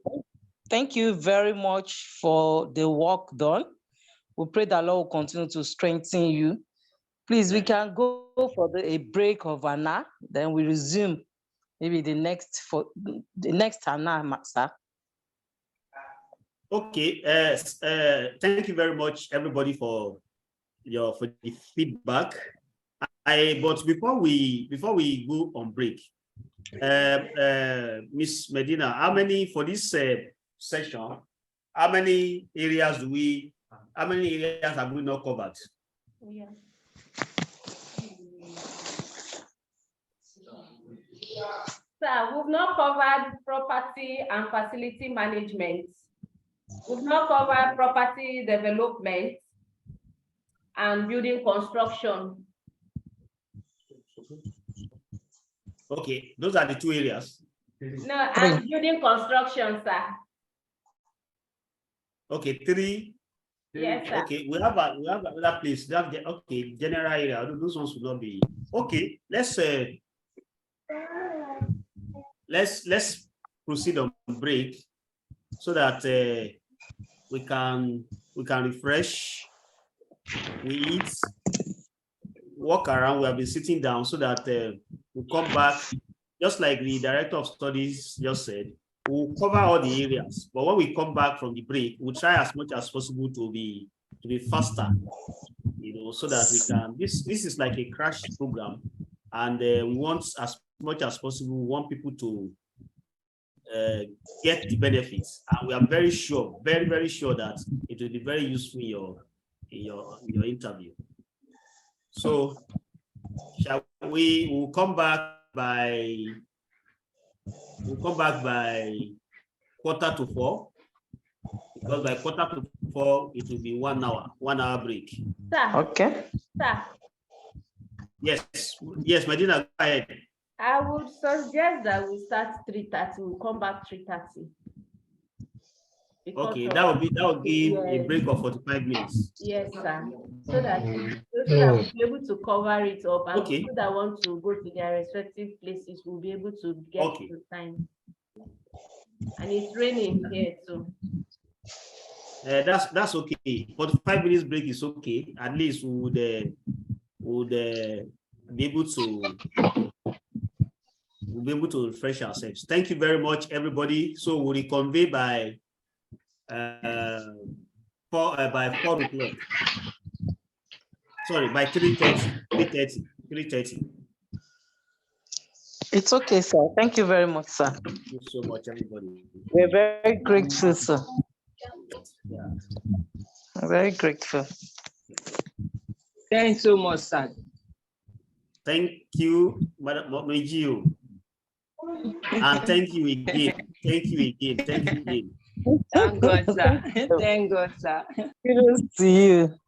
Thank you very much for the work done. We pray that Lord will continue to strengthen you. Please, we can go for a break of an hour, then we resume maybe the next hour, sir. Okay. Thank you very much, everybody, for the feedback. But before we go on break, Miss Medina, how many for this session? How many areas have we not covered? Yeah. Sir, we've not covered property and facility management. We've not covered property development and building construction. Okay, those are the 2 areas. No, and building construction, sir. Okay, 3. Yes, sir. Okay, we have another place. That okay, general area. Those ones will not be okay. Let's proceed on break so that we can refresh, we eat, walk around. We have been sitting down so that we come back, just like the director of studies just said. We'll cover all the areas, but when we come back from the break, we'll try as much as possible to be faster, so that we can. This is like a crash program, and we want as much as possible. We want people to get the benefits, and we are very sure, very sure that it will be very useful in your interview. So, shall we? We'll come back by 3:45, because by 4:45 it will be 1 hour break. Sir. Okay. Sir. Yes, Medina, go ahead. I would suggest that we start 3:30. We'll come back 3:30. Okay, that would give a break of 45 minutes. Yes, sir. So that we'll be able to cover it up, and people that want to go to their respective places will be able to get to time. And it's raining here too. That's okay. 45 minutes break is okay. At least we would be able to refresh ourselves. Thank you very much, everybody. So we'll reconvene by 4 o'clock. Sorry, by 3:30. It's okay, sir. Thank you very much, sir. Thank you so much, everybody. We're very grateful, sir. Yeah. Very grateful. Thanks so much, sir. Thank you, Madam Mejiu. And thank you again. Thank you again. Thank God, sir. Thank God, sir. Kudos to you.